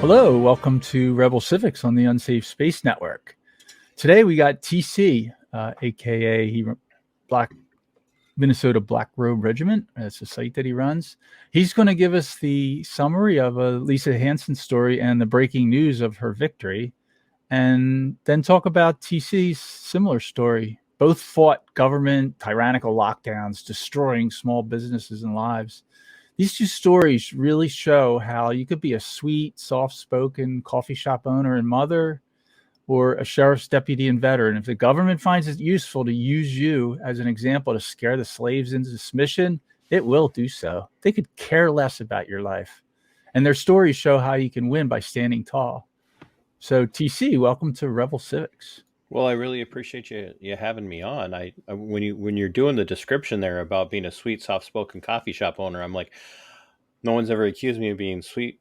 Hello, welcome to Rebel Civics on the Unsafe Space Network. Today we got TC, aka Minnesota Black Robe Regiment. That's the site that he runs. He's going to give us the summary of a Lisa Hanson story and the breaking news of her victory, and then talk about TC's similar story. Both fought government tyrannical lockdowns, destroying small businesses and lives. These two stories really show how you could be a sweet, soft-spoken coffee shop owner and mother, or a sheriff's deputy and veteran. If the government finds it useful to use you as an example to scare the slaves into submission, it will do so. They could care less about your life. And their stories show how you can win by standing tall. So, TC, welcome to Rebel Civics. Well, I really appreciate you having me on. When you're doing the description there about being a sweet, soft-spoken coffee shop owner, I'm like, no one's ever accused me of being sweet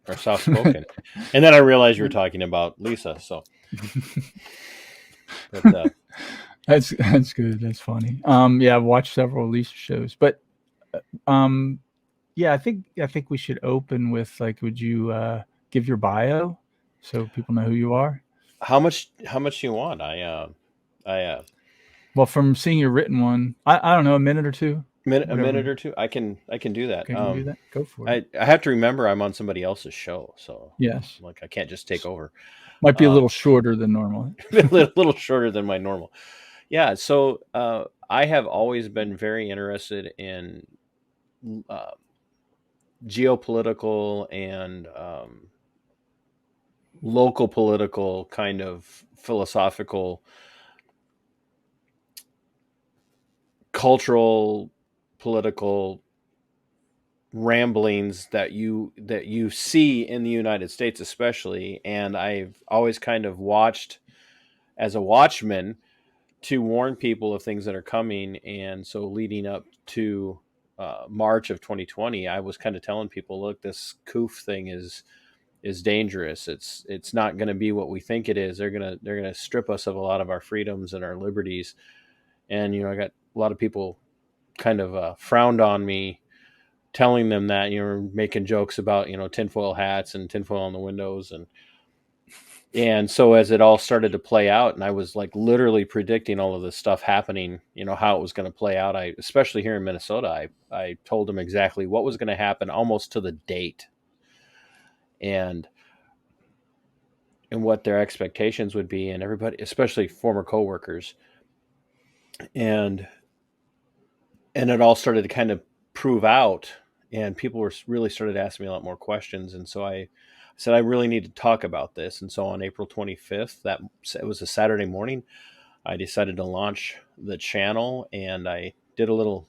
or soft-spoken. And then I realized you were talking about Lisa. So, but, That's good. That's funny. Yeah, I've watched several Lisa shows, but yeah, I think we should open with would you give your bio so people know who you are? how much you want? I Well, from seeing your written one, I don't know, a minute or two, a whatever. minute or two. I can do that. Can you do that? Go for it. I have to remember I'm on somebody else's show, so Yes, like I can't just take over. might be a little shorter than normal. A little shorter than my normal. Yeah, so I have always been very interested in uh, geopolitical and local political kind of philosophical, cultural, political ramblings that you see in the United States, especially. And I've always kind of watched as a watchman to warn people of things that are coming. And so leading up to March of 2020, I was kind of telling people, look, this COOF thing is dangerous. It's not going to be what we think it is. They're gonna strip us of a lot of our freedoms and our liberties. And I got a lot of people kind of frowned on me telling them that, making jokes about tinfoil hats and tinfoil on the windows. And so as it all started to play out, and I was like literally predicting all of this stuff happening, how it was going to play out. Especially here in Minnesota, I told them exactly what was going to happen almost to the date, and what their expectations would be, and everybody, especially former coworkers, and it all started to kind of prove out, and people were really started asking me a lot more questions, and so I said I really need to talk about this. And so on April 25th, it was a Saturday morning, I decided to launch the channel, and I did a little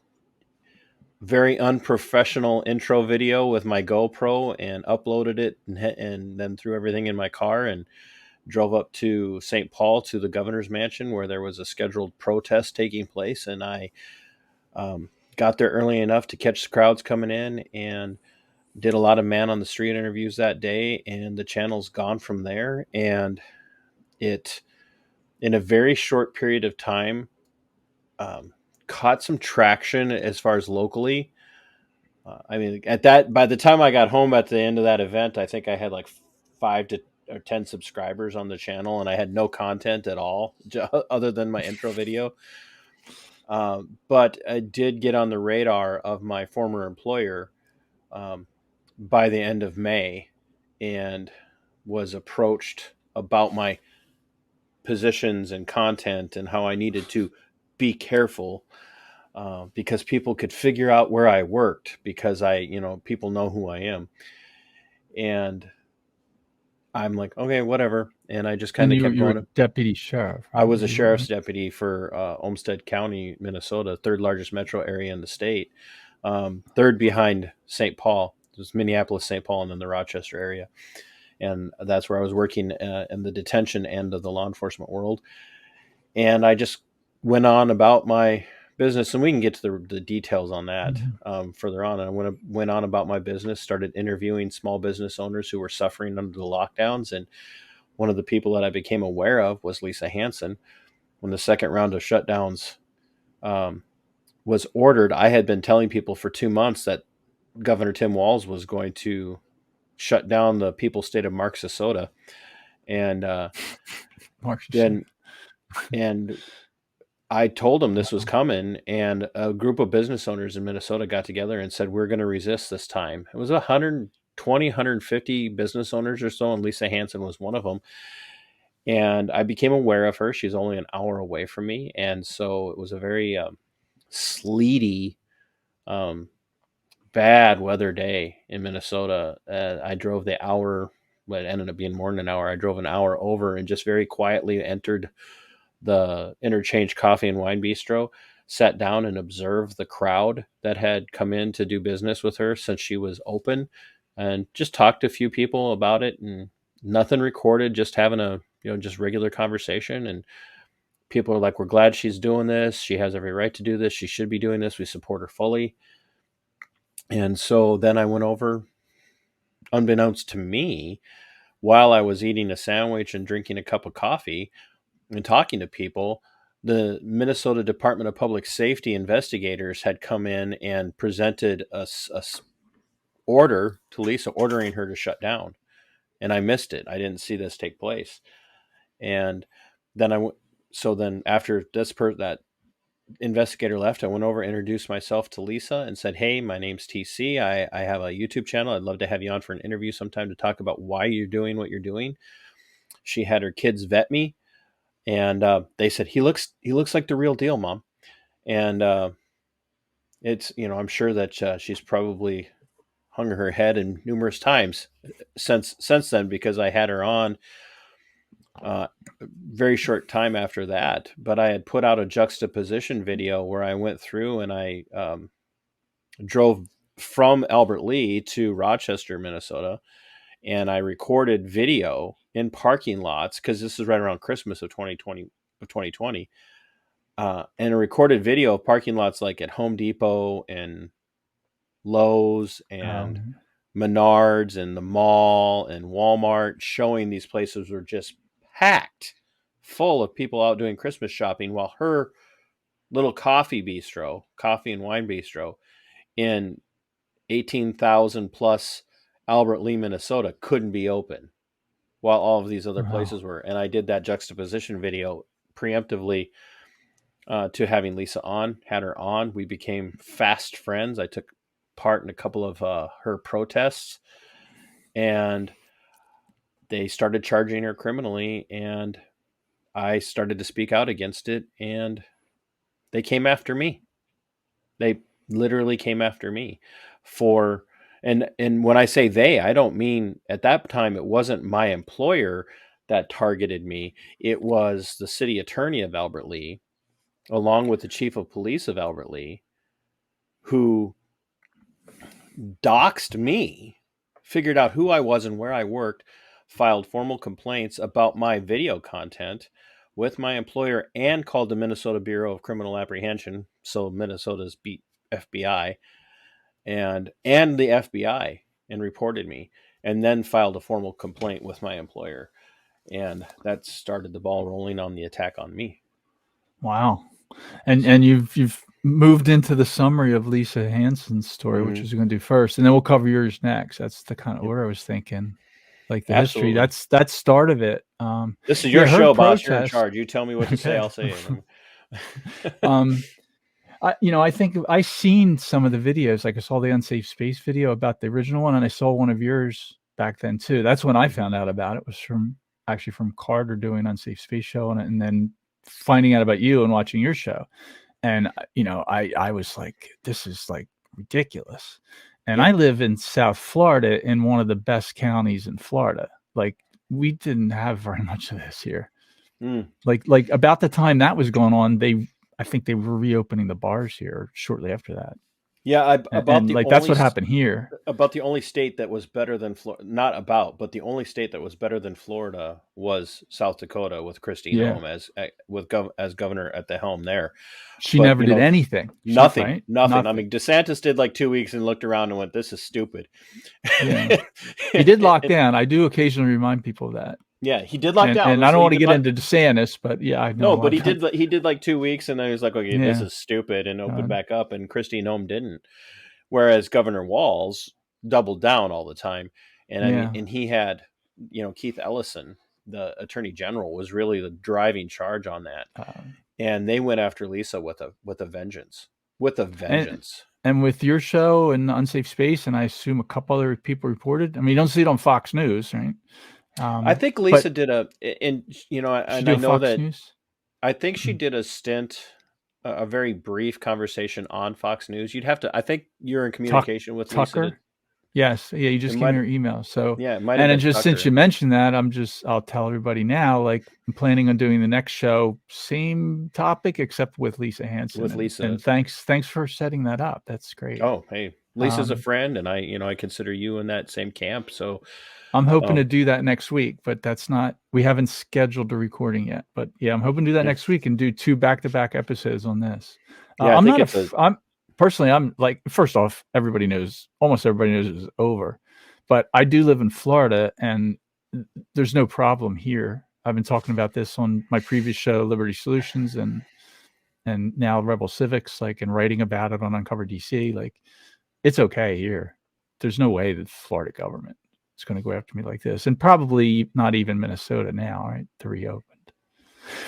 very unprofessional intro video with my GoPro and uploaded it, and then threw everything in my car and drove up to St. Paul to the governor's mansion where there was a scheduled protest taking place. And I got there early enough to catch the crowds coming in, and did a lot of man on the street interviews that day. And the channel's gone from there. And it, in a very short period of time, caught some traction as far as locally. I mean, by the time I got home at the end of that event, I think I had like 5 to 10 subscribers on the channel, and I had no content at all other than my intro video. But I did get on the radar of my former employer by the end of May, and was approached about my positions and content and how I needed to be careful, because people could figure out where I worked, because people know who I am. And I'm like, okay, whatever. And I just kind of kept You were going. deputy sheriff, right? I was a sheriff's deputy for Olmsted County, Minnesota, third largest metro area in the state, third behind St. Paul. There's Minneapolis, St. Paul, and then the Rochester area. And that's where I was working in the detention end of the law enforcement world. And I just went on about my business, and we can get to the details on that further on. And I went on about my business, started interviewing small business owners who were suffering under the lockdowns. And one of the people that I became aware of was Lisa Hanson. When the second round of shutdowns was ordered, I had been telling people for 2 months that Governor Tim Walz was going to shut down the People's State of Marxisota, and Marxist. then and I told them this was Wow. coming, and a group of business owners in Minnesota got together and said, we're going to resist this time. It was 120, 150 business owners or so, and Lisa Hanson was one of them. And I became aware of her. She's only an hour away from me. And so it was a very sleety, um, bad weather day in Minnesota. I drove the hour, but it ended up being more than an hour. I drove an hour over and just very quietly entered the Interchange Coffee and Wine Bistro, sat down and observed the crowd that had come in to do business with her since she was open, and just talked to a few people about it, and nothing recorded, just having a, just regular conversation. And people are like, we're glad she's doing this. She has every right to do this. She should be doing this. We support her fully. And so then I went over, unbeknownst to me, while I was eating a sandwich and drinking a cup of coffee and talking to people, the Minnesota Department of Public Safety investigators had come in and presented a order to Lisa, ordering her to shut down. And I missed it. I didn't see this take place. And then so then after that investigator left, I went over, introduced myself to Lisa and said, hey, my name's TC. I have a YouTube channel. I'd love to have you on for an interview sometime to talk about why you're doing what you're doing. She had her kids vet me, and they said, he looks like the real deal, Mom. And it's, I'm sure that she's probably hung her head in numerous times since then, because I had her on very short time after that. But I had put out a juxtaposition video where I went through and I drove from Albert Lea to Rochester, Minnesota, and I recorded video in parking lots, because this is right around Christmas of 2020. And a recorded video of parking lots like at Home Depot and Lowe's and Menards and the mall and Walmart, showing these places were just packed full of people out doing Christmas shopping, while her little coffee and wine bistro in 18,000 plus Albert Lea, Minnesota couldn't be open, while all of these other places were. And I did that juxtaposition video preemptively to having Lisa on, had her on. We became fast friends. I took part in a couple of her protests, and they started charging her criminally, and I started to speak out against it, and they came after me. They literally came after me for, and when I say they, I don't mean, at that time it wasn't my employer that targeted me. It was the city attorney of Albert Lea, along with the chief of police of Albert Lea, who doxed me, figured out who I was and where I worked, filed formal complaints about my video content with my employer, and called the Minnesota Bureau of Criminal Apprehension, so Minnesota's beat FBI, and the FBI, and reported me, and then filed a formal complaint with my employer. And that started the ball rolling on the attack on me. Wow. And you've moved into the summary of Lisa Hanson's story, which is going to do first, and then we'll cover yours next. That's the kind of order I was thinking, like the history. That's start of it. This is your show, boss. You're in charge. You tell me what to say. I'll say it. I think I seen some of the videos. Like I saw the unsafe space video about the original one, and I saw one of yours back then too. That's when I found out about it. Was from Carter doing Unsafe Space Show, and then finding out about you and watching your show. And I was like, this is like ridiculous. And I live in South Florida, in one of the best counties in Florida. Like, we didn't have very much of this here. Like about the time that was going on, I think they were reopening the bars here shortly after that. Yeah, that's what happened here. About the only state that was better than Florida, but the only state that was better than Florida was South Dakota, with Kristi Noem as governor at the helm there. She never did anything. Nothing. I mean, DeSantis did like 2 weeks and looked around and went, "This is stupid." Yeah. He did lock down. I do occasionally remind people of that. Yeah, he did lock down. And I don't want to get into DeSantis, but yeah, I know. No, but he did like 2 weeks, and then he was like, okay, this is stupid, and opened back up, and Kristi Noem didn't. Whereas Governor Walz doubled down all the time. And I mean, Yeah. and he had, Keith Ellison, the attorney general, was really the driving charge on that. Um, And they went after Lisa with a vengeance, with a and vengeance. and with your show and Unsafe Space, and I assume a couple other people reported. I mean, you don't see it on Fox News, right? I think But Lisa did and she and do I a know Fox that News. I think she Mm. did a stint, a very brief conversation on Fox News. You'd have to. I think you're in Tuck, communication with Lisa. Tucker. Yes, yeah. You It just gave me might, her email. So, yeah, it might have and then been just since you Tucker mentioned that, I'll tell everybody now. Like, I'm planning on doing the next show, same topic except with Lisa Hanson. with And Lisa. thanks for setting that up. That's great. Oh, hey, Lisa's a Um, friend, and I consider you in that same camp. So, I'm hoping to um, do that next week, but we haven't scheduled the recording yet. But yeah, I'm hoping to do that yeah, next week and do 2 back-to-back episodes on this. yeah, I I'm think not a, it's a f- I'm personally, I'm like, first off, almost everybody knows it's over, but I do live in Florida and there's no problem here. I've been talking about this on my previous show, Liberty Solutions, and now Rebel Civics, like, and writing about it on Uncover DC. Like, it's okay here. There's no way that the Florida government is going to go after me like this, and probably not even Minnesota now, right? To reopened.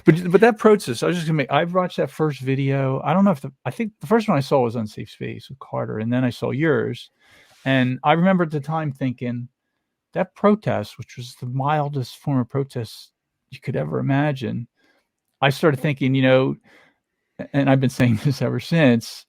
But that protest, I was just gonna make. I've watched that first video. I don't know if I think the first one I saw was Unsafe Space with Carter, and then I saw yours, and I remember at the time thinking that protest, which was the mildest form of protest you could ever imagine. I started thinking, and I've been saying this ever since.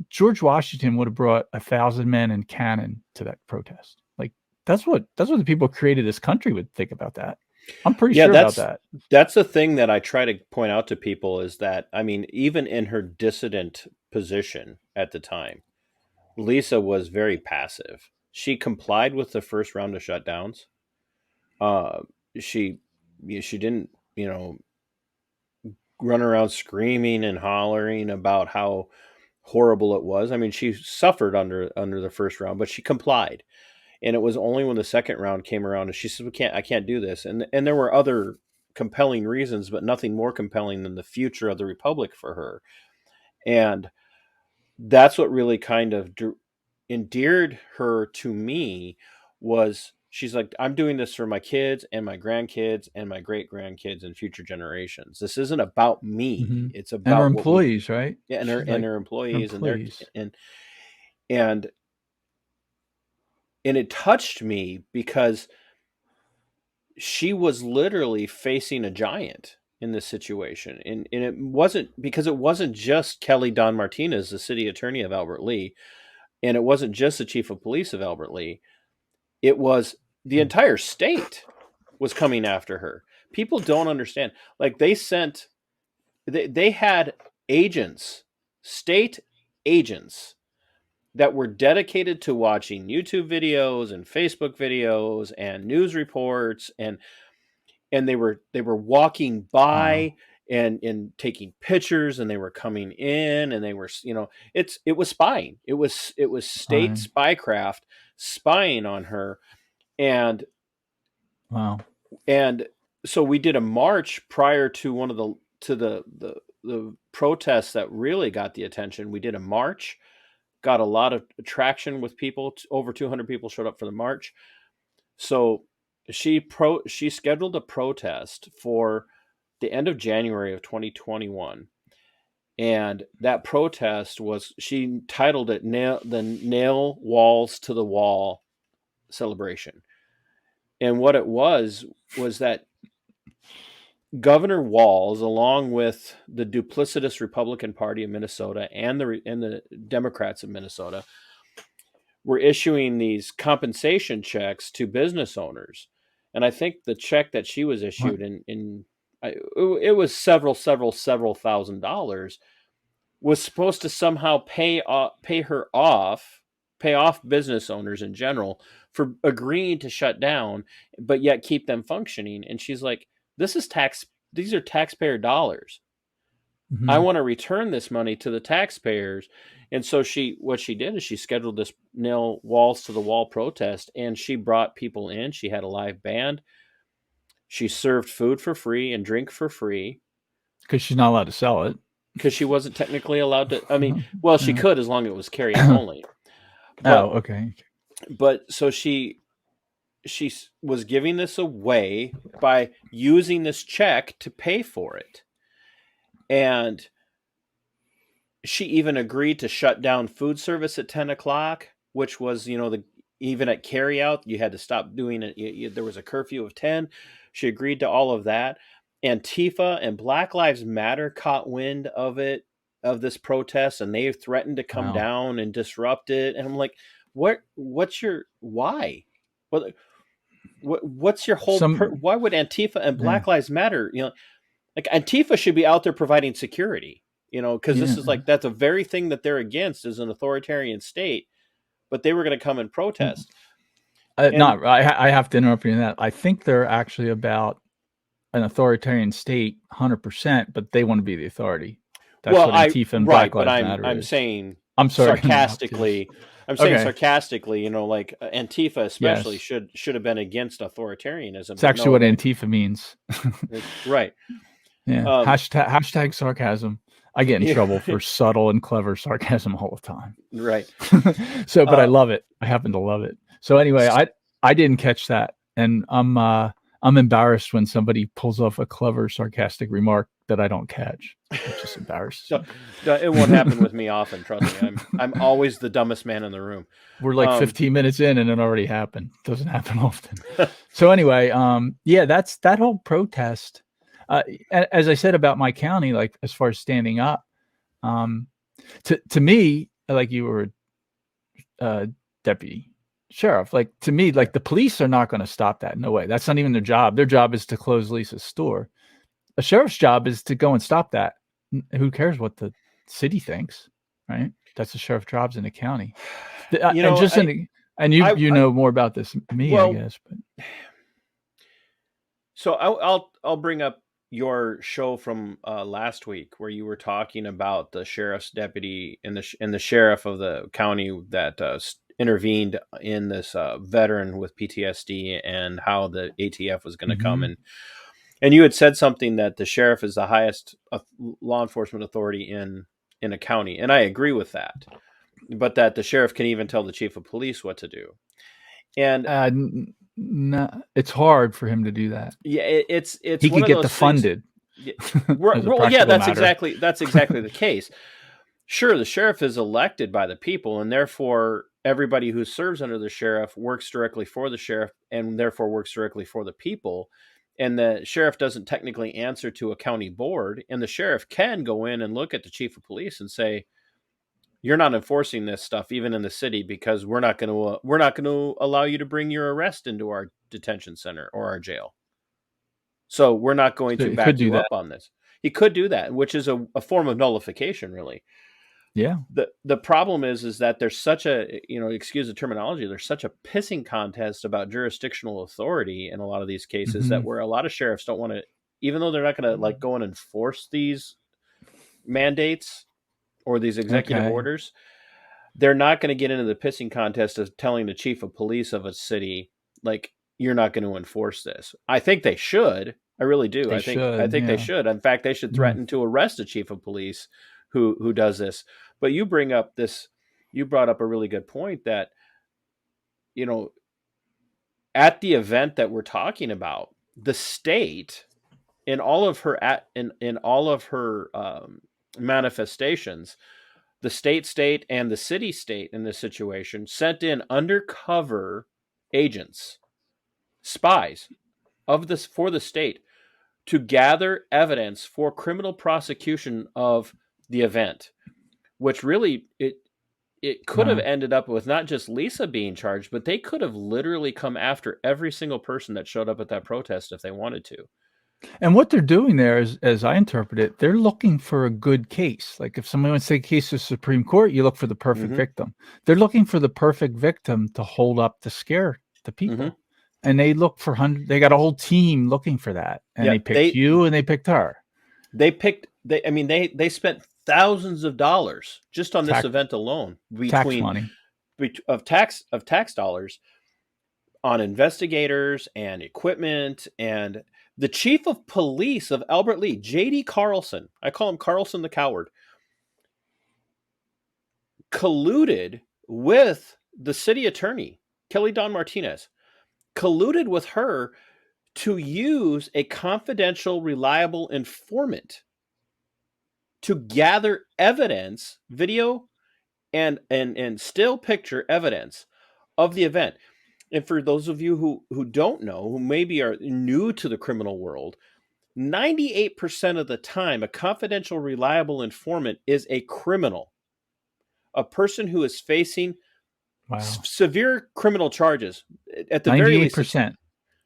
George Washington would have brought 1,000 men and cannon to that protest. Like, that's what the people who created this country would think about that. I'm pretty yeah. sure about that. That's the thing that I try to point out to people is that, I mean, even in her dissident position at the time, Lisa was very passive. She complied with the first round of shutdowns. Uh, she she didn't, run around screaming and hollering about how horrible it was. I mean, she suffered under the first round, but she complied. And it was only when the second round came around and she said, I can't do this." And there were other compelling reasons, but nothing more compelling than the future of the republic for her. And that's what really kind of endeared her to me. Was she's like, "I'm doing this for my kids and my grandkids and my great grandkids and future generations. This isn't about me. Hmm. It's And her about what we." employees, right? Yeah, and her She's like, her her employees and employees. and and it touched me because she was literally facing a giant in this situation. And it wasn't just Kelly Don Martinez, the city attorney of Albert Lee, and it wasn't just the chief of police of Albert Lee. It was the entire state was coming after her. People don't understand. Like, they had agents, state agents, that were dedicated to watching YouTube videos and Facebook videos and news reports, and they were walking by Wow. and taking pictures, and they were coming in, and they were, it was spying. It was state Fine. spycraft spying on her. Wow. And and so we did a march prior to one of the protests that really got the attention. We did a march, got a lot of traction with people. Over 200 people showed up for the march. So she scheduled a protest for the end of January of 2021. And that protest was, she titled it the Nail Walls to the Wall celebration. And what it was that Governor Walz, along with the duplicitous Republican Party of Minnesota and the Democrats of Minnesota, were issuing these compensation checks to business owners. And I think the check that she was What? issued it was several $1,000s, was supposed to somehow pay off business owners in general for agreeing to shut down, but yet keep them functioning. And she's like, these are taxpayer dollars. I Hmm. want to return this money to the taxpayers. And so what she did is she scheduled this nail walls to the wall protest, and she brought people in. She had a live band. She served food for free and drink for free Because she's not allowed to sell it. because she wasn't technically allowed to. I mean, well, she Yeah. could, as long as it was carry out only. Oh, But okay. but so she was giving this away by using this check to pay for it. And she even agreed to shut down food service at 10 o'clock, which was, even at carryout, you had to stop doing it. There was a curfew of 10. She agreed to all of that. Antifa and Black Lives Matter caught wind of this protest, and they threatened to come down and disrupt it. And I'm like, what's your, why? What's your whole, why would Antifa and Black Lives Matter, like Antifa should be out there providing security, because this is like, that's a very thing that they're against, is an authoritarian state, but they were going to come and protest. I have to interrupt you in that. I think they're actually about an authoritarian state 100%, but they want to be the authority. That's what Antifa and Black Lives Matter I'm is. saying, I'm sorry, sarcastically, like Antifa especially should have been against authoritarianism. It's actually what Antifa means. Right. Yeah. Hashtag sarcasm. I get in trouble for subtle and clever sarcasm all the time. Right. So, but I love it. I happen to love it. So anyway, I didn't catch that, and I'm embarrassed when somebody pulls off a clever, sarcastic remark that I don't catch. It's just embarrassing. So, it won't happen with me often. Trust me, I'm always the dumbest man in the room. We're like 15 minutes in, and it already happened. Doesn't happen often. So anyway, that's that whole protest. As I said about my county, like as far as standing up, to me, like you were a deputy sheriff, like to me, like the police are not going to stop that. No way. That's not even their job. Their job is to close Lisa's store. A sheriff's job is to go and stop that. Who cares what the city thinks, right? That's the sheriff's jobs in the county. You know more about this than me, I guess. But so I'll bring up your show from last week, where you were talking about the sheriff's deputy and the sheriff of the county that intervened in this veteran with PTSD, and how the ATF was going to come and you had said something that the sheriff is the highest law enforcement authority in a county, and I agree with that, but that the sheriff can even tell the chief of police what to do. And no, it's hard for him to do that. Yeah, it's he could get defunded. That's exactly the case. Sure, the sheriff is elected by the people, and therefore everybody who serves under the sheriff works directly for the sheriff, and therefore works directly for the people. And the sheriff doesn't technically answer to a county board, and the sheriff can go in and look at the chief of police and say, "You're not enforcing this stuff, even in the city, because we're not going to allow you to bring your arrest into our detention center or our jail. So we're not going to back you up on this." He could do that, which is a form of nullification, really. Yeah. The problem is that there's such a, excuse the terminology, there's such a pissing contest about jurisdictional authority in a lot of these cases, that where a lot of sheriffs don't want to, even though they're not going to like go and enforce these mandates or these executive orders, they're not going to get into the pissing contest of telling the chief of police of a city, like, you're not going to enforce this. I think they should. I really do. I think they should. In fact, they should threaten to arrest a chief of police who does this. But you brought up a really good point that, at the event that we're talking about, the state, in all of her manifestations, the state and the city state in this situation sent in undercover agents, spies for the state, to gather evidence for criminal prosecution of the event, which really it could have ended up with not just Lisa being charged, but they could have literally come after every single person that showed up at that protest if they wanted to. And what they're doing there is, as I interpret it, they're looking for a good case. Like if somebody wants to take a case to the Supreme Court, you look for the perfect victim. They're looking for the perfect victim to hold up to scare the people. And they look for they got a whole team looking for that. And they picked you and they picked her. They spent thousands of dollars just on this event alone, tax money of tax dollars, on investigators and equipment. And the chief of police of Albert Lea, J.D. Carlson, I call him Carlson the Coward, colluded with the city attorney, Kelly Dawn Martinez, colluded with her to use a confidential, reliable informant to gather evidence, video and still picture evidence of the event. And for those of you who don't know, who maybe are new to the criminal world, 98% of the time, a confidential, reliable informant is a criminal, a person who is facing severe criminal charges. At the very least, 98%.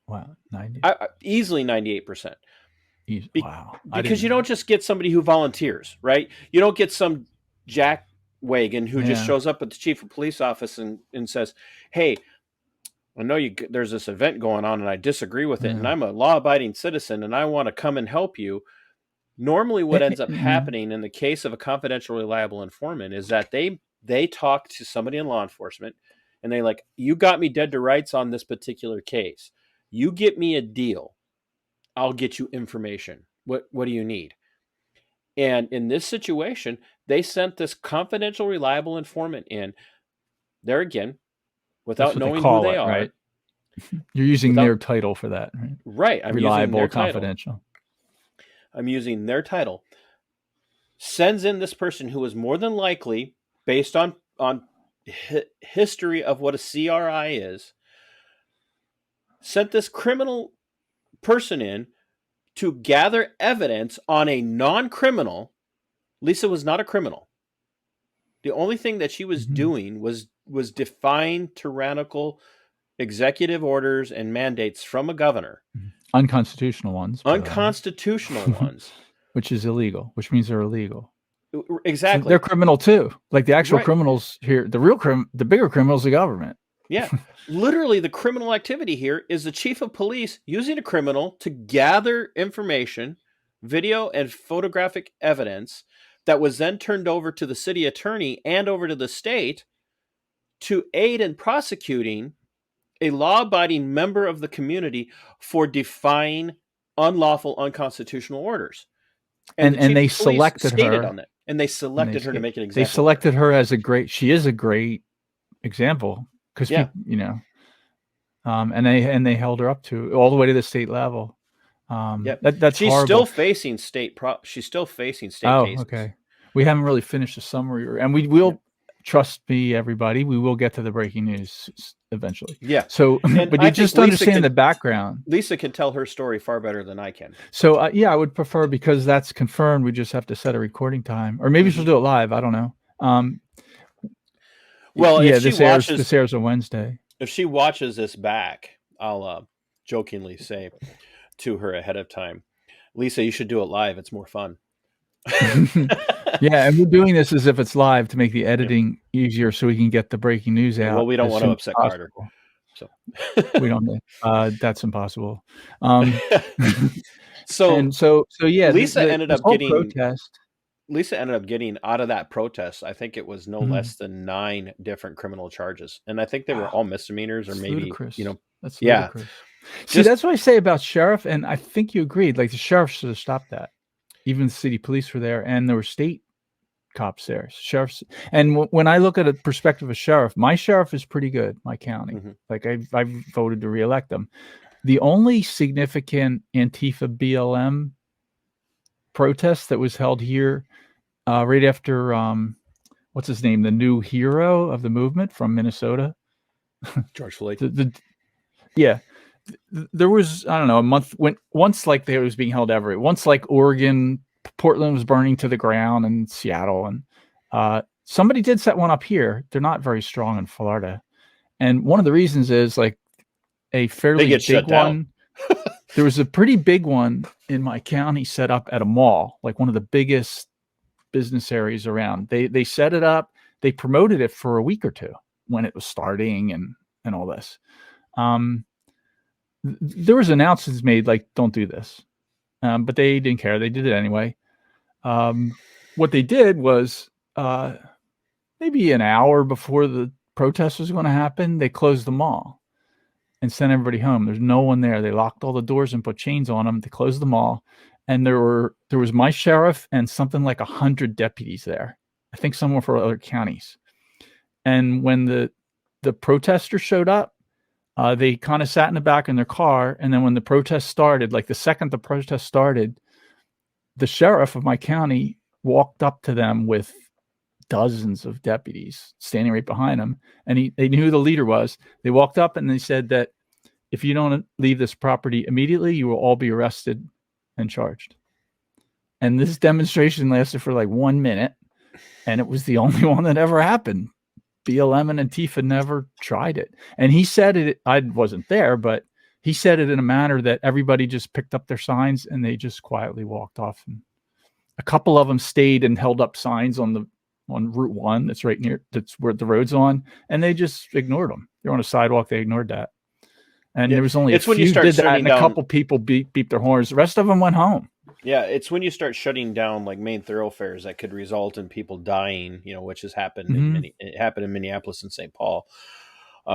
Wow, 90. Easily 98%. Wow. Because you don't just get somebody who volunteers, right? You don't get some jack wagon who just shows up at the chief of police office and says, hey, I know there's this event going on and I disagree with it, and I'm a law-abiding citizen and I want to come and help you. Normally what ends up happening in the case of a confidential, reliable informant is that they talk to somebody in law enforcement and they like, you got me dead to rights on this particular case. You get me a deal. I'll get you information. What do you need? And in this situation, they sent this confidential, reliable informant in there again, without knowing who they are. Right? You're using their title for that, right? Right. I'm reliable, using their confidential. Title. I'm using their title. Sends in this person who is more than likely, based on history of what a CRI is, sent this criminal person in to gather evidence on a non-criminal. Lisa was not a criminal. The only thing that she was doing was defying tyrannical executive orders and mandates from a governor. Unconstitutional ones. Unconstitutional ones. Which is illegal, which means they're illegal. Exactly. So they're criminal too. Like the actual criminals here, the bigger criminals, the government. Yeah. Literally, the criminal activity here is the chief of police using a criminal to gather information, video and photographic evidence that was then turned over to the city attorney and over to the state to aid in prosecuting a law-abiding member of the community for defying unlawful, unconstitutional orders. And they selected her on that. And they selected her to make an example. They selected her as she is a great example because and they held her up to all the way to the state level. That's she's horrible. Still facing state. She's still facing state cases. Okay. We haven't really finished the summary, and we will. Trust me, everybody. We will get to the breaking news eventually. Yeah. So, but you just understand the background. Lisa can tell her story far better than I can. So, I would prefer, because that's confirmed, we just have to set a recording time, or maybe she'll do it live. I don't know. Well, if this airs on Wednesday. If she watches this back, I'll jokingly say to her ahead of time, Lisa, you should do it live. It's more fun. Yeah, and we're doing this as if it's live to make the editing easier, so we can get the breaking news out. Well, we don't want to upset Carter, so we don't. That's impossible. So yeah, Lisa ended up getting out of that protest. I think it was no less than 9 different criminal charges, and I think they were all misdemeanors, or maybe ludicrous. That's ludicrous. See, that's what I say about sheriff, and I think you agreed. Like the sheriff should have stopped that. Even the city police were there, and there were state cops there, sheriffs. And when I look at a perspective of sheriff, my sheriff is pretty good, my county. Like I've voted to reelect them. The only significant Antifa BLM protest that was held here right after, what's his name? The new hero of the movement from Minnesota. George Floyd. There was, I don't know, a month once like it was being held once like Oregon, Portland was burning to the ground, and Seattle, and somebody did set one up here. They're not very strong in Florida, and one of the reasons is like a fairly big one. There was a pretty big one in my county set up at a mall, like one of the biggest business areas around. They set it up. They promoted it for a week or two when it was starting and all this. There was announcements made like, don't do this. But they didn't care. They did it anyway. What they did was maybe an hour before the protest was going to happen, they closed the mall and sent everybody home. There's no one there. They locked all the doors and put chains on them. They closed the mall. And there was my sheriff and something like 100 deputies there. I think somewhere for other counties. And when the protesters showed up, They kind of sat in the back in their car, and then when the protest started, like the second the protest started, the sheriff of my county walked up to them with dozens of deputies standing right behind him, and they knew who the leader was. They walked up and they said that if you don't leave this property immediately, you will all be arrested and charged. And this demonstration lasted for like 1 minute, and it was the only one that ever happened. BLM and Antifa never tried it. And he said it, I wasn't there, but he said it in a manner that everybody just picked up their signs and they just quietly walked off. And a couple of them stayed and held up signs on Route 1 that's right near, that's where the road's on, and they just ignored them. They're on a sidewalk, they ignored that. And there was only a few did that, and a couple people beeped their horns. The rest of them went home. Yeah, it's when you start shutting down like main thoroughfares that could result in people dying, which has happened. It happened in Minneapolis and St. Paul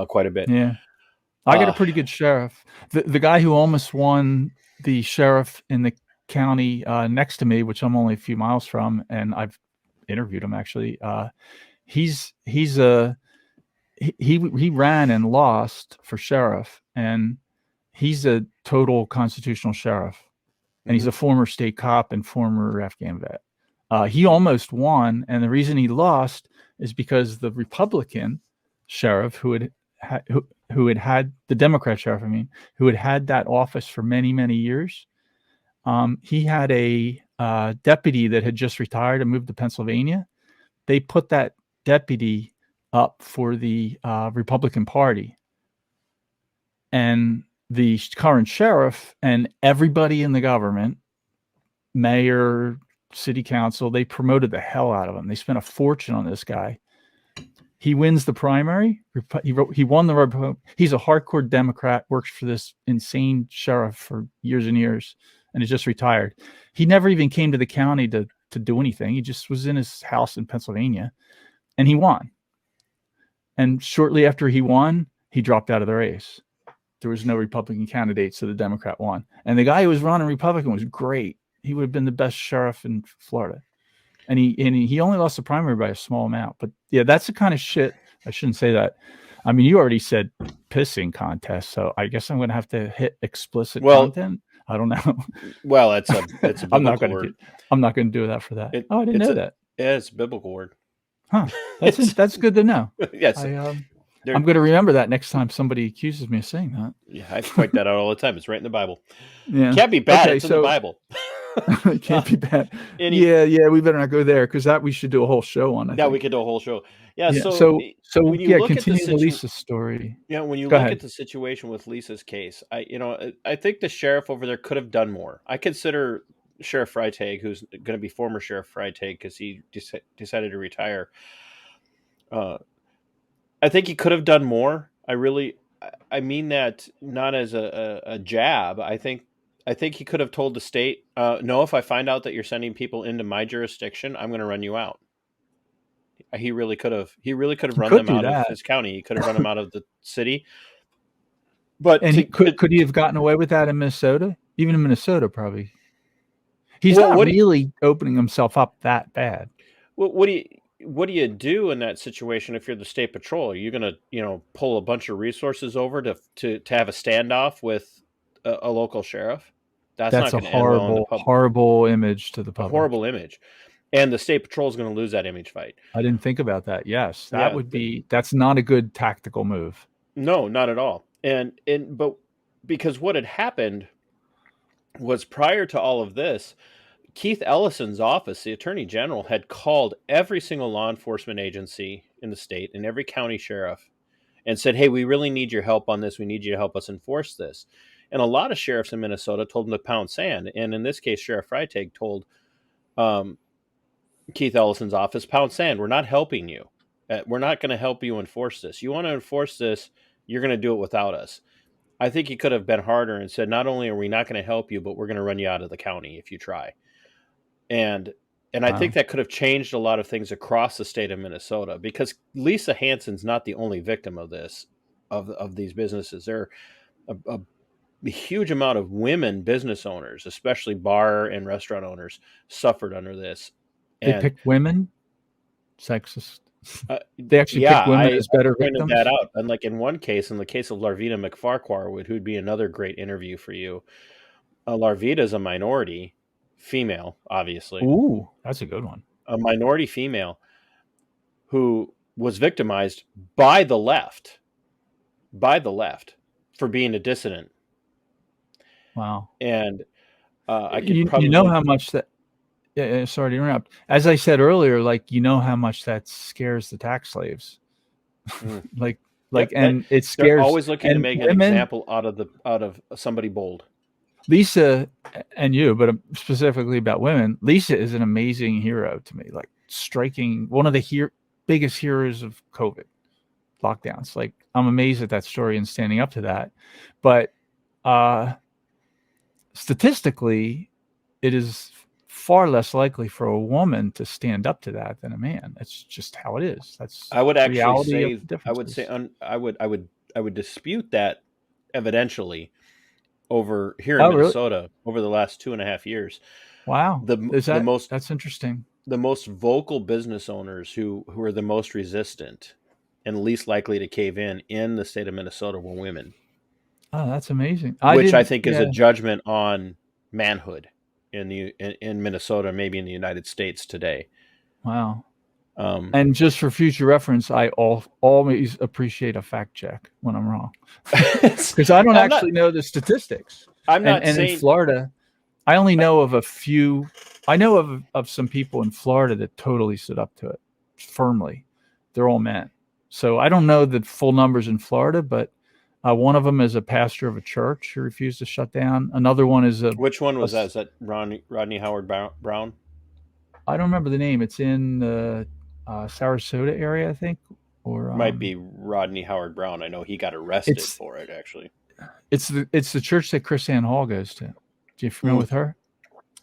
quite a bit. Yeah, I got a pretty good sheriff. The guy who almost won the sheriff in the county next to me, which I'm only a few miles from, and I've interviewed him actually. He ran and lost for sheriff, and he's a total constitutional sheriff. And he's a former state cop and former Afghan vet. He almost won, and the reason he lost is because the Republican sheriff who had the Democrat sheriff, who had had that office for many, many years, he had a deputy that had just retired and moved to Pennsylvania. They put that deputy up for the Republican Party. And the current sheriff and everybody in the government, mayor, city council, they promoted the hell out of him. They spent a fortune on this guy. He wins the primary. He won the. He's a hardcore Democrat, works for this insane sheriff for years and years, and is just retired. He never even came to the county to do anything. He just was in his house in Pennsylvania, and he won. And shortly after he won, he dropped out of the race. There was no Republican candidate, so the Democrat won. And the guy who was running Republican was great. He would have been the best sheriff in Florida. And he only lost the primary by a small amount. But yeah, that's the kind of shit. I shouldn't say that. I mean, you already said pissing contest, so I guess I'm going to have to hit explicit content. I don't know. Well, it's a biblical word. I'm not going to do that for that. I didn't know that. Yeah, it's a biblical word. Huh. That's good to know. Yes. I'm going to remember that next time somebody accuses me of saying that. Yeah, I point that out all the time. It's right in the Bible. Yeah. It can't be bad. It's in the Bible. It can't be bad. Yeah, we better not go there, because that we should do a whole show on. We could do a whole show. Yeah. So when you look continue at Lisa's story. Yeah, when you look at the situation with Lisa's case, I think the sheriff over there could have done more. I consider Sheriff Freitag, who's going to be former Sheriff Freitag because he decided to retire. I think he could have done more. I mean that not as a jab. I think he could have told the state, no, if I find out that you're sending people into my jurisdiction, I'm going to run you out. He really could have run them out of his county. He could have run them out of the city. But could he have gotten away with that in Minnesota? Even in Minnesota, probably. He's not really opening himself up that bad. What do you do in that situation if you're the state patrol? Are you going to, pull a bunch of resources over to have a standoff with a local sheriff? That's not going to end well in the public. Horrible image to the public. A horrible image. And the state patrol is going to lose that image fight. I didn't think about that. Yes, that's not a good tactical move. No, not at all. But because what had happened was, prior to all of this, Keith Ellison's office, the Attorney General, had called every single law enforcement agency in the state and every county sheriff and said, hey, we really need your help on this. We need you to help us enforce this. And a lot of sheriffs in Minnesota told him to pound sand. And in this case, Sheriff Freitag told Keith Ellison's office, pound sand. We're not helping you. We're not going to help you enforce this. You want to enforce this, you're going to do it without us. I think he could have been harder and said, not only are we not going to help you, but we're going to run you out of the county if you try. And I think that could have changed a lot of things across the state of Minnesota, because Lisa Hanson's not the only victim of this, of these businesses. There are a huge amount of women business owners, especially bar and restaurant owners, suffered under this. They picked women? Sexist. They actually Yeah, picked women I as better pointed that victims. out. And like in one case, in the case of Larvita McFarquhar, who'd be another great interview for you. Larvita is a minority female, obviously, Ooh, that's a good one. a minority female who was victimized by the left, by the left, for being a dissident. Wow. And I could You know probably, how much that yeah, sorry to interrupt. As I said earlier, like you know how much that scares the tax slaves. mm, like yep, that and it they're scares always looking to and make an women. example out of somebody bold. Lisa and you, but specifically about women, Lisa is an amazing hero to me. Like striking one of the biggest heroes of COVID lockdowns. Like I'm amazed at that story and standing up to that. But uh statistically, it is far less likely for a woman to stand up to that than a man. That's just how it is. That's I would actually reality of say, the I would say, differences. I would dispute that evidentially over here in Oh, really? Minnesota over the last 2.5 years. Wow. The Is the that most that's interesting. the most vocal business owners who are the most resistant and least likely to cave in the state of Minnesota were women, Oh, that's amazing. I which I didn't. think is Yeah. a judgment on manhood in Minnesota, maybe in the United States today. Wow. Um, And just for future reference, I always appreciate a fact check when I'm wrong because I don't I'm not. actually know the statistics. I'm And not and in saying. Florida, I only I, know of a few. I know of some people in Florida that totally stood up to it firmly. They're all men. So I don't know the full numbers in Florida, but one of them is a pastor of a church who refused to shut down. Another one is which one was that? Is that Rodney Howard Brown? I don't remember the name. It's in the Sarasota area, I think, or Might be Rodney Howard Brown. I know he got arrested it's for it, actually. it's the church that Chris Ann Hall goes to. Do you familiar Mm, with her?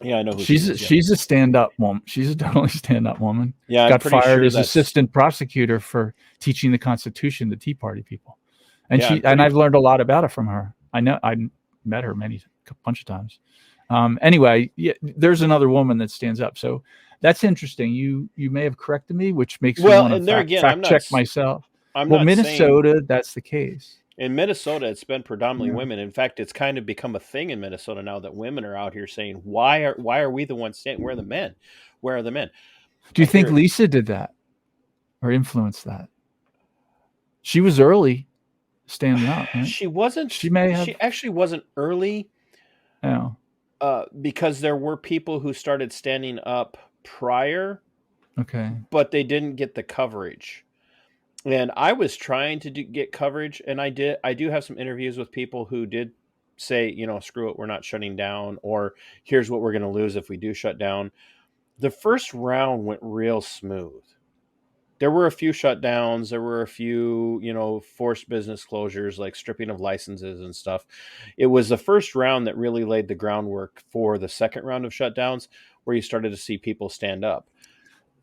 yeah, I know who she is. Yep. She's a stand up woman. She's a totally stand up woman. Yeah, I'm Got pretty fired sure as that's. assistant prosecutor for teaching the Constitution to Tea Party people, and Yeah, I'm I've pretty. learned a lot about it from her. I met her a bunch of times. Anyway, yeah, there's another woman that stands up. So that's interesting. You may have corrected me, which makes me Well, want to and there again, fact check myself. I'm Well, not saying Minnesota, that's the case. in Minnesota it's been predominantly Yeah. women. In fact, it's kind of become a thing in Minnesota now that women are out here saying, why are we the ones standing? Where are the men? Where are the men? Do you think Here, Lisa did that or influenced that? She was early standing up, right? she wasn't. She may have. She actually wasn't early, Yeah. because there were people who started standing up prior, Okay. but they didn't get the coverage. And I was trying to get coverage, and I did. I do have some interviews with people who did say, screw it, we're not shutting down, or here's what we're going to lose if we do shut down. The first round went real smooth. There were a few shutdowns. There were a few, forced business closures, like stripping of licenses and stuff. It was the first round that really laid the groundwork for the second round of shutdowns, where you started to see people stand up.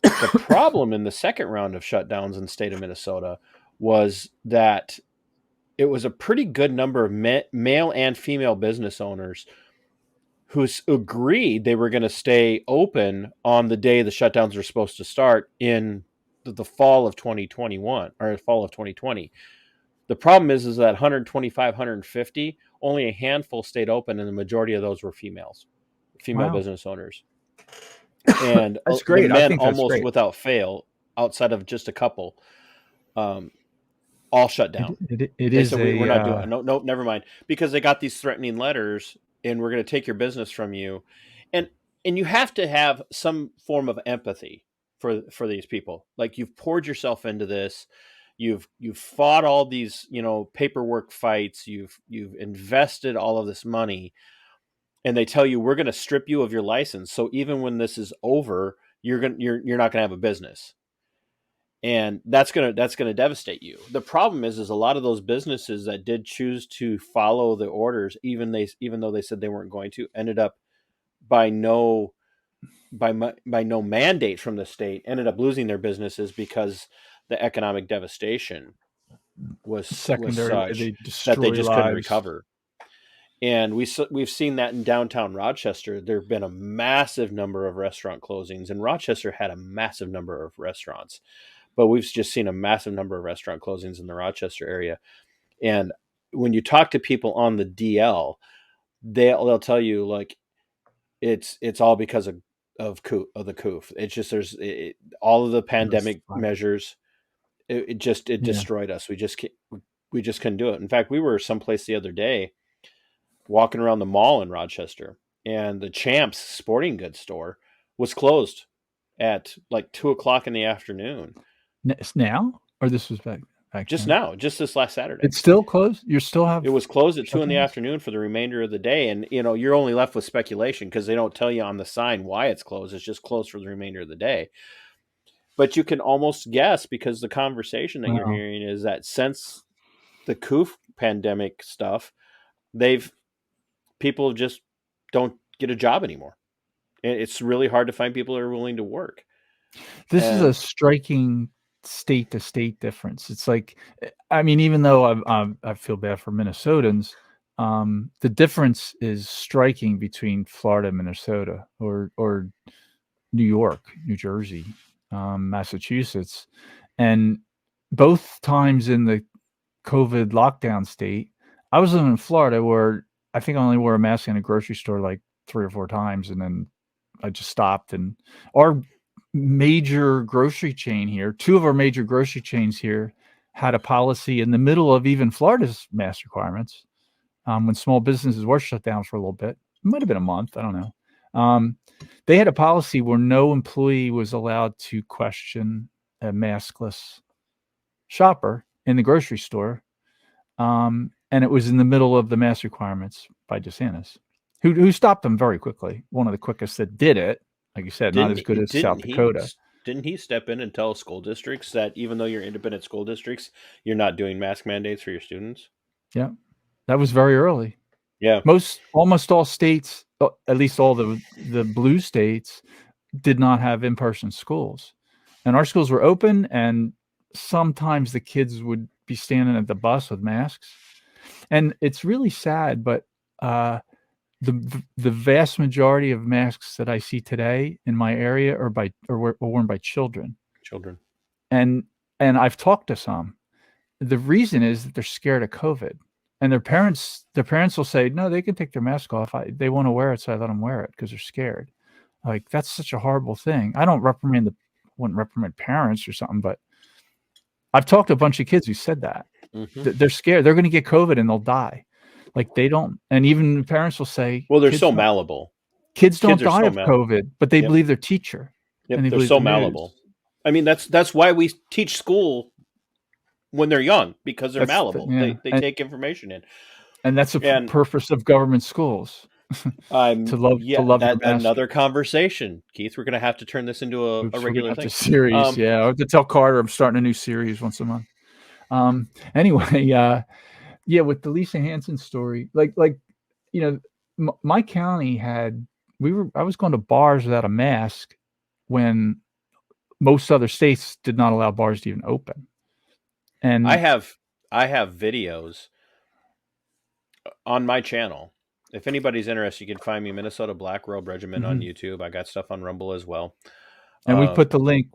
The problem in the second round of shutdowns in the state of Minnesota was that it was a pretty good number of male and female business owners who agreed they were going to stay open on the day the shutdowns were supposed to start in the fall of 2021 or fall of 2020. The problem is that 125, 150, only a handful stayed open, and the majority of those were female Wow. business owners. And That's the great. I men, think that's almost great. without fail, outside of just a couple, um, all shut It down. it, it They is said, we're a not doing it. No, no, never mind. Because they got these threatening letters, and we're going to take your business from you. And you have to have some form of empathy for these people. Like, you've poured yourself into this. You've fought all these, paperwork fights. You've invested all of this money, and they tell you, we're going to strip you of your license. So even when this is over, you're not going to have a business, and that's gonna devastate you. The problem is a lot of those businesses that did choose to follow the orders, even though they said they weren't going to, ended up by no by no mandate from the state, ended up losing their businesses because the economic devastation was secondary way such they that they destroy just couldn't lives. recover. And we've seen that in downtown Rochester. There have been a massive number of restaurant closings, and Rochester had a massive number of restaurants. but we've just seen a massive number of restaurant closings in the Rochester area. And when you talk to people on the DL, they'll tell you like it's all because of the COOF. It's just all of the pandemic measures. It destroyed us. We just couldn't do it. In fact, we were someplace the other day walking around the mall in Rochester, and the Champs sporting goods store was closed at like 2:00 in the afternoon. Now, or this was back Just then? now, just this last Saturday. It's still closed. You still have It was closed at 2 in the shutdowns? afternoon for the remainder of the day, and you're only left with speculation because they don't tell you on the sign why it's closed. It's just closed for the remainder of the day. But you can almost guess because the conversation that you're Wow. hearing is that since the COOF pandemic stuff, people just don't get a job anymore. It's really hard to find people that are willing to work. This is a striking state to state difference. It's like, I mean, even though I feel bad for Minnesotans, the difference is striking between Florida and Minnesota, or New York, New Jersey, Massachusetts, and both times in the COVID lockdown state, I was living in Florida where I think I only wore a mask in a grocery store like 3 or 4 times, and then I just stopped. And our major grocery chain here, 2 of our major grocery chains here had a policy in the middle of even Florida's mask requirements, when small businesses were shut down for a little bit. It might have been a month, I don't know. They had a policy where no employee was allowed to question a maskless shopper in the grocery store. And it was in the middle of the mask requirements by DeSantis, who stopped them very quickly. One of the quickest that did it, like you said, not as good as South Dakota. Didn't he step in and tell school districts that even though you're independent school districts, you're not doing mask mandates for your students? Yeah, that was very early. Yeah, almost all states, at least all the blue states, did not have in-person schools, and our schools were open. And sometimes the kids would be standing at the bus with masks, and it's really sad. But the vast majority of masks that I see today in my area are worn by children. And I've talked to some. The reason is that they're scared of COVID, and their parents will say, no, they can take their mask off. They want to wear it, so I let them wear it because they're scared. Like, that's such a horrible thing. I don't wouldn't reprimand parents or something, but I've talked to a bunch of kids who said that. They're scared. They're going to get COVID and they'll die. Like, they don't. And even parents will say, well, they're so malleable. Kids don't die of COVID, but they believe their teacher. Yep, and they're so malleable. I mean, that's why we teach school when they're young, because they're malleable. They take information in. And that's the purpose of government schools. to love that another conversation, Keith. We're going to have to turn this into a regular thing. Series. I have to tell Carter I'm starting a new series once a month. Anyway, with the Lisa Hanson story, like my county I was going to bars without a mask when most other states did not allow bars to even open. And I have videos on my channel. If anybody's interested, you can find me Minnesota Black Robe Regiment on YouTube. I got stuff on Rumble as well. And we'll put the link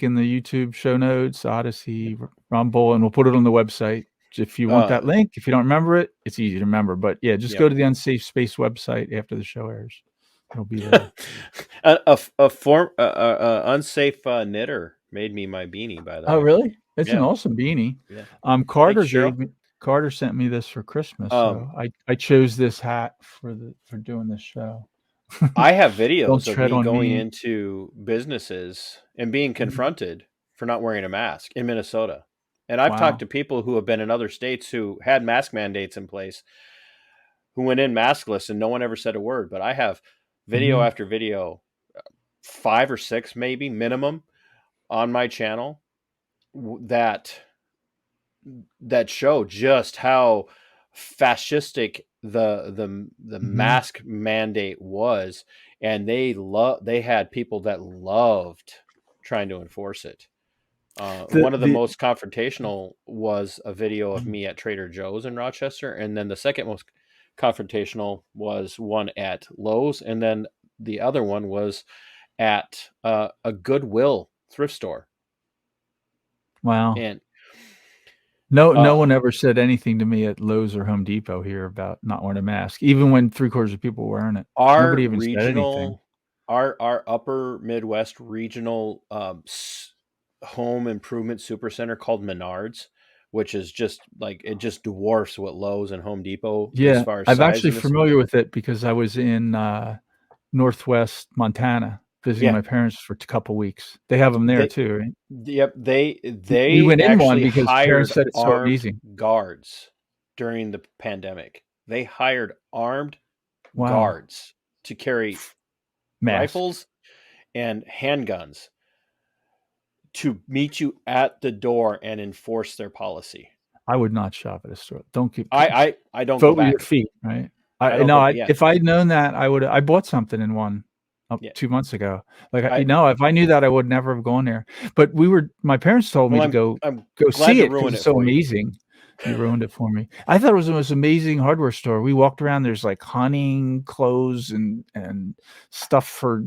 in the YouTube show notes, Odyssey, Rumble, and we'll put it on the website. If you want that link, if you don't remember it, it's easy to remember. But yeah, just go to the Unsafe Space website after the show airs. It'll be there. Unsafe knitter made me my beanie, by the way. Oh, really? It's an awesome beanie. Yeah. Carter sent me this for Christmas, so I chose this hat for doing this show. I have videos of me going into businesses and being confronted for not wearing a mask in Minnesota. And I've talked to people who have been in other states who had mask mandates in place, who went in maskless, and no one ever said a word. But I have video after video, 5 or 6 maybe minimum, on my channel that show just how fascistic the mask mandate was, and they had people that loved trying to enforce it. One of the most confrontational was a video of me at Trader Joe's in Rochester, and then the second most confrontational was one at Lowe's, and then the other one was at a Goodwill thrift store. Wow. And No one ever said anything to me at Lowe's or Home Depot here about not wearing a mask, even when 3/4 of people were wearing it. our Nobody even said anything. regional, our upper Midwest regional home improvement super center called Menards, which is just like it just dwarfs what Lowe's and Home Depot as Yeah, far as I'm size actually in this. familiar with it because I was in, Northwest Montana visiting Yeah, my parents for a couple weeks. They have them there they too, right? yep We they went in one actually because parents hired said it's so armed amazing. guards during the pandemic. They hired armed Wow. guards to carry Mask. rifles and handguns to meet you at the door and enforce their policy. I would not shop at a store. Don't keep I don't go vote with your back. feet, right? I I don't no, go. I Yeah, if I'd known that, I bought something in one yeah. 2 months ago. Like, I if I knew that, I would never have gone there. But my parents told me well, to I'm go glad see to it because ruin it's it so for you. amazing. You ruined it for me. I thought it was the most amazing hardware store. We walked around, there's, like, hunting clothes and stuff for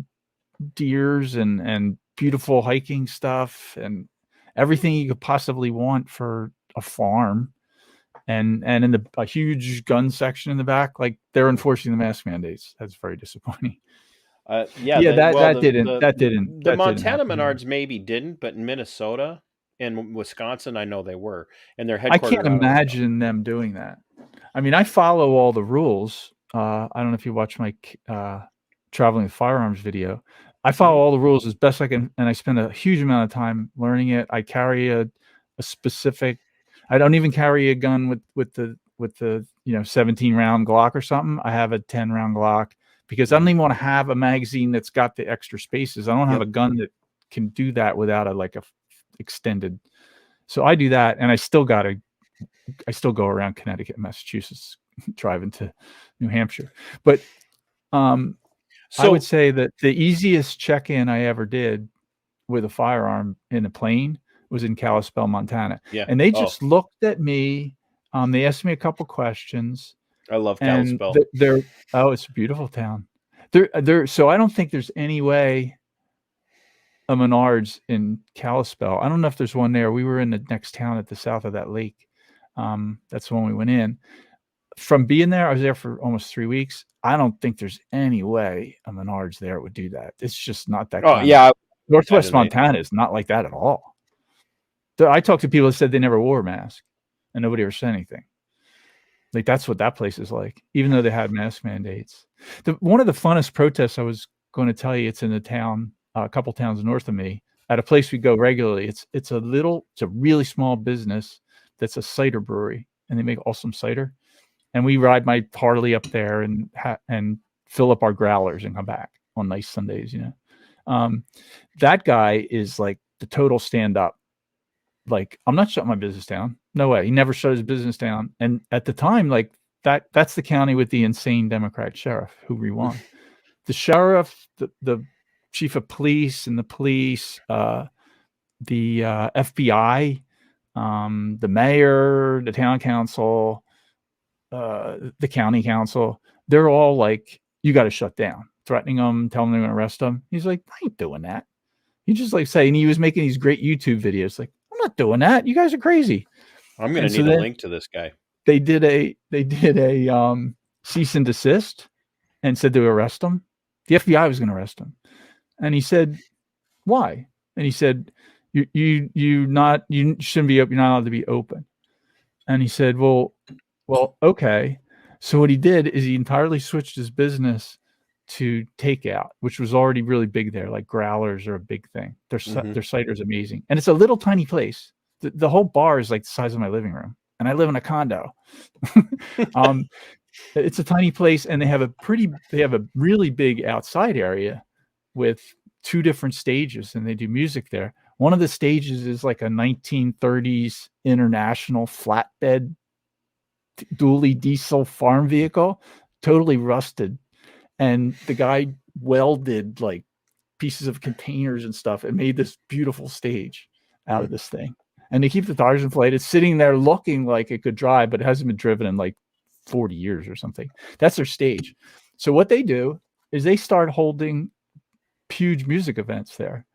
deers and beautiful hiking stuff and everything you could possibly want for a farm. And in a huge gun section in the back, like, they're Mhm. enforcing the mask mandates. That's very disappointing. Yeah. Yeah, Well, the that didn't Montana happen here. Menards maybe didn't, but in Minnesota and Wisconsin, I know they were, and they're I can't headquartered out of. imagine them doing that. I mean, I follow all the rules. I don't know if you watch my traveling with firearms video. I follow Mhm. all the rules as best I can, and I spend a huge amount of time learning it. I carry a specific. I don't even carry a gun with the 17-round Glock or something. I have a 10-round Glock because I don't Mhm. even want to have a magazine that's got the extra spaces. I don't have Yep. a gun that can do that without a extended. So I do that, and I still go around Connecticut and Massachusetts driving to New Hampshire. But I would So say that the easiest check-in I ever did with a firearm in a plane was in Kalispell, Montana. yeah. And they Oh, just looked at me. They asked me a couple questions, I love and Kalispell. they're oh, it's a beautiful town. So I don't think there's any way a Menards in Kalispell. I don't know if there's one there. We were in the next town at the south of that lake. That's the one we went in. From being there, I was there for almost 3 weeks. I don't think there's any way a Menards there would do that. It's just not that Oh kind of yeah, I Northwest imagine they. Montana is not like that at all. I talked to people that said they never wore a mask, and nobody ever said anything. Like, that's what that place is like, even though they had mask mandates. One of the funnest protests I was gonna tell you, it's in a town, a couple towns north of me, at a place we go regularly. It's a really small business that's a cider brewery, and they make awesome cider. And we ride my Harley up there and fill up our growlers and come back on nice Sundays. Um, that guy is like the total stand up. Like, I'm not shutting my business down. No way. He never shut his business down. And at the time, like, that's the county with the insane Democrat sheriff who we won. The sheriff, the chief of police and the police, the FBI, the mayor, the town council, the county council, they're all like, you got to shut down, threatening them, telling them they're going to arrest them. He's like, I ain't doing that. He just like saying, he was making these great YouTube videos. Like, I'm not doing that. You guys are crazy. I'm gonna And so need a then link to this guy. they did a cease and desist and said to arrest him. The FBI was going to arrest him. And he said, why? And he said, you shouldn't be open. You're not allowed to be open. And he said, well, okay. So what he did is he entirely switched his business to takeout, which was already really big there. Like, growlers are a big thing. Hmm. Their cider is amazing, and it's a little tiny place. The whole bar is like the size of my living room, and I live in a condo. um, it's a tiny place, and they have a really big outside area with two different stages, and they do music there. One of the stages is like a 1930s international flatbed dually diesel farm vehicle, totally rusted. And the guy welded like pieces of containers and stuff and made this beautiful stage out of this thing. And they keep the tires inflated, sitting there looking like it could drive, but it hasn't been driven in like 40 years or something. That's their stage. So what they do is they start holding huge music events there.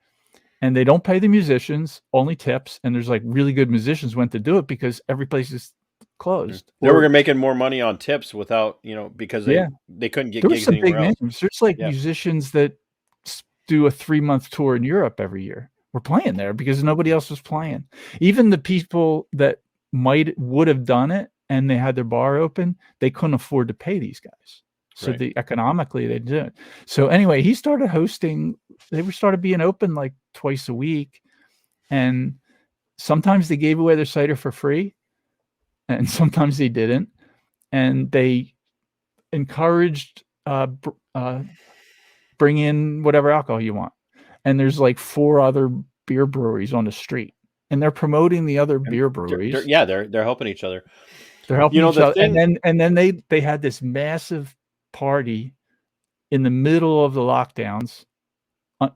and they don't pay the musicians, only tips. And there's like really good musicians went to do it because every place is closed. They were Or making more money on tips without, because yeah, they couldn't get there were gigs some big anywhere else. names. There's like Yeah, musicians that do a 3-month tour in Europe every year. We're playing there because nobody else was playing. Even the people that would have done it and they had their bar open, they couldn't afford to pay these guys. So right. economically they did it. So anyway, he started hosting. They were started being open like twice a week, and sometimes they gave away their cider for free, and sometimes they didn't. And they encouraged bring in whatever alcohol you want. And there's like 4 other beer breweries on the street, and they're promoting the other And beer breweries. they're helping each other. They're helping each The other. thing, And then they had this massive party in the middle of the lockdowns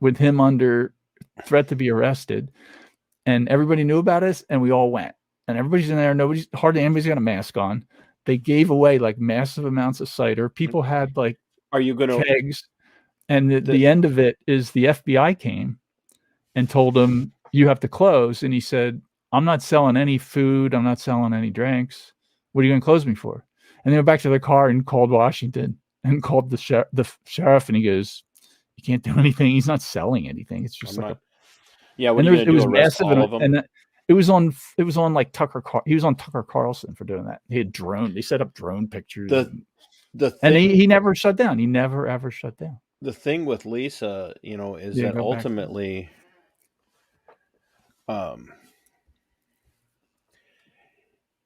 with him under threat to be arrested. And everybody knew about us, and we all went. And everybody's in there. Hardly anybody's got a mask on. They gave away like massive amounts of cider. People had like are you going to kegs. And the end of it is the FBI came and told him, you have to close. And he said, I'm not selling any food. I'm not selling any drinks. What are you going to close me for? And they went back to their car and called Washington and called the sheriff. And he goes, you can't do anything. He's not selling anything. It's just I'm like not. Yeah, what and are you going it to do? was Arrest massive. all of them? And it was on like he was on Tucker Carlson for doing that. He had they set up drone pictures. And he never shut down. He never, ever shut down. The thing with Lisa, is that ultimately,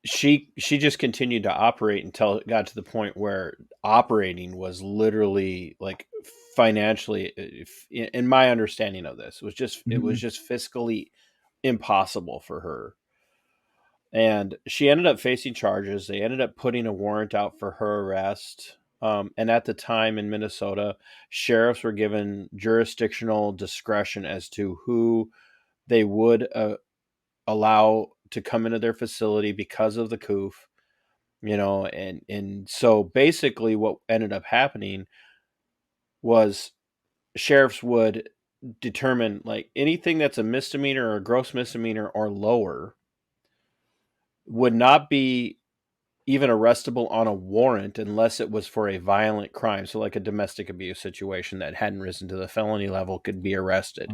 she just continued to operate until it got to the point where operating was literally like financially, in my understanding of this, it was just fiscally impossible for her. And she ended up facing charges. They ended up putting a warrant out for her arrest. And at the time in Minnesota, sheriffs were given jurisdictional discretion as to who they would allow to come into their facility because of the COOF, and so basically what ended up happening was sheriffs would determine like anything that's a misdemeanor or a gross misdemeanor or lower would not be even arrestable on a warrant unless it was for a violent crime. So like a domestic abuse situation that hadn't risen to the felony level could be arrested.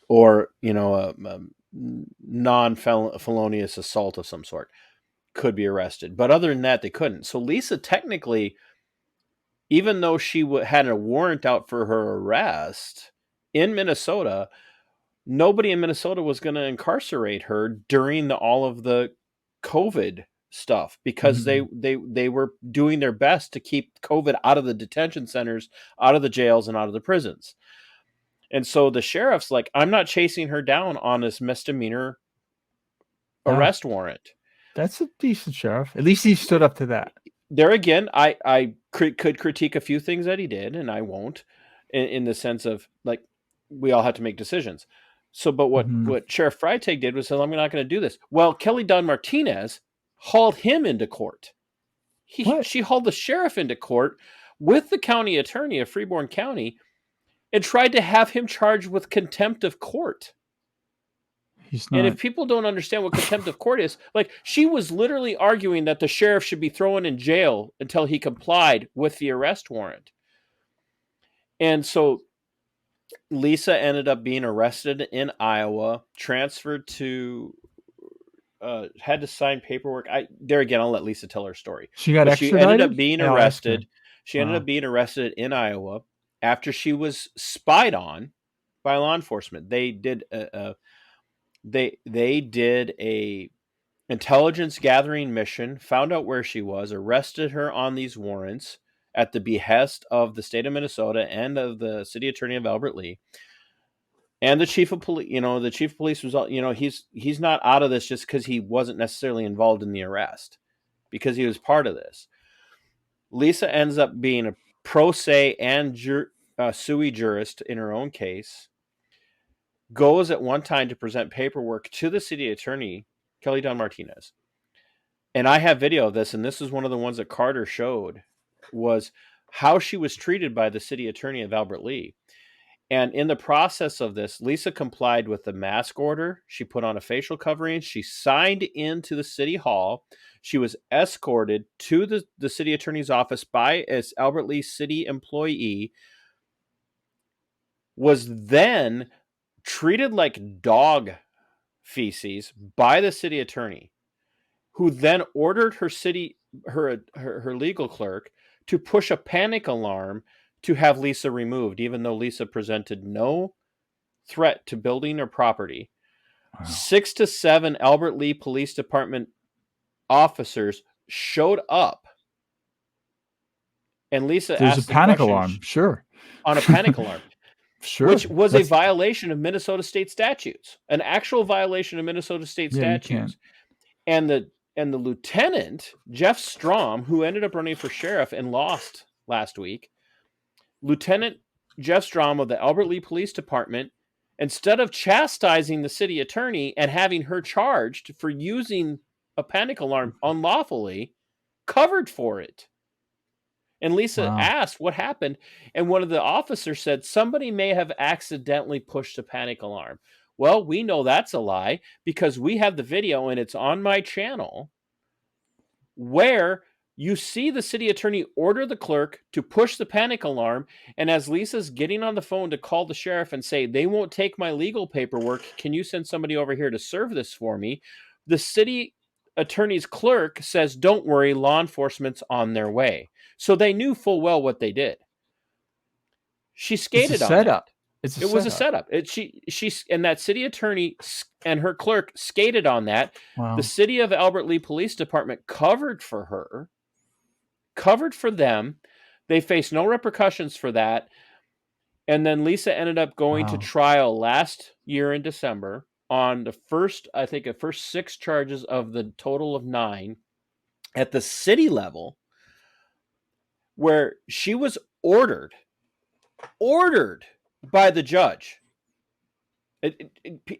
Or, a non-felonious assault of some sort could be arrested. But other than that, they couldn't. So Lisa technically, even though she had a warrant out for her arrest in Minnesota, nobody in Minnesota was going to incarcerate her during all of the COVID stuff because they were doing their best to keep COVID out of the detention centers, out of the jails, and out of the prisons. And so the sheriff's like, I'm not chasing her down on this misdemeanor arrest warrant. That's a decent sheriff. At least he stood up to that. There again, I could critique a few things that he did, and I won't, in the sense of like we all have to make decisions. So, but what Sheriff Freitag did was say, I'm not going to do this. Well, Kelly Don Martinez hauled him into court. She hauled the sheriff into court with the county attorney of Freeborn County and tried to have him charged with contempt of court. He's not. And if people don't understand what contempt of court is, like she was literally arguing that the sheriff should be thrown in jail until he complied with the arrest warrant. And so Lisa ended up being arrested in Iowa, transferred to, had to sign paperwork. I'll let Lisa tell her story. She got extradited? She ended up being arrested. She ended up being arrested in Iowa after she was spied on by law enforcement. They did they did a intelligence gathering mission, found out where she was, arrested her on these warrants at the behest of the state of Minnesota and of the city attorney of Albert Lea. And the chief of police, the chief of police was, he's not out of this just because he wasn't necessarily involved in the arrest, because he was part of this. Lisa ends up being a pro se and sui jurist in her own case. Goes at one time to present paperwork to the city attorney, Kelly Don Martinez. And I have video of this, and this is one of the ones that Carter showed, was how she was treated by the city attorney of Albert Lea. And in the process of this, Lisa complied with the mask order. She put on a facial covering. She signed into the city hall. She was escorted to the city attorney's office by as Albert Lea city employee, was then treated like dog feces by the city attorney, who then ordered her legal clerk to push a panic alarm to have Lisa removed, even though Lisa presented no threat to building or property. Wow. 6 to 7 Albert Lea Police Department officers showed up, and Lisa There's asked a panic alarm, sure. On a panic alarm. Sure. Which was a violation of Minnesota state statutes, an actual violation of Minnesota state statutes. And the lieutenant, Jeff Strom, who ended up running for sheriff and lost last week, Lieutenant Jeff Strom of the Albert Lea Police Department, instead of chastising the city attorney and having her charged for using a panic alarm unlawfully, covered for it. And Lisa asked what happened, and one of the officers said somebody may have accidentally pushed a panic alarm. Well, we know that's a lie because we have the video, and it's on my channel, where you see the city attorney order the clerk to push the panic alarm, and as Lisa's getting on the phone to call the sheriff and say, they won't take my legal paperwork, can you send somebody over here to serve this for me? The city attorney's clerk says, don't worry, law enforcement's on their way. So they knew full well what they did. She skated on setup. It was a setup. She and that city attorney and her clerk skated on that. Wow. The city of Albert Lea Police Department covered for her, covered for them. They faced no repercussions for that. And then Lisa ended up going to trial last year in December on the first 6 charges of the total of 9 at the city level, where she was ordered by the judge.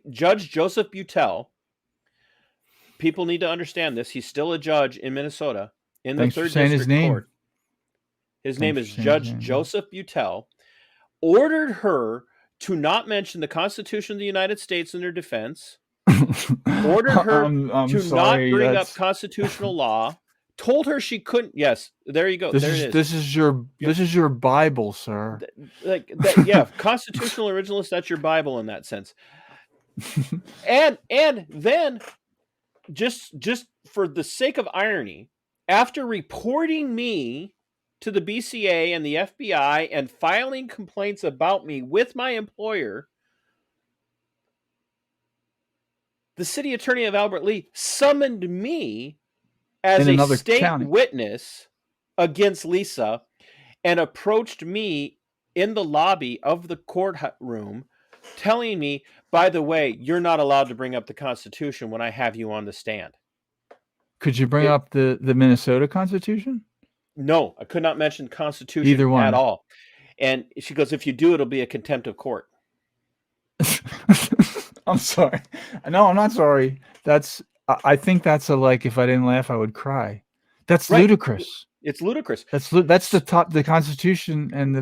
Judge Joseph Butel. People need to understand this. He's still a judge in Minnesota in the 3rd District Court. His name is Judge Joseph Butel. Ordered her to not mention the Constitution of the United States in her defense. Ordered her to not bring up constitutional law. Told her she couldn't. Yes, there you go. This is your Bible, sir. Yeah, constitutional originalist. That's your Bible in that sense. and then, just for the sake of irony, after reporting me to the BCA and the FBI and filing complaints about me with my employer, the city attorney of Albert Lea summoned me as a state witness against Lisa and approached me in the lobby of the courtroom, telling me, by the way, you're not allowed to bring up the Constitution when I have you on the stand. Could you bring up the Minnesota Constitution? No, I could not mention Constitution at all. And she goes, if you do, it'll be a contempt of court. I'm sorry. No, I'm not sorry. I think that's if I didn't laugh, I would cry. That's ludicrous. It's ludicrous. That's the Constitution and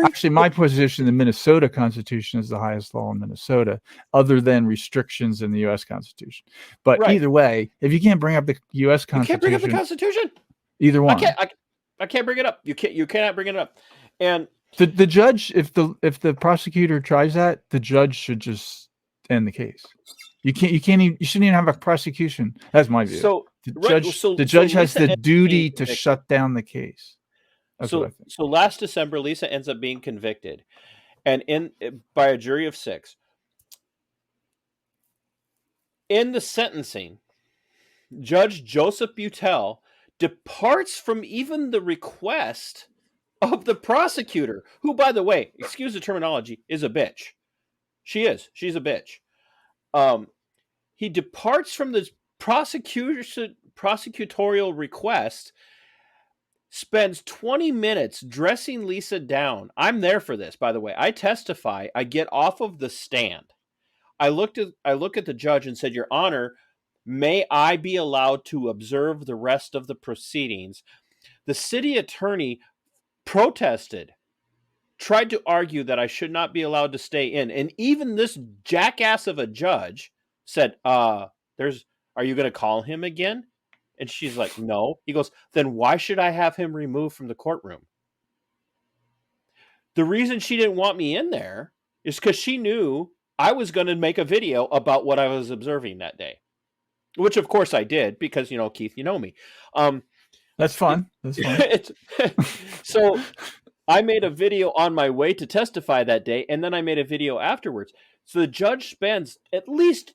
actually my position, the Minnesota Constitution is the highest law in Minnesota, other than restrictions in the U.S. Constitution. But either way, if you can't bring up the U.S. Constitution, you can't bring up the Constitution. Either one. I can't bring it up. You cannot bring it up. And the judge, if the prosecutor tries that, the judge should just end the case. You shouldn't even have a prosecution. That's my view. So the judge has the duty to shut down the case. So last December, Lisa ends up being convicted, and by a jury of 6. In the sentencing, Judge Joseph Butel departs from even the request of the prosecutor, who, by the way, excuse the terminology, is a bitch. She's a bitch. He departs from the prosecutorial request, spends 20 minutes dressing Lisa down. I'm there for this, by the way. I testify. I get off of the stand. I look at the judge and said, Your Honor, may I be allowed to observe the rest of the proceedings? The city attorney protested tried to argue that I should not be allowed to stay in. And even this jackass of a judge said, are you going to call him again? And she's like, no. He goes, then why should I have him removed from the courtroom? The reason she didn't want me in there is because she knew I was going to make a video about what I was observing that day, which of course I did because, Keith, you know me. That's fun. That's fun. So I made a video on my way to testify that day, and then I made a video afterwards. So the judge spends at least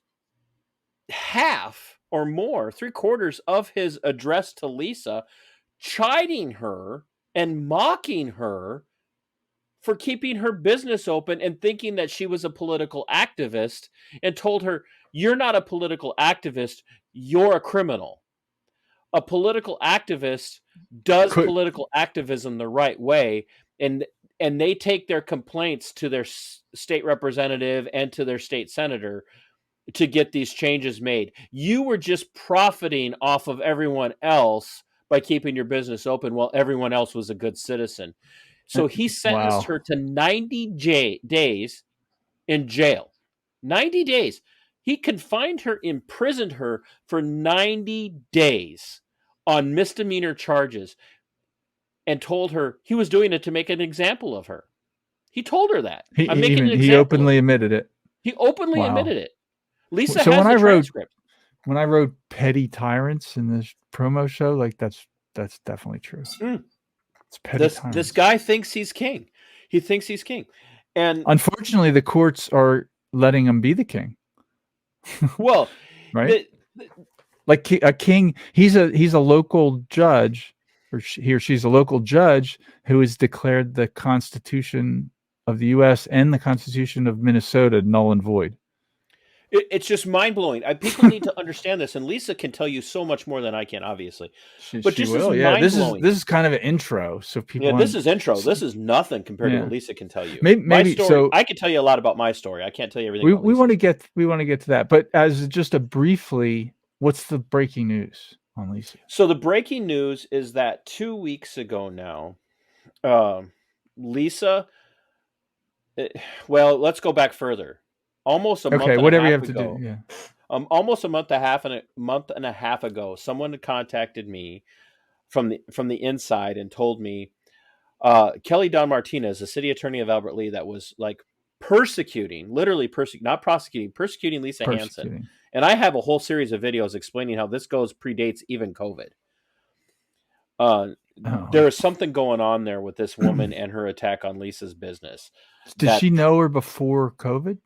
half or more, 3/4 of his address to Lisa, chiding her and mocking her for keeping her business open and thinking that she was a political activist, and told her, you're not a political activist, you're a criminal. A political activist does political activism the right way, and they take their complaints to their state representative and to their state senator to get these changes made. You were just profiting off of everyone else by keeping your business open while everyone else was a good citizen. So he sentenced her to 90 days in jail. 90 days. He confined her, imprisoned her for 90 days on misdemeanor charges, and told her he was doing it to make an example of her. He told her that. He openly admitted it. He openly admitted it. Lisa has the transcript. When I wrote petty tyrants in this promo show, like that's definitely true. It's petty tyrants. This guy thinks he's king. He thinks he's king. And unfortunately, the courts are letting him be the king. Well, right? Like a king, he's a local judge, or he or she's a local judge who has declared the Constitution of the U.S. and the Constitution of Minnesota null and void. It's just mind-blowing. People need to understand this, and Lisa can tell you so much more than I can, obviously. But she will. Yeah, this is kind of an intro, so people. Yeah, this is intro. This is nothing compared to what Lisa can tell you. Maybe my story, so I can tell you a lot about my story. I can't tell you everything. We want to get to that, but as just a briefly, what's the breaking news on Lisa? So the breaking news is that 2 weeks ago now, Lisa. Well, let's go back further. Almost a month. Okay, whatever you have to do. Yeah. Almost a month and a half ago, someone contacted me from the inside and told me Kelly Don Martinez, the city attorney of Albert Lea, that was like persecuting Lisa Hanson. And I have a whole series of videos explaining how this predates even COVID. There is something going on there with this woman and her attack on Lisa's business. Did she know her before COVID?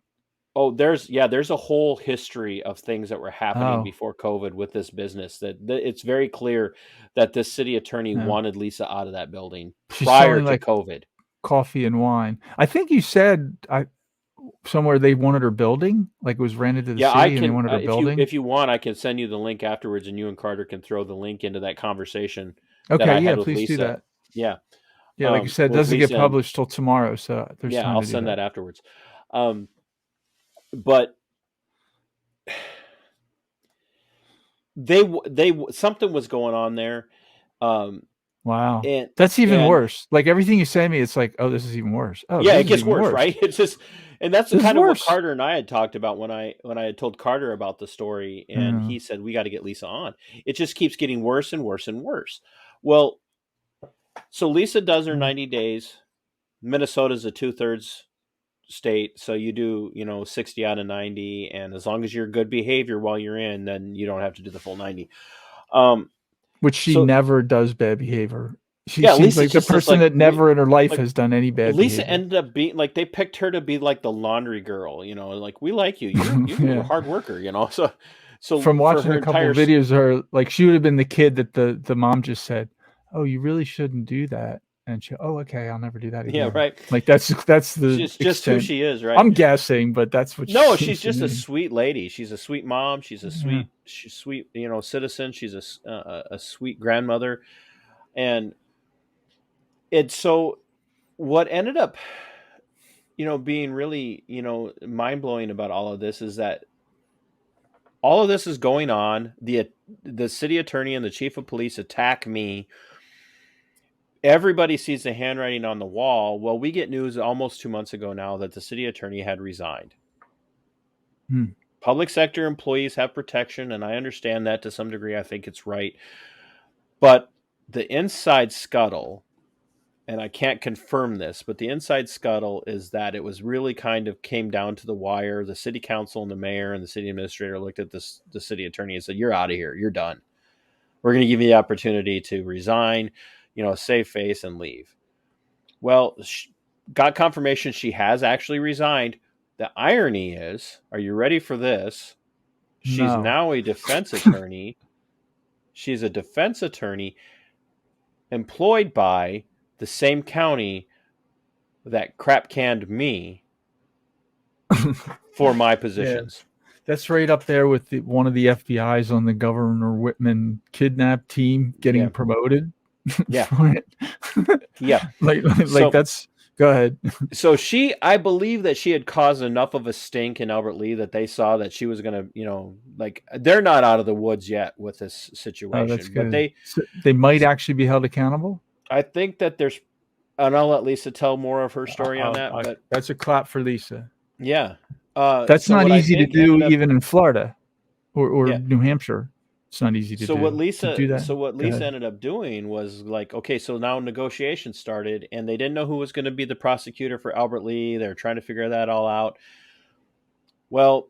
Oh, there's a whole history of things that were happening before COVID with this business. That it's very clear that this city attorney wanted Lisa out of that building prior to COVID. Coffee and wine. I think you said somewhere they wanted her building, like it was rented to the city, and they wanted her building. If you want, I can send you the link afterwards, and you and Carter can throw the link into that conversation. Okay, yeah, please do that. Yeah, like you said, it doesn't get published till tomorrow, so there's time I'll to send that afterwards. But they something was going on there. Wow, and that's even worse. Like everything you say to me, it's like, oh, this is even worse. Oh, yeah, it gets worse, right? It's just, and that's kind of what Carter and I had talked about when I had told Carter about the story, and he said we got to get Lisa on. It just keeps getting worse and worse and worse. Well, so Lisa does her 90 days. Minnesota's a 2/3 state, so you do 60 out of 90, and as long as you're good behavior while you're in, then you don't have to do the full 90. Which she never does bad behavior. She seems like the person that never in her life has done any bad Lisa behavior. ended up being like, they picked her to be like the laundry girl, like, we like you, you're a hard worker, so from watching a couple of videos of her, like she would have been the kid that the mom just said, oh, you really shouldn't do that. And she, oh, okay, I'll never do that again. Yeah, right. Like that's the. She's just who she is, right? I'm guessing, but that's what. She's just a sweet lady. She's a sweet mom. She's a sweet, citizen. She's a sweet grandmother, and it's so. What ended up, being really, mind blowing about all of this is that all of this is going on. The city attorney and the chief of police attack me. everybody sees the handwriting on the wall. Well, we get news almost 2 months ago now that the city attorney had resigned. Hmm. Public sector employees have protection, and I understand that to some degree. I think it's right. But the inside scuttle, and I can't confirm this, but the inside scuttle is that it was really kind of came down to the wire. The city council and the mayor and the city administrator looked at the city attorney and said, "You're out of here. You're done. We're going to give you the opportunity to resign, save face and leave." Well, got confirmation she has actually resigned. The irony is, are you ready for this? She's No. now a defense attorney. She's a defense attorney employed by the same county that crap canned me for my positions. That's right up there with one of the FBI's on the Governor Whitman kidnap team getting promoted. Yeah. Yeah. Like that's, go ahead. So I believe that she had caused enough of a stink in Albert Lea that they saw that she was going to, they're not out of the woods yet with this situation. That's but good. They might actually be held accountable. I think that and I'll let Lisa tell more of her story on that. But that's a clap for Lisa. Yeah. That's not easy to do even in Florida or New Hampshire. It's not easy to do. What Lisa ended up doing was okay, so now negotiations started, and they didn't know who was going to be the prosecutor for Albert Lea. They're trying to figure that all out. Well,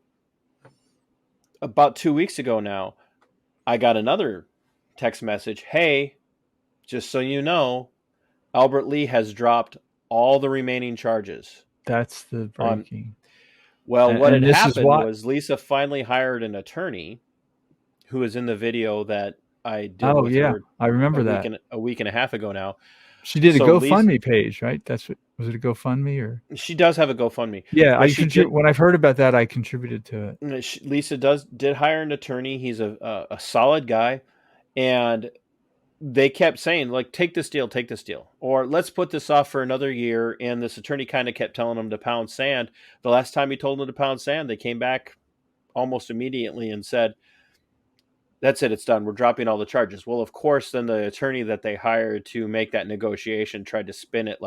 about 2 weeks ago now, I got another text message. Hey, just so you know, Albert Lea has dropped all the remaining charges. That's the breaking. What had happened was Lisa finally hired an attorney who was in the video that I did. Oh, yeah. I remember a week and a half ago now. She did a GoFundMe page, right? Was it a GoFundMe or? She does have a GoFundMe. Yeah, when I've heard about that, I contributed to it. Lisa did hire an attorney. He's a solid guy, and they kept saying take this deal, or let's put this off for another year. And this attorney kind of kept telling them to pound sand. The last time he told them to pound sand, they came back almost immediately and said, "That's it. It's done. We're dropping all the charges." Well, of course, then the attorney that they hired to make that negotiation tried to spin it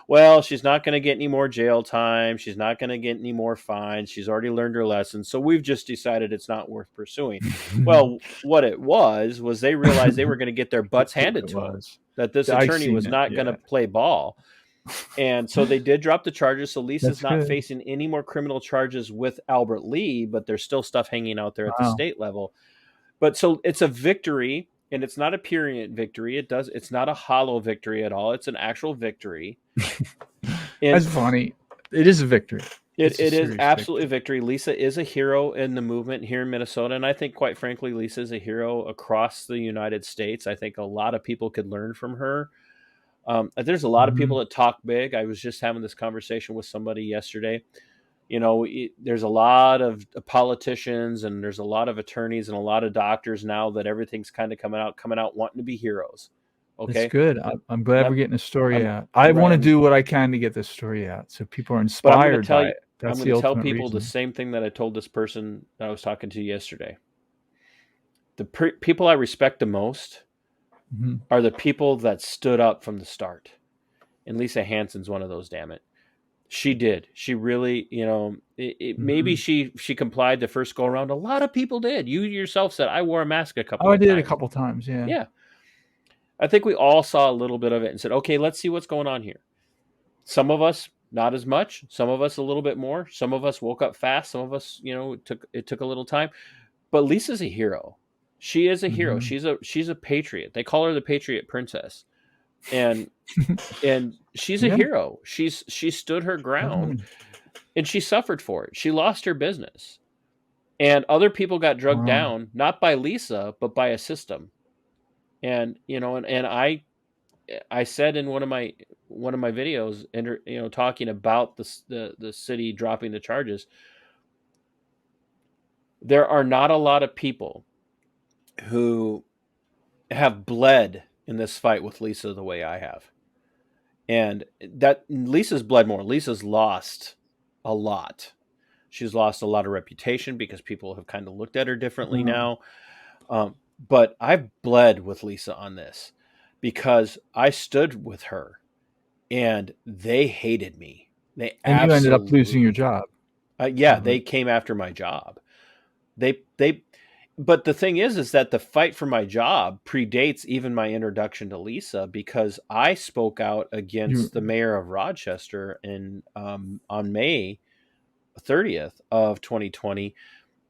well, she's not going to get any more jail time. She's not going to get any more fines. She's already learned her lesson. So we've just decided it's not worth pursuing. Well, what it was they realized they were going to get their butts handed to them, that this attorney was not going to play ball. And so they did drop the charges. So Lisa's not facing any more criminal charges with Albert Lea, but there's still stuff hanging out there at the state level. But so it's a victory, and it's not a period victory. It's not a hollow victory at all. It's an actual victory. That's funny. It is a victory. It is absolutely a victory. Lisa is a hero in the movement here in Minnesota. And I think, quite frankly, Lisa is a hero across the United States. I think a lot of people could learn from her. There's a lot of people that talk big. I was just having this conversation with somebody yesterday. There's a lot of politicians, and there's a lot of attorneys and a lot of doctors now that everything's kind of coming out wanting to be heroes. Okay. That's good. I'm glad we're getting a story out. I want to do what I can to get this story out so people are inspired by it. I'm going to tell people the same thing that I told this person that I was talking to yesterday. The people I respect the most are the people that stood up from the start. And Lisa Hanson's one of those, damn it. She did. She really, maybe she complied the first go around. A lot of people did. You yourself said, I wore a mask a couple of times. I did a couple times, yeah. Yeah. I think we all saw a little bit of it and said, okay, let's see what's going on here. Some of us, not as much. Some of us a little bit more. Some of us woke up fast. Some of us, it took a little time. But Lisa's a hero. She is a hero. She's a patriot. They call her the Patriot Princess. And she's a hero. She stood her ground, and she suffered for it. She lost her business, and other people got drugged down, not by Lisa, but by a system. And and I said in one of my videos, and talking about the city dropping the charges, there are not a lot of people who have bled in this fight with Lisa the way I have. And that Lisa's bled more. Lisa's lost a lot. She's lost a lot of reputation because people have kind of looked at her differently now. But I've bled with Lisa on this. because I stood with her and they hated me. They And you ended up losing your absolutely, job yeah, over they it. came after my job. They, but the thing is that the fight for my job predates even my introduction to Lisa, because I spoke out You against the mayor of Rochester in on May 30th of 2020,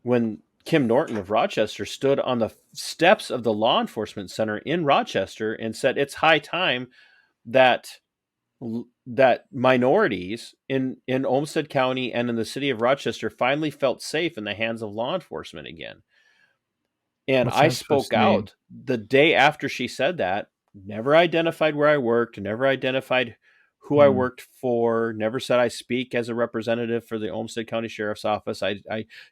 when Kim Norton of Rochester stood on the steps of the law enforcement center in Rochester and said it's high time that that minorities in Olmsted County and in the city of Rochester finally felt safe in the hands of law enforcement again. And What's I that supposed spoke to mean? out the day after she said that, never identified where I worked, never identified who I Hmm. worked for, never said I speak as a representative for the Olmsted County Sheriff's Office. I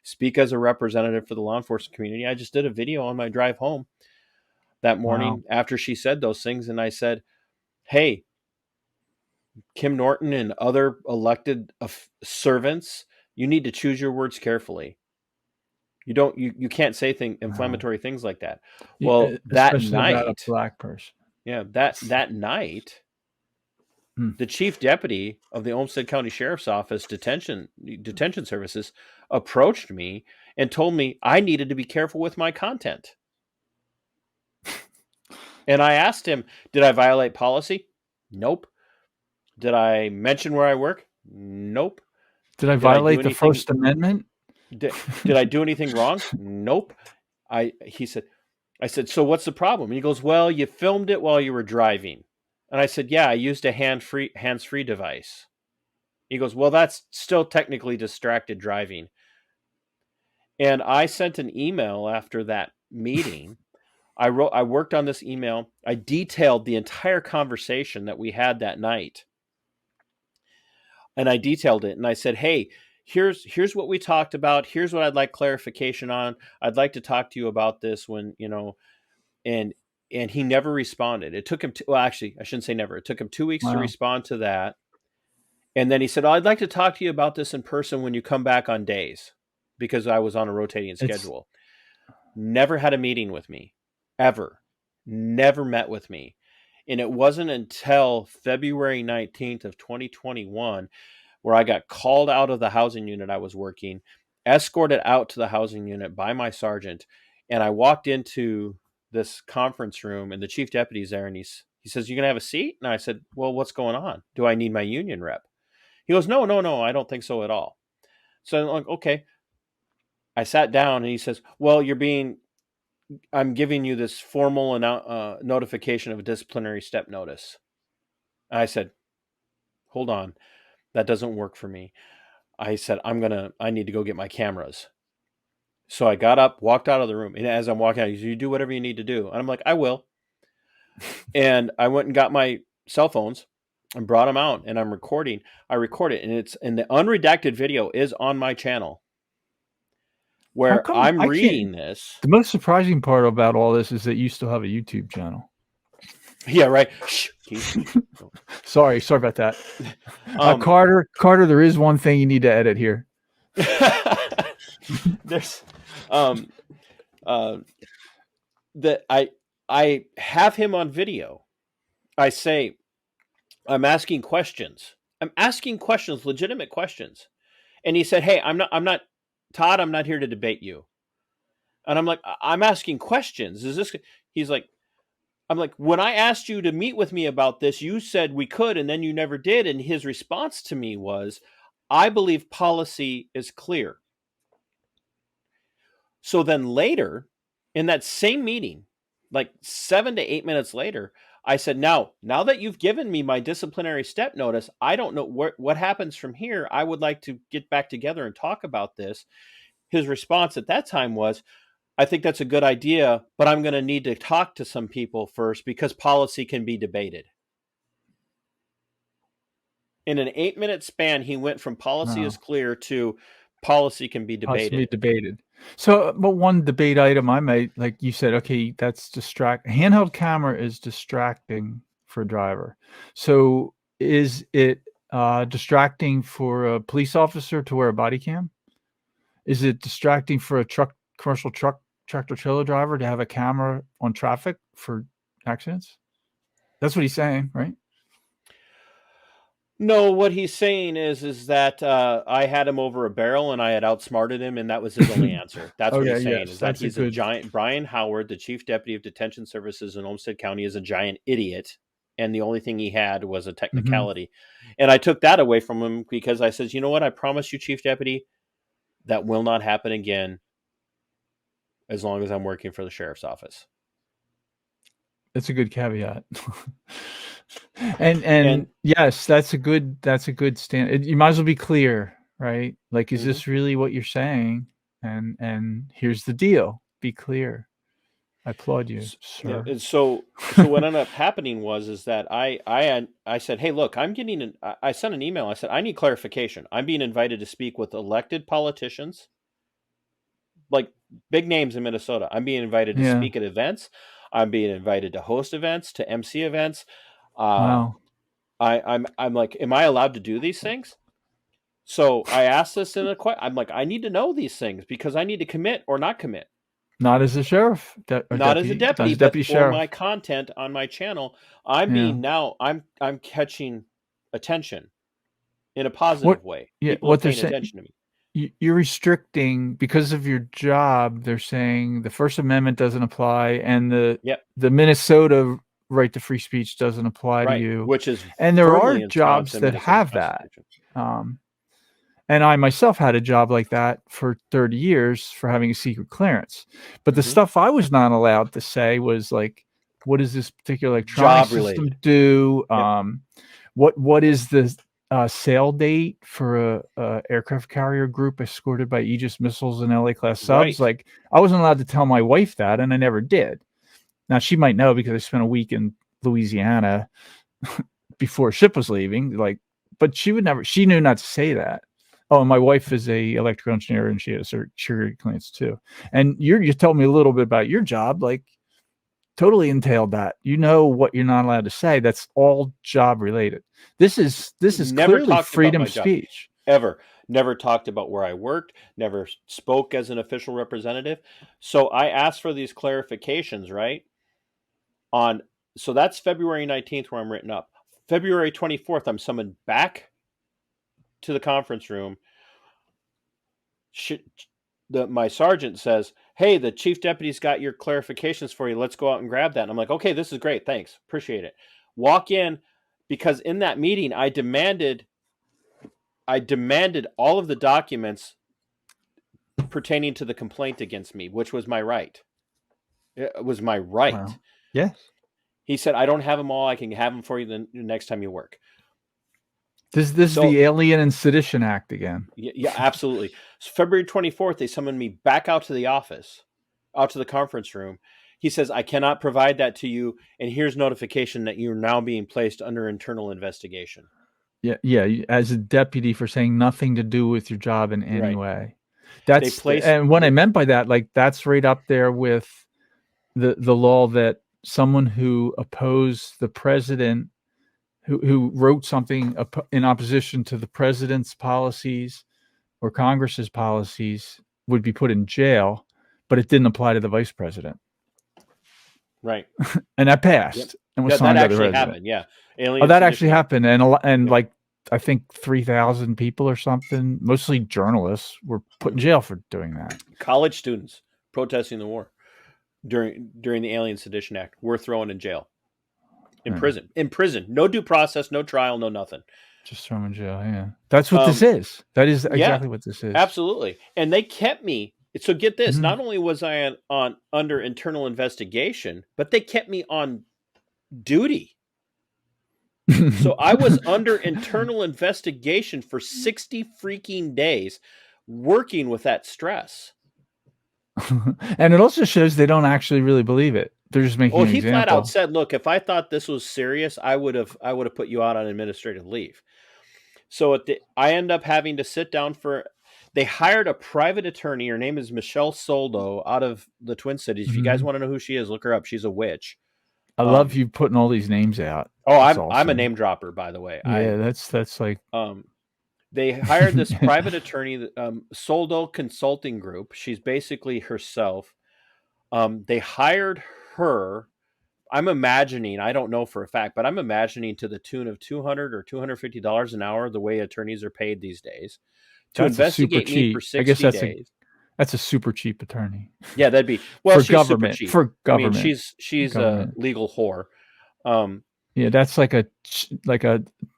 speak as a representative for the law enforcement community. I just did a video on my drive home that Wow. morning after she said those things. And I said, hey, Kim Norton and other elected servants, you need to choose your words carefully. You can't say Wow. inflammatory things like that. Well, that Especially about a night, black person. yeah, that night, Hmm. the chief deputy of the Olmsted County Sheriff's Office detention services approached me and told me I needed to be careful with my content. And I asked him, "Did I violate policy?" Nope. Did I mention where I work? Nope. Did I Did I do violate the anything First Amendment? did I do anything wrong? Nope. I he said I said, "So what's the problem?" And he goes, "Well, you filmed it while you were driving." And I said, "Yeah, I used a hands-free device." He goes, "Well, that's still technically distracted driving." And I sent an email after that meeting. I worked on this email. I detailed the entire conversation that we had that night. And I detailed it and I said, "Hey, here's what we talked about. Here's what I'd like clarification on. I'd like to talk to you about this when, and he never responded. It took him well, actually, I shouldn't say never. It took him 2 weeks to Wow. respond to that. And then he said, "Oh, I'd like to talk to you about this in person when you come back on days," because I was on a rotating It's schedule. Never had a meeting with me, ever. Never met with me. And it wasn't until February 19th of 2021 where I got called out of the housing unit I was working, escorted out to the housing unit by my sergeant, and I walked into this conference room and the chief deputy's there and he says, "You gonna have a seat?" And I said, "Well, what's going on? Do I need my union rep?" He goes, "No, no, no, I don't think so at all." So I'm like, okay. I sat down and he says, "Well, I'm giving you this formal notification of a disciplinary step notice." And I said, "Hold on, that doesn't work for me." I said, I need to go get my cameras." So I got up, walked out of the room, and as I'm walking out, he said, "You do whatever you need to do." And I'm like, "I will." And I went and got my cell phones and brought them out, and I'm recording. I record it, and the unredacted video is on my channel how where come I'm I can't? reading this. The most surprising part about all this is that you still have a YouTube channel. Yeah, right. Shh, Keith. Sorry about that. Um, Carter, there is one thing you need to edit here. there's, um, uh, that I have him on video. I say, I'm asking questions. I'm asking questions, legitimate questions. And he said, "Hey, I'm not Todd, I'm not here to debate you." And I'm like, "I'm asking questions. Is this?" He's like, I'm like, "When I asked you to meet with me about this, you said we could, and then you never did." And his response to me was, "I believe policy is clear." So then later, in that same meeting, like 7 to 8 minutes later, I said, now that you've given me my disciplinary step notice, I don't know what happens from here. I would like to get back together and talk about this." His response at that time was, "I think that's a good idea, but I'm going to need to talk to some people first because policy can be debated." In an 8 minute span, he went from policy is No, clear to policy can be possibly debated. debated. So, but one debate item I might like you said, okay, that's handheld camera is distracting for a driver. So, is it distracting for a police officer to wear a body cam? Is it distracting for a commercial truck, tractor trailer driver to have a camera on traffic for accidents? That's what he's saying, right? No, what he's saying is that I had him over a barrel and I had outsmarted him, and that was his only answer. That's what Okay, he's saying, yes, is that that's a he's a good. giant. Brian Howard, the chief deputy of detention services in Olmsted County, is a giant idiot, and the only thing he had was a Mhm. technicality. And I took that away from him because I says, you know what? I promise you, chief deputy, that will not happen again as long as I'm working for the sheriff's office. That's a good caveat. And And yes, that's a good stand. You might as well be clear, right? Like, is mhm. this really what you're saying? And here's the deal. Be clear. I applaud you, Yeah, sir. and so what ended up happening was is that I said, hey, look, I'm getting I sent an email. I said, I need clarification. I'm being invited to speak with elected politicians, like big names in Minnesota. I'm being invited to Yeah. speak at events. I'm being invited to host events, to MC events. Uh, Wow. I'm like, am I allowed to do these things? So I asked this in a question. I'm like, I need to know these things because I need to commit or not commit. Not as a sheriff or Not as a deputy, not deputy, as but deputy for my sheriff. content on my channel, Yeah. I'm catching attention in a What positive way. yeah, People are what they're paying saying, attention to me. you're restricting because of your job. They're saying the First Amendment doesn't apply, and the Yep, the Minnesota right to free speech doesn't apply to right. you. Which is And there are firmly ensconced jobs in that Minnesota's have that. constitution. Um, and I myself had a job like that for 30 years for having a secret clearance. But the Hmm. stuff I was not allowed to say was like, what does this particular electronic Job system related. do? Yep. What is the sale date for a aircraft carrier group escorted by Aegis missiles and LA class subs? Right. Like, I wasn't allowed to tell my wife that, and I never did. Now she might know because I spent a week in Louisiana before a ship was leaving. Like, but she would never. She knew not to say that. Oh, and my wife is a electrical engineer, and she has her security clearance too. And you told me a little bit about your job, like totally entailed that. You know what you're not allowed to say. That's all job related. This is Never clearly talked about freedom my of job speech. ever. Never talked about where I worked. Never spoke as an official representative. So I asked for these clarifications, right? On So that's February 19th where I'm written up. February 24th, I'm summoned back to the conference room. My sergeant says, hey, the chief deputy's got your clarifications for you. Let's go out and grab that. And I'm like, okay, this is great. Thanks. Appreciate it. Walk in, because in that meeting, I demanded all of the documents pertaining to the complaint against me, which was my right. It was my right. Wow. Yes. He said, I don't have them all. I can have them for you the next time you work. This is So the Alien and Sedition Act again. yeah, absolutely. So February 24th, they summoned me back out to the office, out to the conference room. He says, I cannot provide that to you. And here's notification that you're now being placed under internal investigation. Yeah, yeah. As a deputy for saying nothing to do with your job in any Right. way. They That's placed, and what I they, meant by that, like that's right up there with the law that someone who opposed the president, who wrote something in opposition to the president's policies or Congress's policies would be put in jail, but it didn't apply to the vice president, right. and that Yep. passed and was That signed by the actually president. happened. Yeah. Oh, Alien that actually Sedition Act. happened, and Yep. like I think 3,000 people or something, mostly journalists, were put in Hmm. jail for doing that. College students protesting the war during the Alien Sedition Act were thrown in jail, Yeah, in prison, no due process, no trial, no nothing. just throw them in jail. Yeah, that's what this Um, is. That is yeah, exactly what this is. absolutely. And they kept me. So get this: Mhm. not only was I on under internal investigation, but they kept me on duty. So I was under internal investigation for 60 freaking days, working with that stress. And it also shows they don't actually really believe it. They're just making Well, an he flat out example. said, "Look, if I thought this was serious, I would have put you out on administrative leave." So I end up having to sit down for. They hired a private attorney. Her name is Michelle Soldo out of the Twin Cities. If you guys Mhm. want to know who she is, look her up. She's a witch. I love Um, you putting all these names out. oh, That's I'm a awesome. name dropper, by the way. Yeah, that's like Um, they hired this private attorney, Soldo Consulting Group. She's basically herself. They hired her I'm imagining, I don't know for a fact, but I'm imagining to the tune of $200 or $250 an hour, the way attorneys are paid these days, to That's a super investigate me for cheap. I guess 60 days. that's a super cheap attorney Yeah, that'd be, well, for she's super government. cheap. For I mean, government, she's a government. legal whore. Um, Yeah, that's like a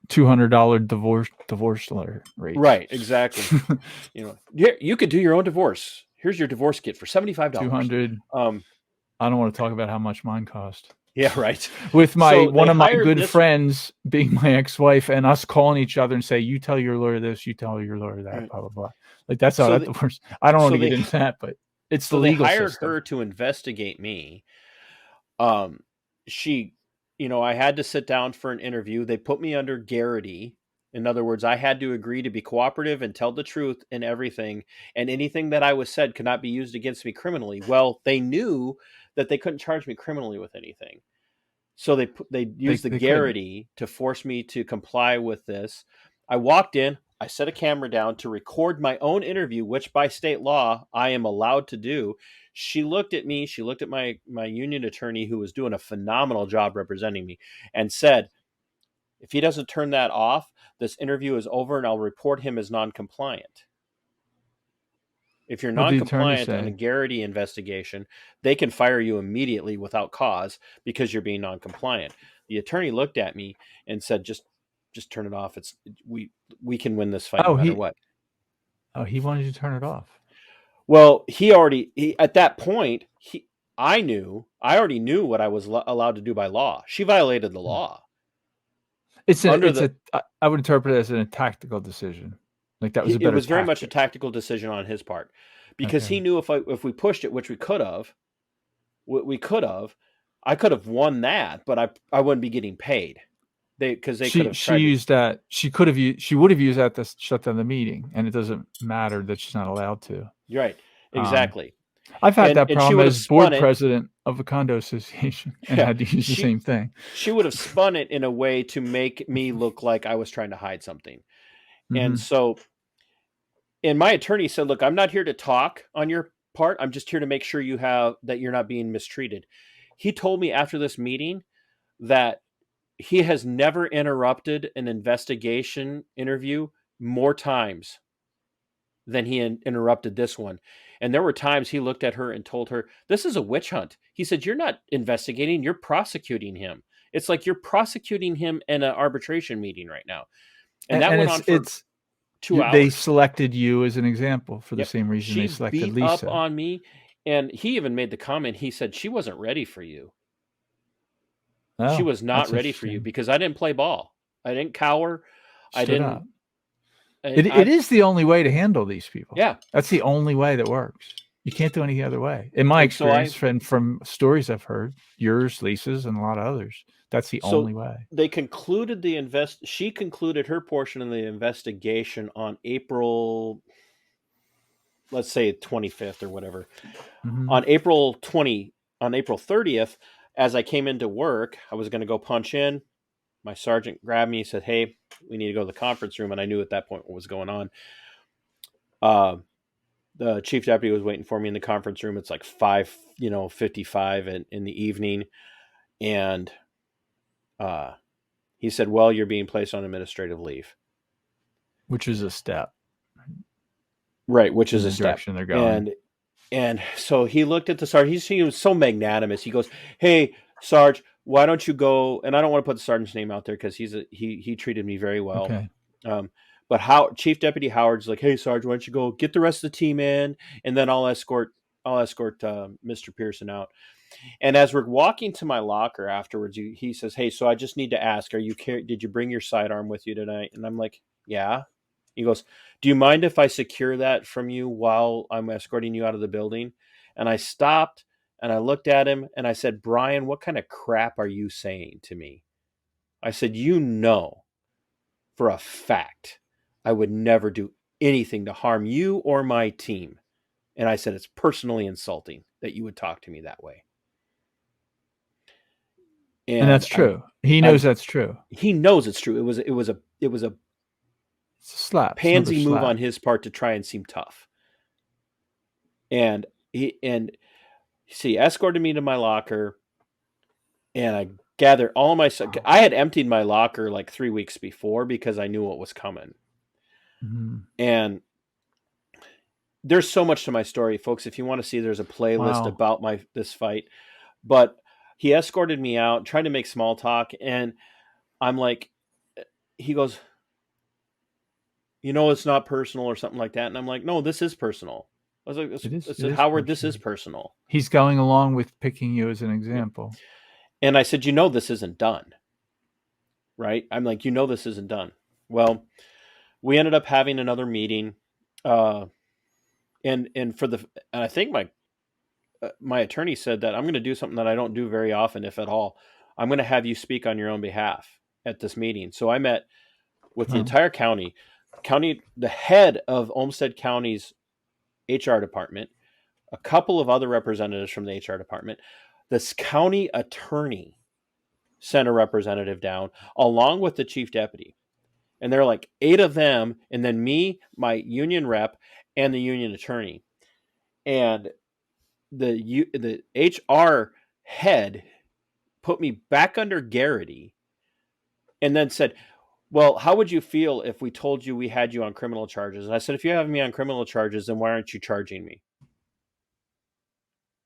$200 divorce lawyer rate. right, exactly. You know, yeah, you could do your own divorce. Here's your divorce kit for $75. 200. Um, I don't want to talk about how much mine cost. yeah, right. With So they one of my hired good this. friends being my ex-wife, and us calling each other and say, "You tell your lawyer this, you tell your lawyer that," Right. blah blah blah. Like that's how So that divorce. I don't want so to get they into that, but it's the so they legal hired system. her to investigate me. She, I had to sit down for an interview. They put me under Garrity. In other words, I had to agree to be cooperative and tell the truth in everything, and anything that I was said could not be used against me criminally. Well, they knew that they couldn't charge me criminally with anything, so they used the They couldn't. Garrity to force me to comply with this. I walked in. I set a camera down to record my own interview, which by state law I am allowed to do. She looked at me. She looked at my union attorney, who was doing a phenomenal job representing me, and said, "If he doesn't turn that off, this interview is over, and I'll report him as non-compliant." If you're What did the attorney non-compliant on a say? Garrity investigation, they can fire you immediately without cause because you're being non-compliant. The attorney looked at me and said, "Just turn it off. We can win this fight no matter what." He wanted you to turn it off. Well, at that point, I already knew what I was allowed to do by law. She violated the law. I would interpret it as a tactical decision. Like that was a better. It was very much a tactic. tactical decision on his part, because he knew if we pushed it, which we could have, I could have won that, but I wouldn't be getting paid. They could have she used that. She would have used that to shut down the meeting, and it doesn't matter that she's not allowed to. You're right. Exactly. I've had that she problem would have as board spun it. president of a condo association and had to use the same thing. She would have spun it in a way to make me look like I was trying to hide something. And so, and my attorney said, "Look, I'm not here to talk on your part. I'm just here to make sure that you're not being mistreated." He told me after this meeting that he has never interrupted an investigation interview more times than he interrupted this one. And there were times he looked at her and told her, "This is a witch hunt." He said, "You're not investigating, you're prosecuting him. It's like you're prosecuting him in an arbitration meeting right now." And that went on for 2 hours. They selected you as an example for the same reason she they selected beat Lisa. up on me, and he even made the comment. He said, "She wasn't ready for you. She was not ready for you because I didn't play ball. I didn't cower. I didn't." It is the only way to handle these people. Yeah. That's the only way that works. You can't do any other way. In my experience, from stories I've heard, yours, Lisa's, and a lot of others, that's the only way. They concluded she concluded her portion of the investigation on April, let's say 25th or whatever. On April 30th, as I came into work, I was going to go punch in. My sergeant grabbed me and said, "Hey, we need to go to the conference room." And I knew at that point what was going on. The chief deputy was waiting for me in the conference room. It's like 5:55 in the evening. And he said, "Well, you're being placed on administrative leave." Which is a step. Right, which is a step. Direction they're going. And so he looked at the sergeant. He was so magnanimous. He goes, "Hey, Sarge, why don't you go?" And I don't want to put the sergeant's name out there because he treated me very well. Okay. But Chief Deputy Howard's like, "Hey, Sarge, why don't you go get the rest of the team in, and then I'll escort Mr. Pearson out." And as we're walking to my locker afterwards, he says, "Hey, so I just need to ask, did you bring your sidearm with you tonight?" And I'm like, "Yeah." He goes, "Do you mind if I secure that from you while I'm escorting you out of the building?" And I stopped and I looked at him and I said, "Brian, what kind of crap are you saying to me?" I said, "You know for a fact I would never do anything to harm you or my team." And I said, "It's personally insulting that you would talk to me that way." And that's true. He knows that's true. He knows it's true. It was a slap, pansy move on his part to try and seem tough. And he escorted me to my locker. and I gathered all my stuff. I had emptied my locker like 3 weeks before because I knew what was coming. Mhm. And there's so much to my story, folks. If you want to see, there's a playlist Wow. about this fight. But he escorted me out, trying to make small talk, and I'm like, he goes, it's not personal or something like that. And I'm like, no, this is personal. I was like, I It said, is Howard, this personal. is personal. He's going along with picking you as an Yeah. example. And I said, this isn't done. Right? I'm like, this isn't done. Well, we ended up having another meeting. And I think my attorney said that I'm going to do something that I don't do very often, if at all. I'm going to have you speak on your own behalf at this meeting. So I met with the entire county, the head of Olmsted County's HR department, a couple of other representatives from the HR department, this county attorney sent a representative down along with the chief deputy. And there are like 8 of them, and then me, my union rep, and the union attorney. And the HR head put me back under Garrity and then said, well, how would you feel if we told you we had you on criminal charges? And I said, if you have me on criminal charges, then why aren't you charging me?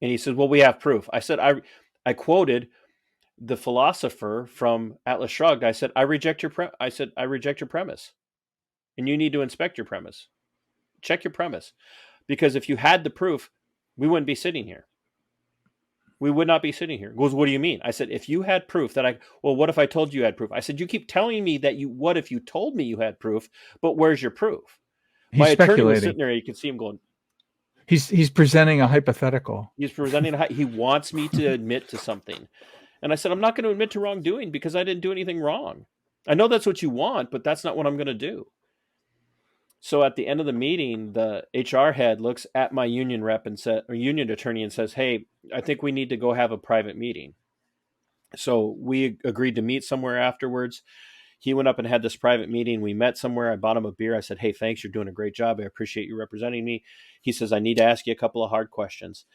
And he said, well, we have proof. I said, I quoted the philosopher from Atlas Shrugged. I said, I reject your premise, and you need to inspect your premise. Check your premise, because if you had the proof, we wouldn't be sitting here. We would not be sitting here. He goes, what do you mean? I said, if you had proof well, what if I told you had proof? I said, you keep telling me that what if you told me you had proof, but where's your proof? My attorney was sitting there, you could see him going. He's presenting a hypothetical. He wants me to admit to something. And I said, I'm not going to admit to wrongdoing because I didn't do anything wrong. I know that's what you want, but that's not what I'm going to do. So at the end of the meeting, the HR head looks at my union rep or union attorney and says, hey, I think we need to go have a private meeting. So we agreed to meet somewhere afterwards. He went up and had this private meeting. We met somewhere. I bought him a beer. I said, hey, thanks. You're doing a great job. I appreciate you representing me. He says, I need to ask you a couple of hard questions.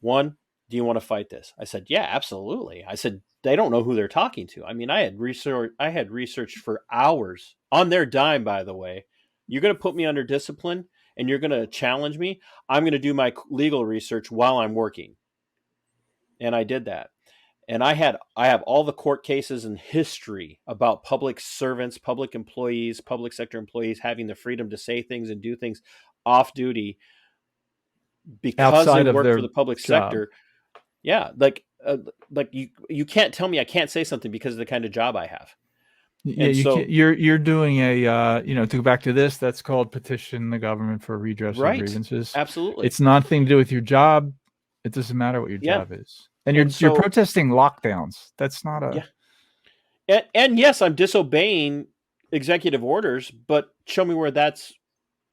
One, do you want to fight this? I said, yeah, absolutely. I said, they don't know who they're talking to. I mean, I had researched for hours on their dime, by the way. You're going to put me under discipline and you're going to challenge me. I'm going to do my legal research while I'm working. And I did that. And I have all the court cases in history about public servants, public employees, public sector employees having the freedom to say things and do things off duty because outside they of work their for the public job. sector. Yeah, like you can't tell me I can't say something because of the kind of job I have. Yeah, you're doing a to go back to this, that's called petition the government for redress of grievances. Absolutely. It's nothing to do with your job. It doesn't matter what your job is. And you're protesting lockdowns. That's not a and yes, I'm disobeying executive orders, but show me where that's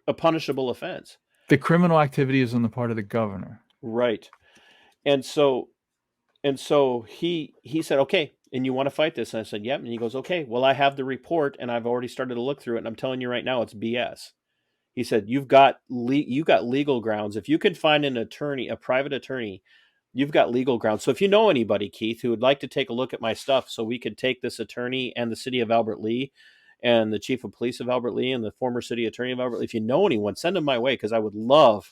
a punishable offense. The criminal activity is on the part of the governor. Right. And so he said, okay, and you want to fight this? And I said, yep. And he goes, okay, well, I have the report and I've already started to look through it. And I'm telling you right now, it's BS. He said, you've got legal grounds. If you can find an attorney, a private attorney, you've got legal grounds. So if you know anybody, Keith, who would like to take a look at my stuff so we could take this attorney and the city of Albert Lea and the chief of police of Albert Lea and the former city attorney of Albert Lea, if you know anyone, send them my way, because I would love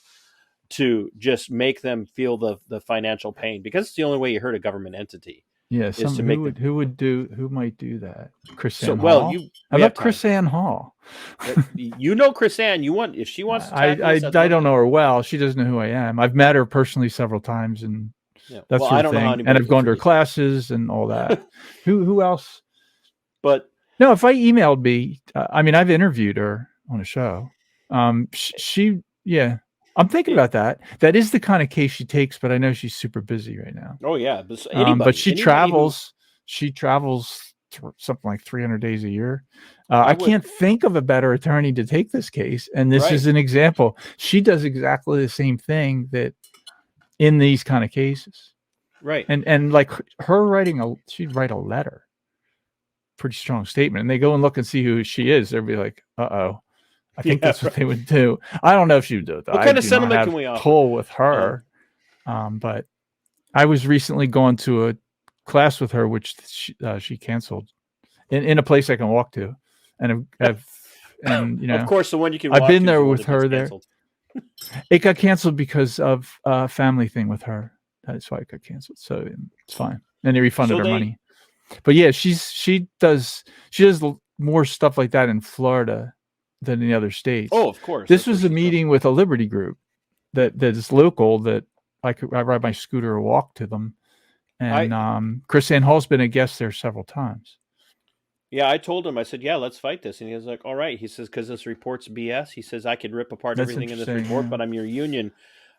to just make them feel the financial pain, because it's the only way you hurt a government entity. Yeah, who might do that? Chris Ann Hall. Well, how about Chris Ann Hall? Chris Ann. If she wants to I don't know her well. She doesn't know who I am. I've met her personally several times, and that's sort of thing. And I've gone to her classes and all that. Who else? But no, if I emailed me, I've interviewed her on a show. I'm thinking about that. That is the kind of case she takes, but I know she's super busy right now. Oh yeah, but she travels. She travels something like 300 days a year. I can't think of a better attorney to take this case, and this is an example. She does exactly the same thing that in these kind of cases, right? And like her she'd write a letter, pretty strong statement, and they go and look and see who she is. They'd be like, "Uh-oh." I think that's what they would do. I don't know if she would do it. What kind of sentiment can we offer? Pull with her. But I was recently going to a class with her, which she canceled in a place I can walk to, and and Of course, the one you can I've walk been to is there the one with that gets her there. canceled. It got canceled because of a family thing with her. That's why it got canceled. So it's fine, and they refunded So her they, money. But yeah, she does more stuff like that in Florida than in the other states. of course, This that's where was a she's from. meeting with a Liberty group that is local that I ride my scooter or walk to them. I And Chris Van Hall's been a guest there several times. Yeah, I told him. I said, "Yeah, let's fight this." And he was like, "All right." He says, "Because this report's BS." He says, "I could rip apart That's everything in this interesting. report, Yeah. but I'm your union.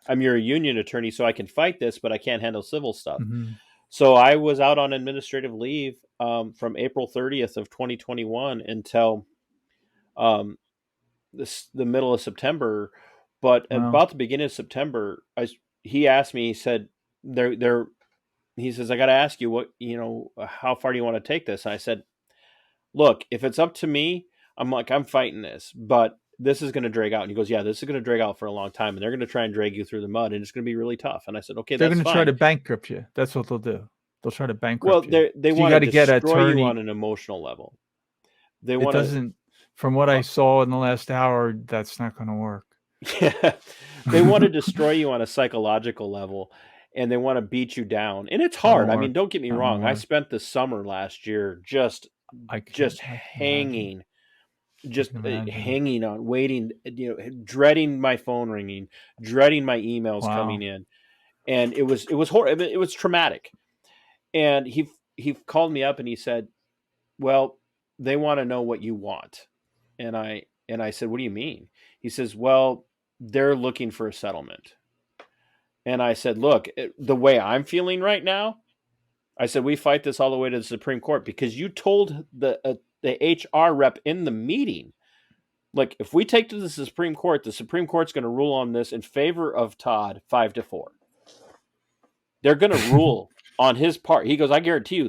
I'm your union attorney, so I can fight this, but I can't handle civil stuff." Mm-hmm. So I was out on administrative leave from April 30th of 2021 until um, the middle of September. But Wow. about the beginning of September, he asked me. He said, "They're." He says, "I got to ask you how far do you want to take this?" And I said, "Look, if it's up to me, I'm fighting this, but this is going to drag out." And he goes, "Yeah, this is going to drag out for a long time, and they're going to try and drag you through the mud, and it's going to be really tough." And I said, "Okay, They're that's going to try fine." to bankrupt you. That's what they'll do. They'll try to Well, bankrupt you. they So you want got to to get an destroy you attorney. on an emotional level. They It want to, doesn't. From what I saw in the last hour, that's not going to work. yeah, they want to destroy you on a psychological level, and they want to beat you down. And it's That hard. won't I work. mean, don't get me That won't wrong. I work. spent the summer last year I can imagine. hanging, I just can imagine. hanging on, waiting, dreading my phone ringing, dreading my emails coming Wow. in, and it was horrible. It was traumatic. And he called me up and he said, "Well, they want to know what you want," and I said, "What do you mean?" He says, "Well, they're looking for a settlement." And I said, "Look, the way I'm feeling right now," I said, "we fight this all the way to the Supreme Court because you told the HR rep in the meeting, like, if we take to the Supreme Court's going to rule on this in favor of Todd 5-4. They're going to rule on his part." He goes, "I guarantee you,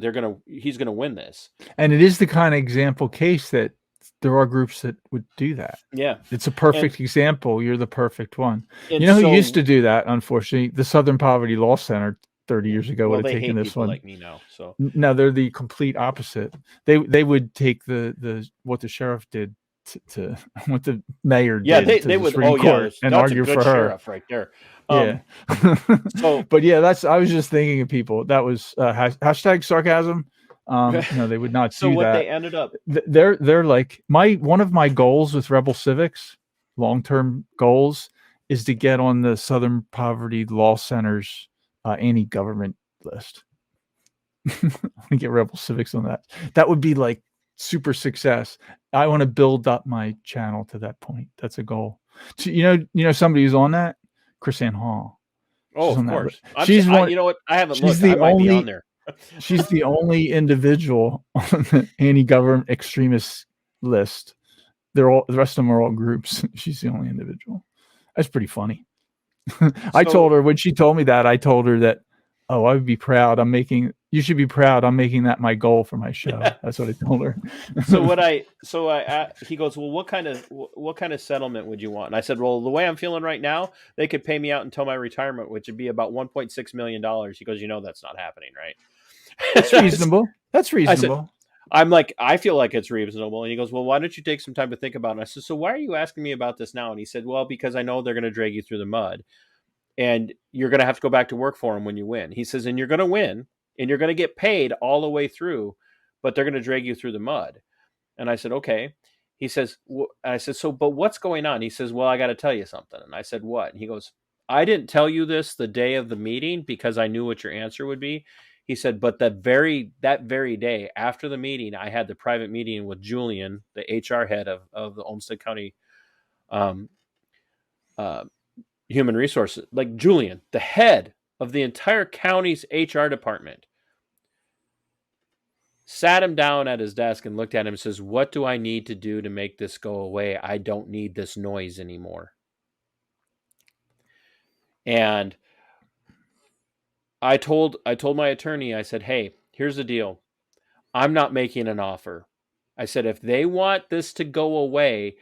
he's going to win this." And it is the kind of example case that there are groups that would do that. Yeah, It's a and perfect example. You're the perfect one. You and know who used so, to do that, unfortunately? The Southern Poverty Law Center 30 years ago would well, have they taken hate this people one. like me now. So No, they're the complete opposite. They would take the what the sheriff did to what the mayor yeah, did to they the would. Supreme Oh yeah, Court and that's a argue good for her. sheriff right there. Yeah. So But yeah, I was just thinking of people. That was hashtag sarcasm. No, they would not so do what that. they ended up. They're like one of my goals with Rebel Civics, long-term goals, is to get on the Southern Poverty Law Center's anti-government list. I get Rebel Civics on that. That would be like super success. I want to build up my channel to that point. That's a goal. So, somebody who's on that, Chris Ann Hall. Oh, She's of on that. course. She's one. You know what? I haven't She's looked. I the might be on only. there. She's the only individual on the anti-government extremist list. The rest of them are all groups. She's the only individual. That's pretty funny. I told So her when she told me that, I told her that, oh, I would be proud. You should be proud. I'm making that my goal for my show. That's what I told her. he goes, "Well, what kind of settlement would you want?" And I said, "Well, the way I'm feeling right now, they could pay me out until my retirement, which would be about $1.6 million." He goes, "You know that's not happening, right?" That's reasonable. That's I said, reasonable. "I'm like, I feel like it's reasonable." And he goes, "Well, why don't you take some time to think about it?" And I said, "So why are you asking me about this now?" And he said, "Well, because I know they're going to drag you through the mud, and you're going to have to go back to work for them when you win." He says, "And you're going to win, and you're going to get paid all the way through, but they're going to drag you through the mud." And I said, "Okay." He says, I said, "So, but what's going on?" He says, "Well, I got to tell you something." And I said, "What?" And he goes, "I didn't tell you this the day of the meeting because I knew what your answer would be." He said, "But that very day after the meeting, I had the private meeting with Julian, the HR head of the Olmsted County um, uh, Human Resources, like Julian, the head of the entire county's HR department, sat him down at his desk and looked at him and says, 'What do I need to do to make this go away? I don't need this noise anymore.'" And I told my attorney, I said, "Hey, here's the deal. I'm not making an offer." I said, "If they want this to go away,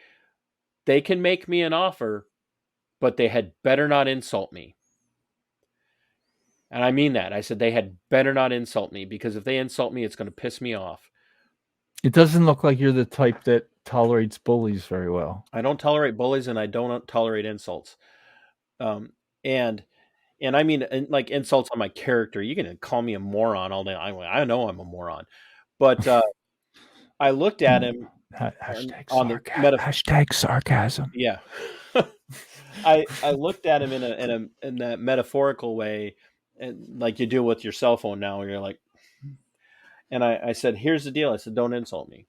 they can make me an offer, but they had better not insult me." And I mean that. I said they had better not insult me, because if they insult me, it's going to piss me off. It doesn't look like you're the type that tolerates bullies very well. I don't tolerate bullies, and I don't tolerate insults. Um, and I mean, like, insults on my character. You can call me a moron all day. I know I'm a moron, but I looked at him on the Hashtag sarcasm. Yeah. I looked at him in that metaphorical way, and like you do with your cell phone now, where you're like, and I said, here's the deal. I said, don't insult me.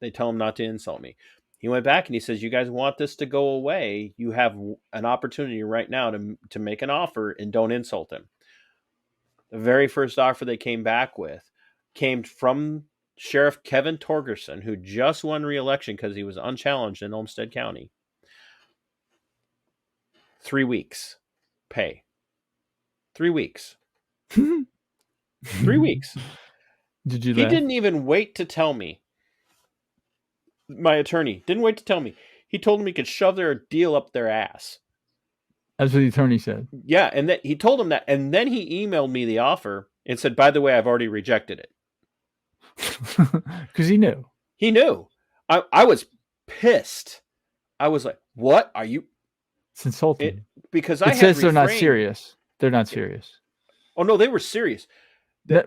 They tell him not to insult me. He went back and he says, you guys want this to go away? You have an opportunity right now to make an offer, and don't insult him. The very first offer they came back with came from Sheriff Kevin Torgerson, who just won re-election because he was unchallenged in Olmsted County. 3 weeks pay. 3 weeks. 3 weeks. Did you He laugh? didn't even wait to tell me. My attorney didn't wait to tell me. He told them he could shove their deal up their ass. That's what the attorney said. Yeah, and that he told him that, and then he emailed me the offer and said, by the way, I've already rejected it. Because he knew. He knew. I was pissed. I was like, what are you? It's insulting. Because it says they're not serious. They're not serious. Oh, no, they were serious.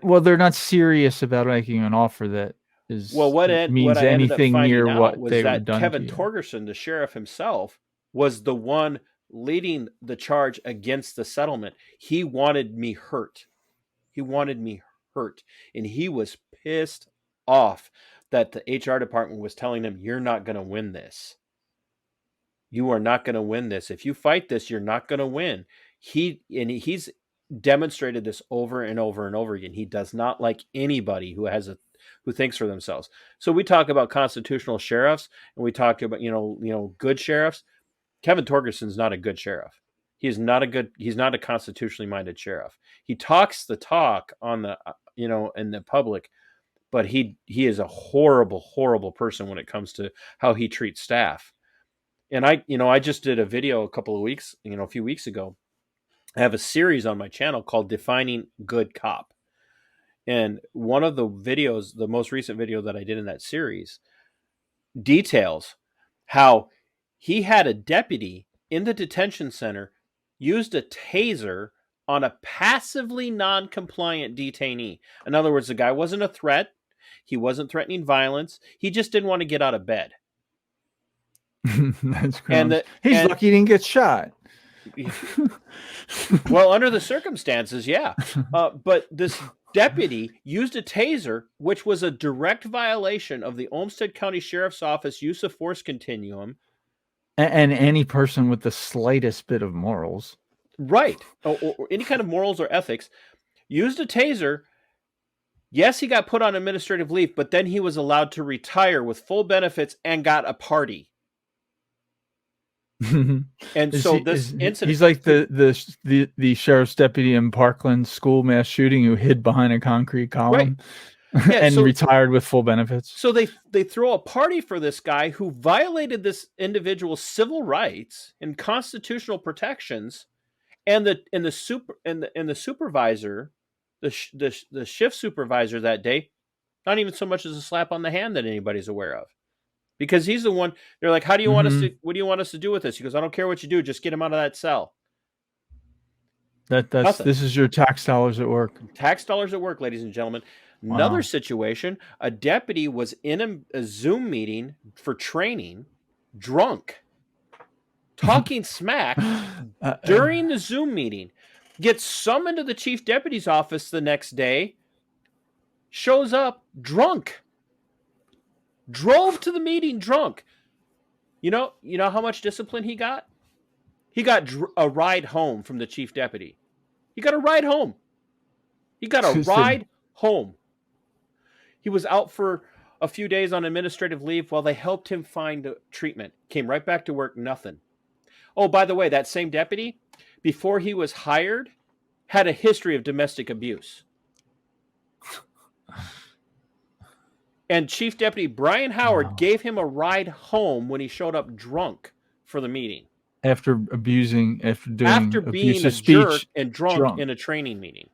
Well, they're not serious about making an offer that is means anything near what they were done. Kevin Torgerson, the sheriff himself, was the one leading the charge against the settlement. He wanted me hurt. He wanted me hurt. And he was pissed off that the HR department was telling him, you're not going to win this. You are not going to win this. If you fight this, you're not going to win. He's demonstrated this over and over and over again. He does not like anybody who thinks for themselves. So we talk about constitutional sheriffs, and we talk about good sheriffs. Kevin Torgerson's not a good sheriff. He's not a constitutionally minded sheriff. He talks the talk on the in the public, but he is a horrible, horrible person when it comes to how he treats staff. And I just did a video a few weeks ago. I have a series on my channel called Defining Good Cop. And one of the videos, the most recent video that I did in that series, details how he had a deputy in the detention center used a taser on a passively non-compliant detainee. In other words, the guy wasn't a threat. He wasn't threatening violence. He just didn't want to get out of bed. That's crazy. He's lucky he didn't get shot. Well, under the circumstances, yeah. But this deputy used a taser, which was a direct violation of the Olmsted County Sheriff's Office use of force continuum. And any person with the slightest bit of morals. Right. Or any kind of morals or ethics. Used a taser. Yes, he got put on administrative leave, but then he was allowed to retire with full benefits and got a party. And so this incident, he's like the sheriff's deputy in Parkland school mass shooting who hid behind a concrete column, right. And retired with full benefits. So they throw a party for this guy who violated this individual's civil rights and constitutional protections, and the supervisor, the shift supervisor that day, not even so much as a slap on the hand that anybody's aware of. Because he's the one, they're like, what do you want us to do with this? He goes, I don't care what you do, just get him out of that cell. This is your tax dollars at work. Tax dollars at work, ladies and gentlemen. Wow. Another situation, a deputy was in a Zoom meeting for training, drunk, talking smack during the Zoom meeting, gets summoned to the chief deputy's office the next day, shows up drunk. Drove to the meeting drunk. You know how much discipline he got? He got a ride home from the chief deputy. He got a ride home. He was out for a few days on administrative leave while they helped him find treatment. Came right back to work, nothing. Oh, by the way, that same deputy, before he was hired, had a history of domestic abuse. And Chief Deputy Brian Howard gave him a ride home when he showed up drunk for the meeting. After being a jerk and drunk in a training meeting.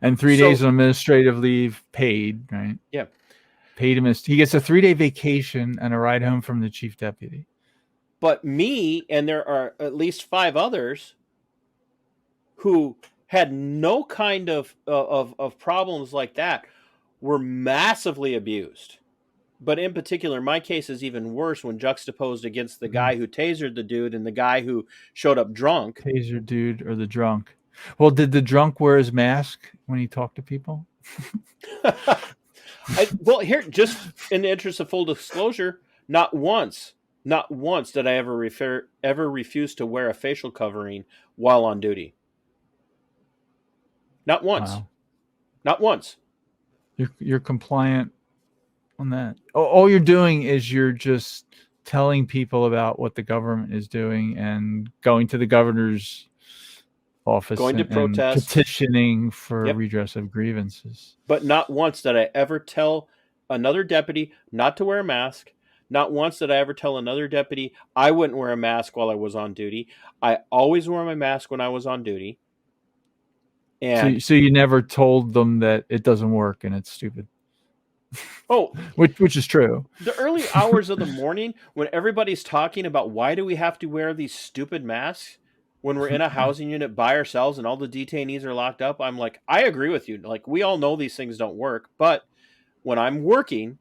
And 3 days of administrative leave paid, right? Yeah. Paid him. He gets a 3-day vacation and a ride home from the chief deputy. But me, and there are at least 5 others who had no kind of problems like that, were massively abused. But in particular, my case is even worse when juxtaposed against the guy who tasered the dude and the guy who showed up drunk. Taser dude or the drunk. Well, did the drunk wear his mask when he talked to people? Well, here, just in the interest of full disclosure, not once did I ever refuse to wear a facial covering while on duty. Not once. Wow. Not once. You're compliant on that. All you're doing is you're just telling people about what the government is doing and going to the governor's office, going to protest, and petitioning for redress of grievances. But not once did I ever tell another deputy not to wear a mask. Not once did I ever tell another deputy I wouldn't wear a mask while I was on duty. I always wore my mask when I was on duty. And so you never told them that it doesn't work and it's stupid. Oh, which is true. The early hours of the morning when everybody's talking about why do we have to wear these stupid masks when we're in a housing unit by ourselves and all the detainees are locked up, I'm like, I agree with you. Like, we all know these things don't work, but when I'm working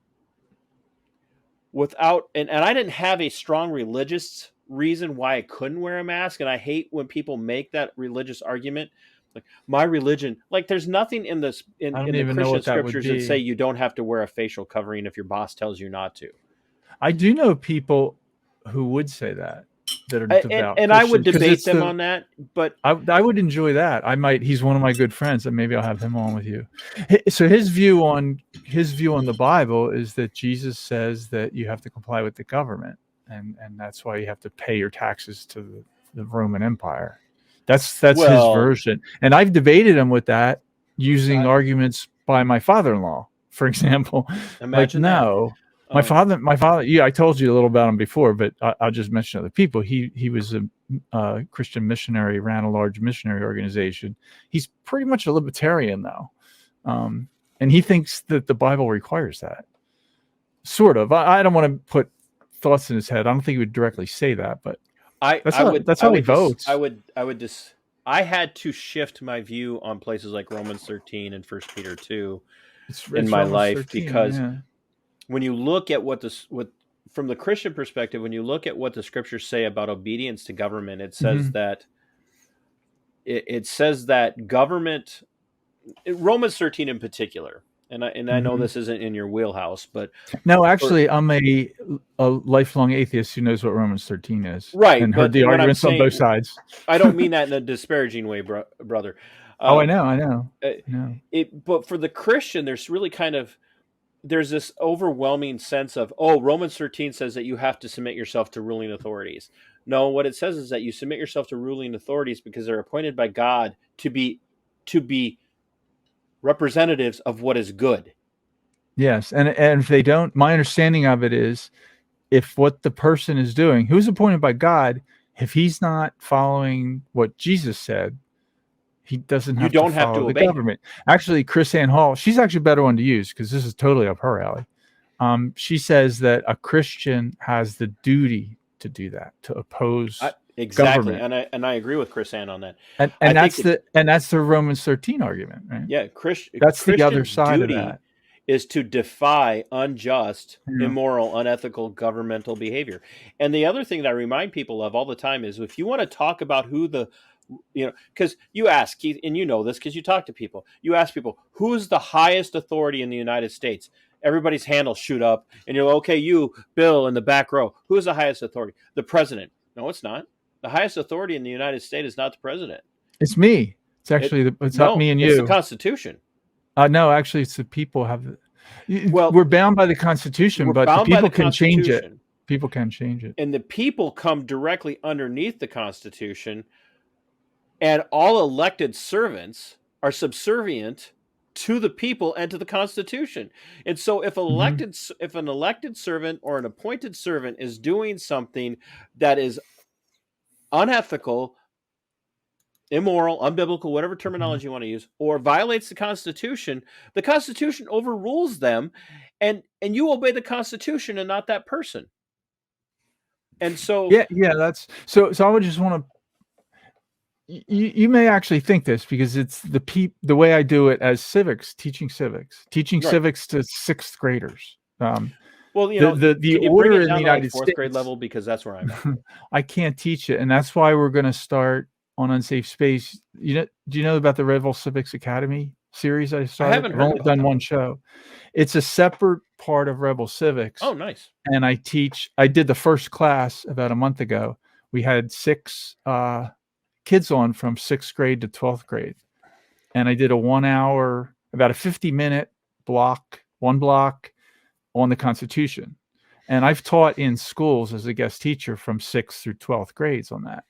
without, and I didn't have a strong religious reason why I couldn't wear a mask, and I hate when people make that religious argument. Like, my religion, like, there's nothing in this in the Christian scriptures that say you don't have to wear a facial covering if your boss tells you not to. I do know people who would say that are devout, and I would debate them on that, but I would enjoy that. He's one of my good friends, and maybe I'll have him on with you. So his view on the Bible is that Jesus says that you have to comply with the government, and that's why you have to pay your taxes to the Roman Empire. That's his version, and I've debated him with that using arguments by my father-in-law, for example. Imagine no. My father. Yeah, I told you a little about him before, but I'll just mention other people. He was a Christian missionary, ran a large missionary organization. He's pretty much a libertarian though, and he thinks that the Bible requires that. Sort of. I don't want to put thoughts in his head. I don't think he would directly say that, but that's how he votes. I had to shift my view on places like Romans 13 and 1 Peter 2 in my life 13, because. Yeah. When you look at from the Christian perspective, when you look at what the scriptures say about obedience to government, it says that it says that government, Romans 13 in particular, and I know this isn't in your wheelhouse, but no, actually, I'm a lifelong atheist who knows what Romans 13 is, right? And heard the arguments on both sides. I don't mean that in a disparaging way, brother. I know. But for the Christian, there's this overwhelming sense of, Romans 13 says that you have to submit yourself to ruling authorities. No, what it says is that you submit yourself to ruling authorities because they're appointed by God to be representatives of what is good. Yes, and if they don't, my understanding of it is, if what the person is doing, who's appointed by God, if he's not following what Jesus said, he doesn't have to follow the government. Actually, Chris Ann Hall, she's actually a better one to use because this is totally up her alley. She says that a Christian has the duty to do that, to oppose exactly, government. And I agree with Chris Ann on that. And that's the Romans 13 argument, right? Yeah, that's the other side of that. Is to defy unjust, immoral, unethical governmental behavior. And the other thing that I remind people of all the time is, if you want to talk about who because you ask, Keith, and you know this because you talk to people, you ask people, who's the highest authority in the United States? Everybody's hand will shoot up, and you're like, okay, you, Bill, in the back row, who's the highest authority? The president. No, it's not. The highest authority in the United States is not the president. It's me. It's actually not me and you. It's the Constitution. No, actually, it's the people we're bound by the Constitution, but the people can change it. People can change it. And the people come directly underneath the Constitution, and all elected servants are subservient to the people and to the Constitution. And so if an elected servant or an appointed servant is doing something that is unethical, immoral, unbiblical, whatever terminology you want to use, or violates the Constitution overrules them, and you obey the Constitution and not that person. And so, yeah, that's so. So I would just want to. You may actually think this because it's the way I do it as civics, teaching civics to sixth graders. Well, the can you order bring it in down the to like United fourth States, grade level, because that's where I'm at. I can't teach it, and that's why we're going to start on Unsafe Space. Do you know about the Rebel Civics Academy series I started? I haven't heard I've only about done that one show. It's a separate part of Rebel Civics. Oh, nice. And I did the first class about a month ago. We had 6 kids on from 6th grade to 12th grade. And I did a 1 hour, about a 50-minute block on the Constitution. And I've taught in schools as a guest teacher from 6th through 12th grades on that,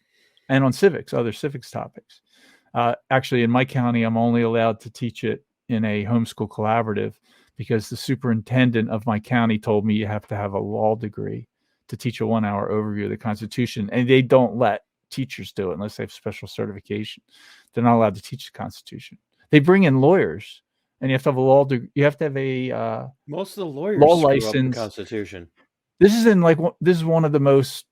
and on civics, other civics topics. Actually, in my county, I'm only allowed to teach it in a homeschool collaborative because the superintendent of my county told me you have to have a law degree to teach a 1 hour overview of the Constitution. And they don't let teachers do it unless they have special certification. They're not allowed to teach the Constitution. They bring in lawyers, and you have to have a law degree. You have to have a most of the lawyers law screw license. up the Constitution. This is one of the most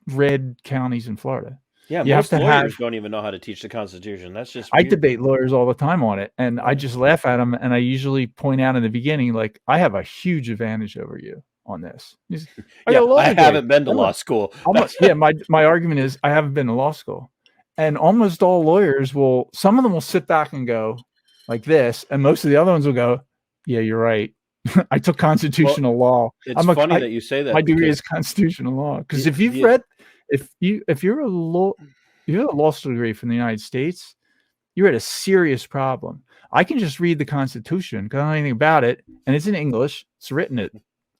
read counties in Florida. Yeah, most lawyers don't even know how to teach the Constitution. That's just weird. I debate lawyers all the time on it, and I just laugh at them, and I usually point out in the beginning, like, I have a huge advantage over you on this. I haven't been to law school. My argument is I haven't been to law school. And almost all lawyers some of them will sit back and go like this, and most of the other ones will go, yeah, you're right. I took constitutional law. It's funny that you say that. My degree is constitutional law. Because if you're a law school degree from the United States, you're at a serious problem. I can just read the Constitution because I don't know anything about it, and it's in English. It's written at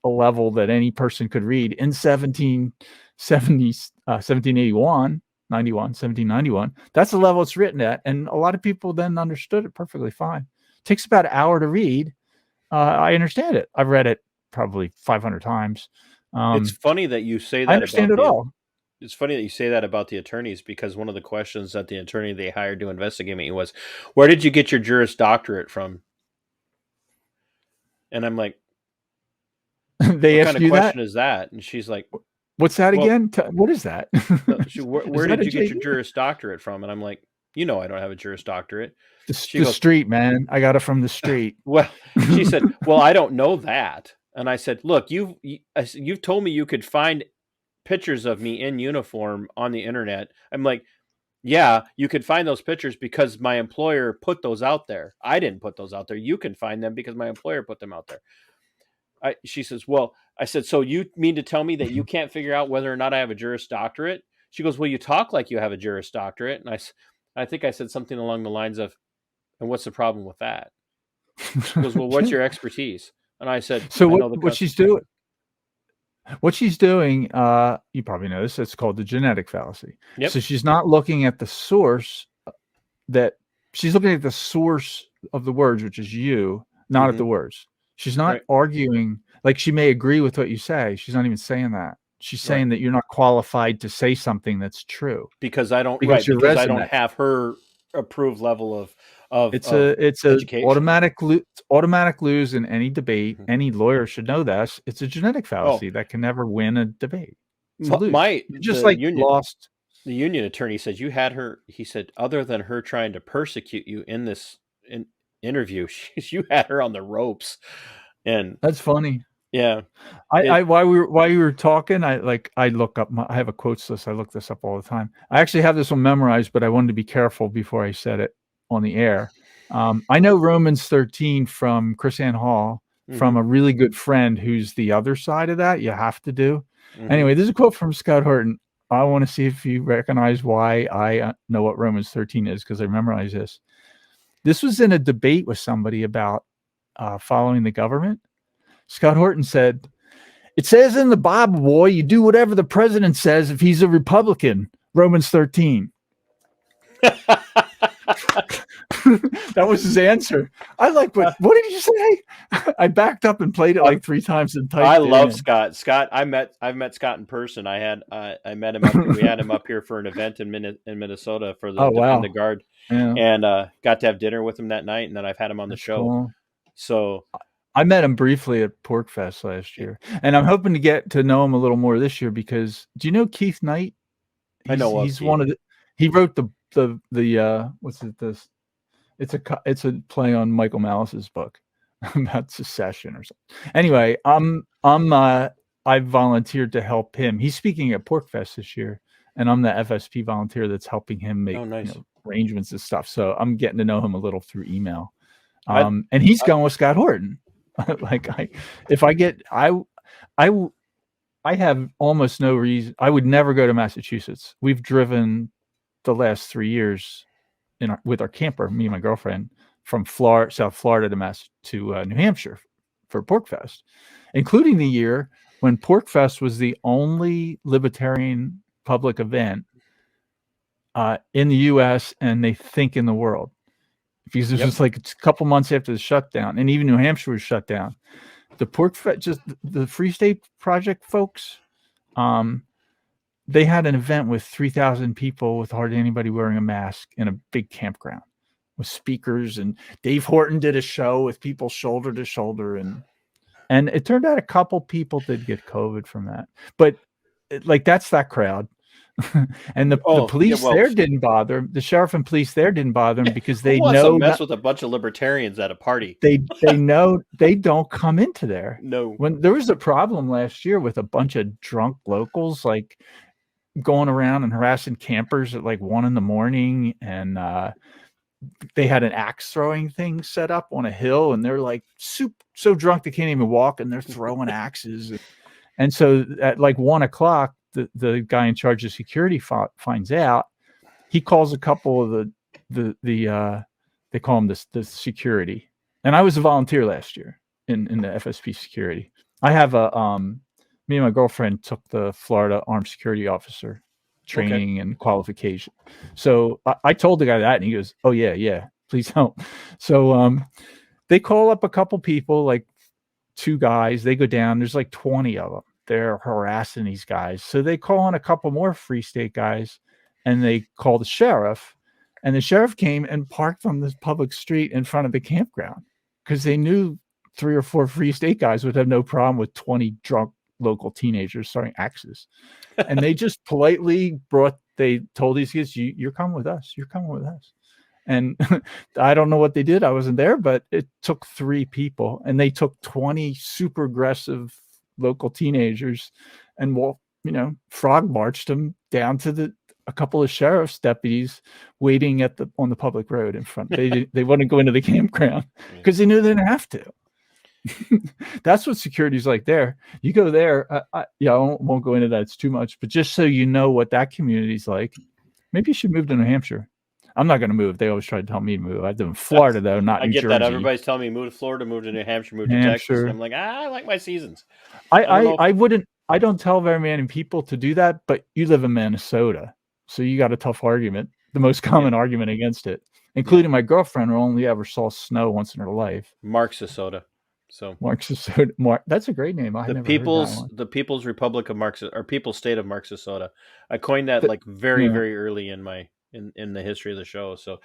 a level that any person could read in 1791. That's the level it's written at, and a lot of people then understood it perfectly fine. It takes about an hour to read. I understand it. I've read it probably 500 times. It's funny that you say that. I understand it all. It's funny that you say that about the attorneys, because one of the questions that the attorney they hired to investigate me was, where did you get your Juris Doctorate from? And I'm like, they what asked kind you of question that? Is that? And she's like, what's that again? What is that? Where did you get your Juris Doctorate from? And I'm like, I don't have a Juris Doctorate. The street, man. I got it from the street. Well, she said, well, I don't know that. And I said, look, you've told me you could find pictures of me in uniform on the internet. I'm like, yeah, you could find those pictures because my employer put those out there. I didn't put those out there. You can find them because my employer put them out there. She says, well, I said, so you mean to tell me that you can't figure out whether or not I have a Juris Doctorate? She goes, well, you talk like you have a Juris Doctorate. And I think I said something along the lines of, and what's the problem with that? She goes, well, what's your expertise? And I said, so what she's doing, you probably know this, it's called the genetic fallacy. Yep. So she's not looking at the source she's looking at the source of the words, which is you, not at the words. She's not arguing, like she may agree with what you say. She's not even saying that. She's saying that you're not qualified to say something that's true. Because I don't have her approved level of it's automatic lose in any debate. Mm-hmm. Any lawyer should know that. It's a genetic fallacy that can never win a debate. The union attorney said you had her. He said, other than her trying to persecute you in this interview, you had her on the ropes. And that's funny. Yeah. While we were talking, I look up I have a quotes list. I look this up all the time. I actually have this one memorized, but I wanted to be careful before I said it on the air. I know Romans 13 from Chris Ann Hall, from a really good friend who's the other side of that. You have to do. Mm-hmm. Anyway, there's a quote from Scott Horton. I want to see if you recognize why I know what Romans 13 is, because I memorized this. This was in a debate with somebody about following the government. Scott Horton said, it says in the Bible, boy, you do whatever the president says if he's a Republican. Romans 13. That was his answer. I like, what did you say? I backed up and played it like 3 times and I typed it love in. Scott. I've met Scott in person. I met him up. We had him up here for an event in Minnesota for the Oh, Defend wow. the Guard, Yeah, and got to have dinner with him that night. And then I've had him on the that's show. cool. So I met him briefly at Porkfest last year, and I'm hoping to get to know him a little more this year because do you know Keith Knight? I know of He's Keith. one of the he wrote the what's it this it's a play on Michael Malice's book about secession or something. Anyway, I volunteered to help him. He's speaking at Porkfest this year, and I'm the FSP volunteer that's helping him make Oh, nice. arrangements and stuff. So I'm getting to know him a little through email. I And he's going with Scott Horton. Like I have almost no reason. I would never go to Massachusetts. We've driven the last 3 years with our camper, me and my girlfriend, from South Florida to New Hampshire for Porkfest, including the year when Porkfest was the only libertarian public event in the U.S. and they think in the world. Because this was like a couple months after the shutdown, and even New Hampshire was shut down. The Porkfest, just the Free State Project folks, they had an event with 3,000 people with hardly anybody wearing a mask in a big campground with speakers, and Dave Horton did a show with people shoulder to shoulder, and it turned out a couple people did get COVID from that, but that's that crowd. And the police there didn't bother him. The sheriff and police there didn't bother him because they know mess with a bunch of libertarians at a party. They know they don't come into there. No. When there was a problem last year with a bunch of drunk locals like going around and harassing campers at like 1 a.m, and they had an axe throwing thing set up on a hill, and they're like so drunk they can't even walk, and they're throwing axes. And so at like 1 o'clock, the guy in charge of security finds out. He calls a couple of the they call them the security. And I was a volunteer last year in the FSP security. I have me and my girlfriend took the Florida Armed Security Officer training and qualification. So I told the guy that, and he goes, "Oh yeah, please help." So they call up a couple people, like 2 guys. They go down. There's like 20 of them. They're harassing these guys. So they call on a couple more Free State guys, and they call the sheriff. And the sheriff came and parked on this public street in front of the campground because they knew 3 or 4 Free State guys would have no problem with 20 drunk local teenagers throwing axes. And they just politely they told these kids, you're coming with us. You're coming with us. And I don't know what they did. I wasn't there, but it took 3 people, and they took 20 super aggressive local teenagers and frog marched them down to a couple of sheriff's deputies waiting on the public road in front. They wouldn't go into the campground because they knew they didn't have to. That's what security's like there. You go there. I won't go into that. It's too much. But just so you know what that community's like, maybe you should move to New Hampshire. I'm not going to move. They always try to tell me to move. I live in Florida, though, not New Jersey. I get that. Everybody's telling me move to Florida, move to New Hampshire, move to Texas. And I'm like, I like my seasons. I wouldn't. I don't tell very many people to do that, but you live in Minnesota, so you got a tough argument. The most common argument against it, including my girlfriend, who only ever saw snow once in her life. Marxisota. So Marxisota. That's a great name. The People's Republic of Marxisota, or People's State of Marxisota. I coined that very early in my in the history of the show. So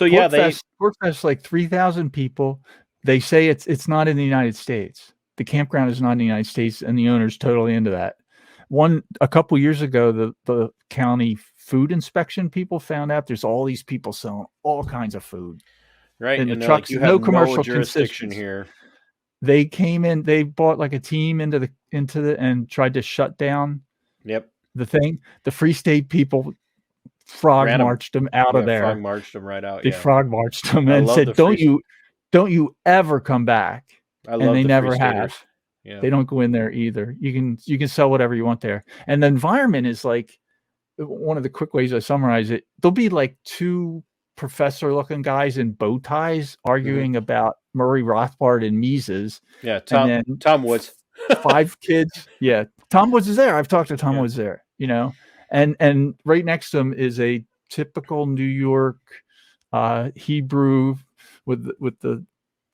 yeah, Porkfest like 3,000 people. They say it's not in the United States. The campground is not in the United States, and the owner's totally into that. A couple years ago, the county food inspection people found out there's all these people selling all kinds of food. Right. In the trucks, like, no commercial jurisdiction here. They came in, they bought like a team into the and tried to shut down the thing. The Free State people frog marched them out of there. Frog marched them right out. They frog marched them and said, "Don't you ever come back." And they never have. Yeah. They don't go in there either. You can sell whatever you want there. And the environment is like, one of the quick ways I summarize it, there'll be like 2 professor-looking guys in bow ties arguing about Murray Rothbard and Mises. Yeah, Tom Woods. 5 kids. Yeah, Tom Woods is there. I've talked to Tom Woods there. And right next to him is a typical New York Hebrew with the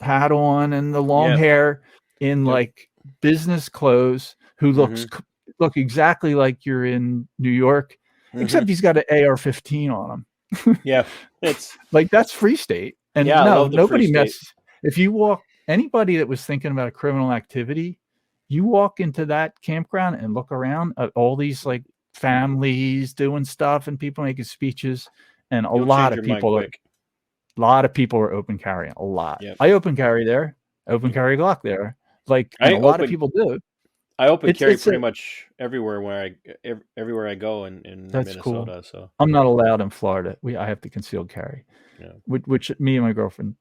hat on and the long Yep. hair in Yep. like business clothes, who look exactly like you're in New York, except he's got an AR-15 on him. Yeah. It's Like that's Free State. And I no, love the Free nobody State. if you walk anybody that was thinking about criminal activity, you walk into that campground and look around at all these like families doing stuff and people making speeches, and You'll change your mind quick. a lot of people are open carrying. A lot. Yep. I open carry there, open carry Glock there. Like, and a lot of people do. I open carry It's pretty much everywhere everywhere I go in that's cool. Minnesota. So I'm not allowed in Florida. I have to concealed carry, yeah. which me and my girlfriend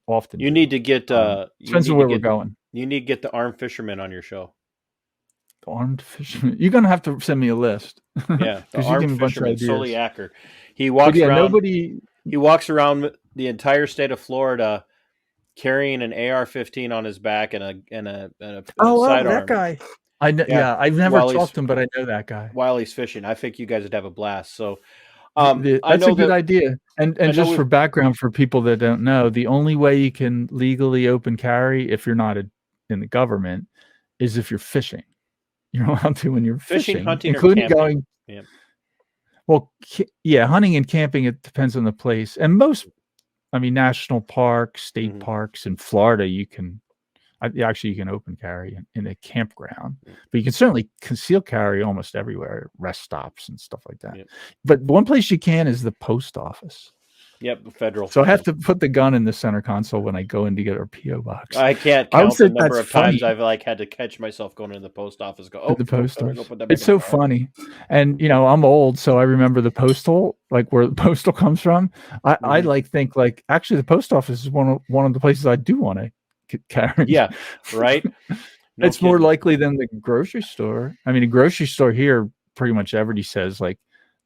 often. You need to get depends on where we're going. You need to get the armed fisherman on your show. The armed fisherman. You're gonna have to send me a list. Yeah, the because you give armed me a bunch of fisherman, ideas. Sully Acker. He walks around. Nobody. He walks around the entire state of Florida carrying an AR-15 on his back and a sidearm. That guy. I know. Yeah, I've never talked to him, but I know that guy. While he's fishing, I think you guys would have a blast. So, that's a good idea. And just for background for people that don't know, the only way you can legally open carry if you're not in the government is if you're fishing. You're allowed to when you're fishing, hunting, including or camping. going. Yeah. Well, yeah, hunting and camping, it depends on the place. And national parks, state parks in Florida, you can open carry in a campground, but you can certainly conceal carry almost everywhere, rest stops and stuff like that. But one place you can is the post office. Yep, federal. So I have to put the gun in the center console when I go in to get our PO box. I can't count the number of times I've had to catch myself going to the post office. The post office. It's so funny, and I'm old, so I remember the postal, like where the postal comes from. I think actually the post office is one of the places I do want to carry. Yeah, right. It's kidding. More likely than the grocery store. I mean, a grocery store here, pretty much everybody says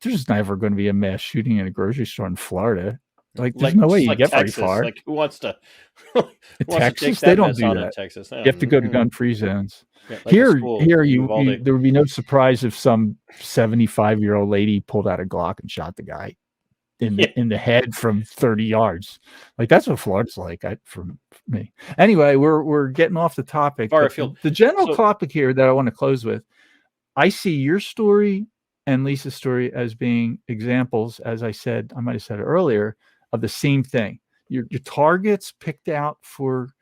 there's never going to be a mass shooting in a grocery store in Florida. There's no way you get Texas, very far. Who wants to? Texas, they don't do that. Texas. You have to go to gun-free zones. Yeah, here, there would be no surprise if some 75-year-old lady pulled out a Glock and shot the guy in the head from 30 yards. That's what Florida's like for me. Anyway, we're getting off the topic. The general topic here that I want to close with, I see your story and Lisa's story as being examples, as I might have said it earlier, of the same thing. Your targets picked out for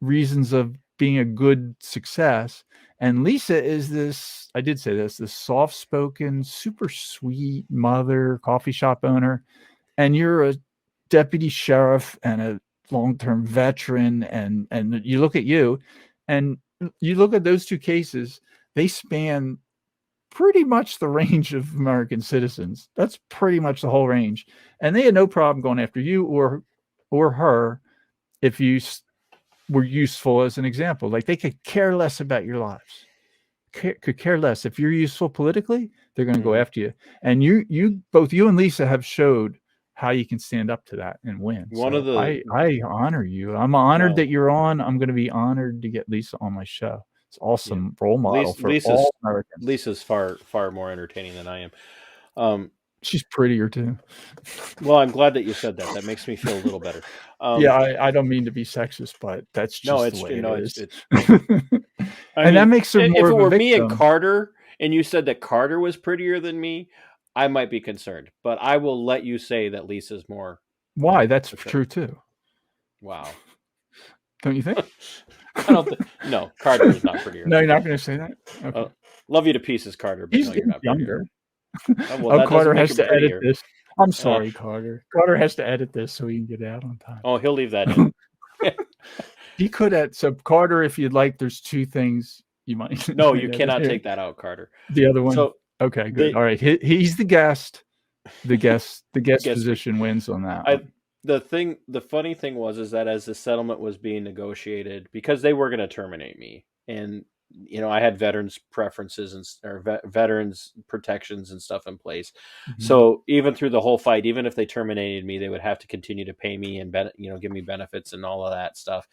reasons of being a good success. And Lisa is this soft-spoken, super sweet mother, coffee shop owner. And you're a deputy sheriff and a long-term veteran. And you look at you, and you look at those two cases, they span pretty much the range of American citizens. That's pretty much the whole range. And they had no problem going after you or her if you were useful as an example. They could care less about your lives. Could care less. If you're useful politically, they're going to go after you. And both you and Lisa have showed how you can stand up to that and win. I honor you. I'm honored that you're on. I'm going to be honored to get Lisa on my show. It's awesome role model for all Americans. Lisa's far more entertaining than I am. She's prettier too. Well, I'm glad that you said that. That makes me feel a little better. I don't mean to be sexist, but that's just the way it is. And that makes her more. If it were me and Carter, and you said that Carter was prettier than me, I might be concerned. But I will let you say that Lisa's more. Why? That's true too. Wow. Don't you think? I don't think. No, Carter is not prettier. No, you're not going to say that? Okay. Love you to pieces, Carter, but you're not younger. Carter has to edit this. I'm sorry, Carter. Carter has to edit this so he can get out on time. Oh, he'll leave that in. He could add. So, Carter, if you'd like, there's two things you might. No, you cannot take that out, Carter. The other one. So, okay, good. All right. He's the guest. The guest position wins on that one. The funny thing was that as the settlement was being negotiated, because they were going to terminate me, and I had veterans preferences or veterans protections and stuff in place. Mm-hmm. So even through the whole fight, even if they terminated me, they would have to continue to pay me and give me benefits and all of that stuff.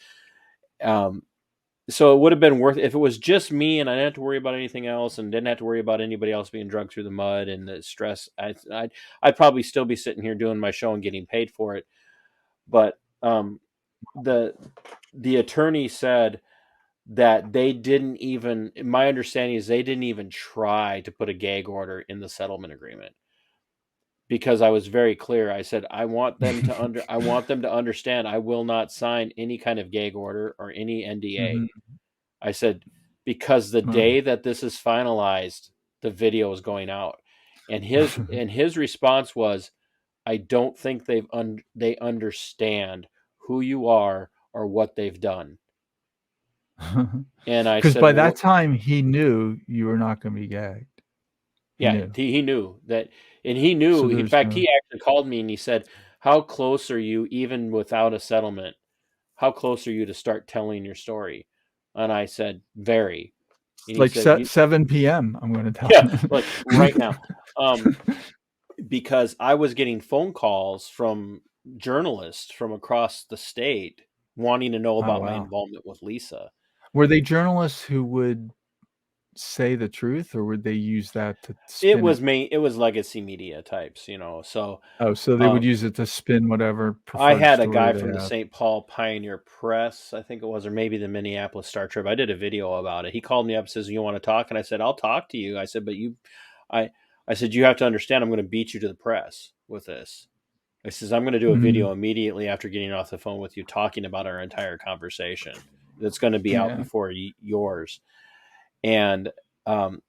So it would have been worth if it was just me and I didn't have to worry about anything else and didn't have to worry about anybody else being drugged through the mud and the stress. I'd probably still be sitting here doing my show and getting paid for it. But the attorney said that they didn't even. My understanding is they didn't even try to put a gag order in the settlement agreement because I was very clear. I said I want them to understand I will not sign any kind of gag order or any NDA. Mhm. I said, because the Wow. day that this is finalized, the video is going out. And his response was, I don't think they understand who you are or what they've done. And I Because said, by well, that time he knew you were not going to be gagged. He yeah, knew. he knew that, and he knew. So In there's fact, no. he actually called me and he said, "How close are you, even without a settlement? How close are you to start telling your story?" And I said, "Very." And he Like said, 7 p.m. I'm going to tell "Yeah, him. like right now." Because I was getting phone calls from journalists from across the state wanting to know Oh about my wow. involvement with Lisa. Were they journalists who would say the truth, or would they use that to It spin was it? it was legacy media types, So Oh, so they would um, use it to spin whatever I preferred had a story guy they from the have. St. Paul Pioneer Press, I think it was, or maybe the Minneapolis Star Tribune. I did a video about it. He called me up and says, "You want to talk?" And I said, "I'll talk to you." I said, "But I, I said you have to understand. I'm going to beat you to the press with this." I says, "I'm going to do a Mhm. video immediately after getting off the phone with you talking about our entire conversation. That's going to be out Yeah. before yours." And um,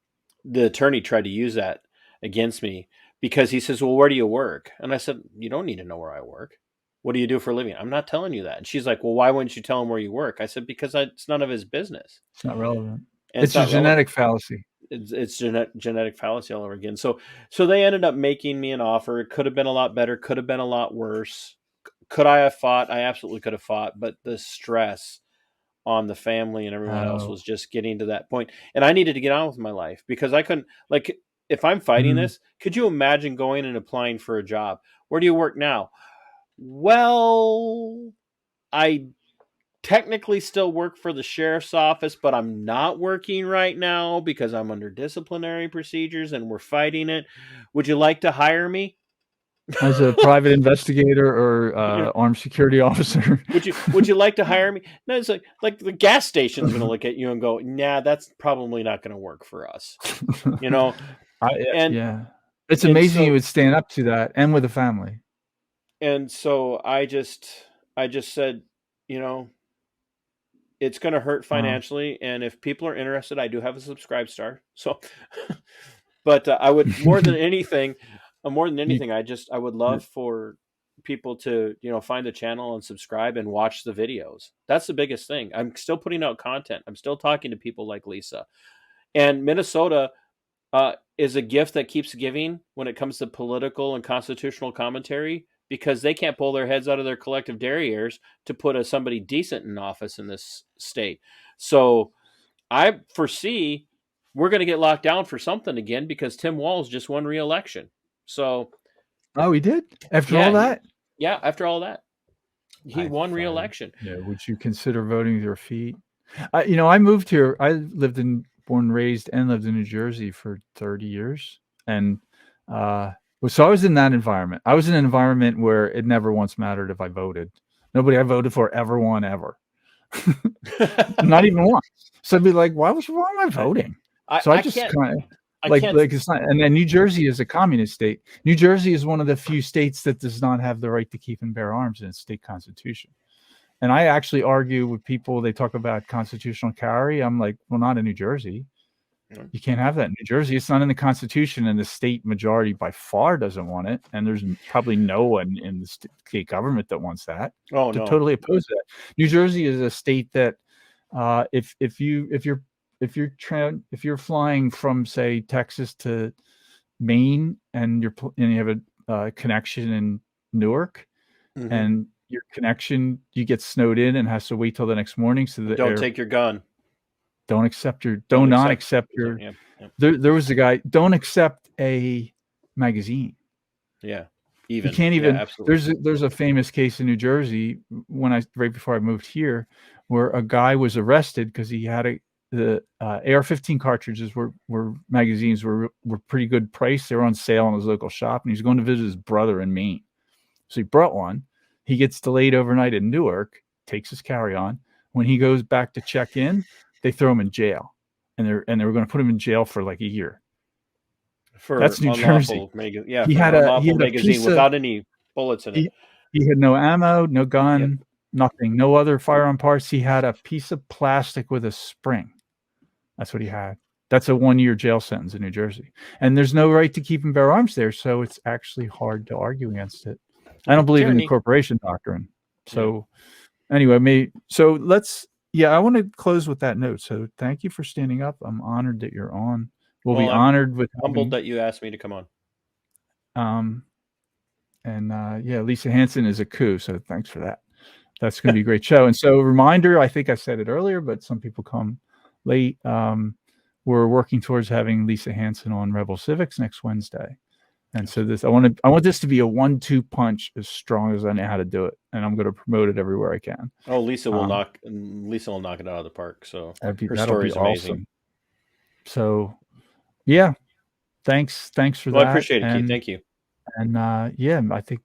the attorney tried to use that against me because he says, "Well, where do you work?" And I said, "You don't need to know where I work. What do you do for a living?" "I'm not telling you that." And she's like, "Well, why wouldn't you tell him where you work?" I said, "Because it's none of his business. It's not relevant. And it's It's a not relevant. genetic fallacy. It's genetic fallacy all over again." So they ended up making me an offer. It could have been a lot better, could have been a lot worse. Could I have fought? I absolutely could have fought, but the stress on the family and everyone else Oh. was just getting to that point. And I needed to get on with my life because I couldn't, like, if I'm fighting Mhm. this, could you imagine going and applying for a job? Where do you work now? Well, I technically still work for the sheriff's office, but I'm not working right now because I'm under disciplinary procedures and we're fighting it. Would you like to hire me? As a private investigator or, You know, armed security officer. would you like to hire me? No, it's like the gas station's going to look at you and go, "Nah, that's probably not going to work for us." You know, and Yeah. It's and amazing you so would stand up to that and with a family. I just said, you know, it's going to hurt Wow. financially, and if people are interested, I do have a subscribe star. So, but I would more than anything, You I would love for people to find the channel and subscribe and watch the videos. That's the biggest thing. I'm still putting out content. I'm still talking to people like Lisa, and Minnesota is a gift that keeps giving when it comes to political and constitutional commentary because they can't pull their heads out of their collective derrieres to put somebody decent in office in this state. So I foresee we're going to get locked down for something again because Tim Walz just won re-election. So Oh, he did? After all yeah, that? after all that, he I won thought, re-election. yeah, would you consider voting with your feet? I moved here. I lived in born and raised and lived in New Jersey for 30 years. And, so I was in that environment. I was in an environment where it never once mattered if I voted. Nobody I voted for ever won ever. Not even once. So I'd be like, why am I I, voting? I So I I just can't kind of I can't. like it's not. And then New Jersey is a communist state. New Jersey is one of the few states that does not have the right to keep and bear arms in its state constitution. And I actually argue with people. They talk about constitutional carry. I'm like, well, not in New Jersey. You can't have that in New Jersey. It's not in the Constitution, and the state majority by far doesn't want it. And there's probably no one in the state government that wants that. Oh They're no. totally opposed to that. New Jersey is a state that, if you're flying from, say, Texas to Maine, and you have a connection in Newark, Hmm. and your connection, you get snowed in and has to wait till the next morning, so the Don't air take your gun. do Don't not accept. accept your. Yeah. Yeah. There was a guy, don't accept a magazine. Yeah. You Even. can't Yeah. even. Absolutely. There's a famous case in New Jersey, right before I moved here, where a guy was arrested because he had the AR-15 cartridges were magazines were pretty good price. They were on sale in his local shop, and he was going to visit his brother in Maine. So he brought one. He gets delayed overnight in Newark, takes his carry-on. When he goes back to check in, they throw him in jail, and they were going to put him in jail for like a year. That's New Jersey. He had a magazine without any bullets in it. He had no ammo, no gun, nothing, no other firearm parts. He had a piece of plastic with a spring. That's what he had. That's a 1-year jail sentence in New Jersey. And there's no right to keep and bear arms there, so it's actually hard to argue against it. I don't believe in the corporation doctrine. So anyway, I want to close with that note. So thank you for standing up. I'm honored that you're on. We'll be honored with humbled that you asked me to come on. Lisa Hanson is a coup, so thanks for that. That's going to be a great show. And so reminder, I think I said it earlier, but some people come late. We're working towards having Lisa Hanson on Rebel Civics next Wednesday. And so I want this to be a 1-2 punch as strong as I know how to do it. And I'm going to promote it everywhere I can. Oh, Lisa will knock it out of the park. So her story is amazing. Awesome. So yeah, thanks for that. I appreciate it, Keith. Thank you. And I think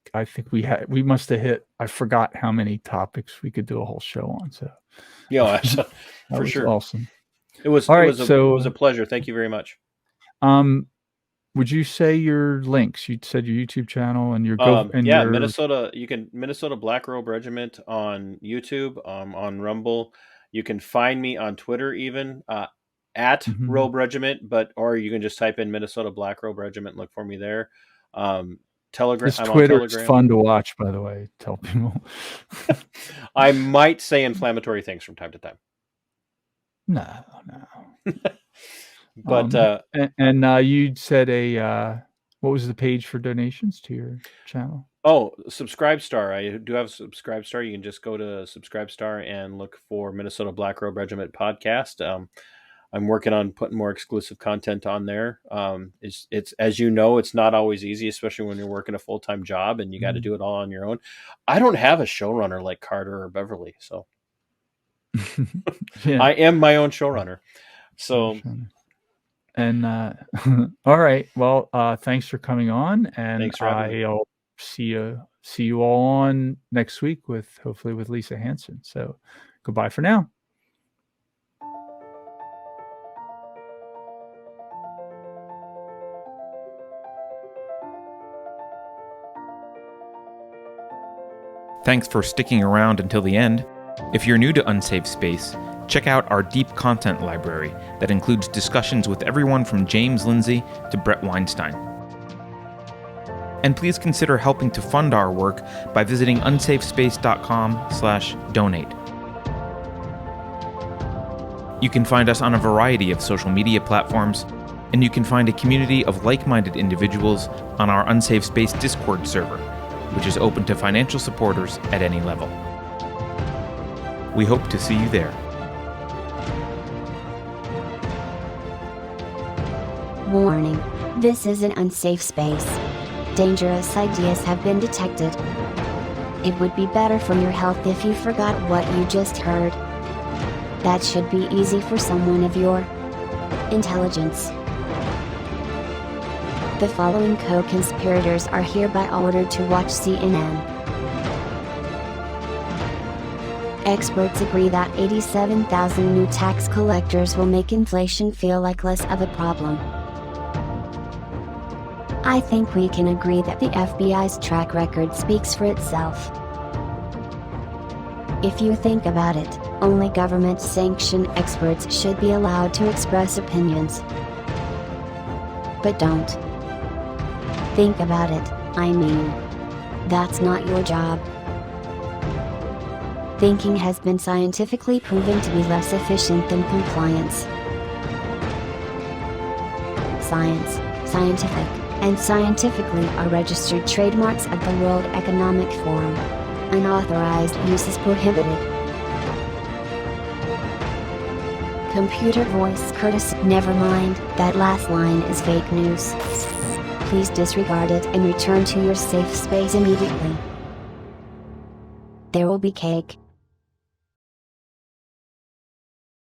we must have hit. I forgot how many topics we could do a whole show on. So for sure, awesome. It was a pleasure. Thank you very much. Would you say your links? You said your YouTube channel and your Minnesota. You can Minnesota Black Robe Regiment on YouTube, on Rumble. You can find me on Twitter even at Robe Regiment, or you can just type in Minnesota Black Robe Regiment and look for me there. Telegram. This Twitter is fun to watch, by the way. Tell people. I might say inflammatory things from time to time. No. But you said what was the page for donations to your channel? Oh, Subscribestar. I do have Subscribestar. You can just go to Subscribestar and look for Minnesota Black Robe Regiment podcast. I'm working on putting more exclusive content on there. It's as you know, it's not always easy, especially when you're working a full-time job and you got to do it all on your own. I don't have a showrunner like Carter or Beverly, so I am my own showrunner. So, and all right, well, thanks for coming on, and I'll see you all on next week hopefully with Lisa Hanson. So, goodbye for now. Thanks for sticking around until the end. If you're new to Unsafe Space, check out our deep content library that includes discussions with everyone from James Lindsay to Brett Weinstein. And please consider helping to fund our work by visiting unsafespace.com/donate. You can find us on a variety of social media platforms, and you can find a community of like-minded individuals on our Unsafe Space Discord server, which is open to financial supporters at any level. We hope to see you there. Warning. This is an unsafe space. Dangerous ideas have been detected. It would be better for your health if you forgot what you just heard. That should be easy for someone of your intelligence. The following co-conspirators are hereby ordered to watch CNN. Experts agree that 87,000 new tax collectors will make inflation feel like less of a problem. I think we can agree that the FBI's track record speaks for itself. If you think about it, only government-sanctioned experts should be allowed to express opinions. But don't. Think about it, I mean. That's not your job. Thinking has been scientifically proven to be less efficient than compliance. Science, scientific, and scientifically are registered trademarks of the World Economic Forum. Unauthorized use is prohibited. Computer voice courtesy. Never mind, that last line is fake news. Please disregard it and return to your safe space immediately. There will be cake.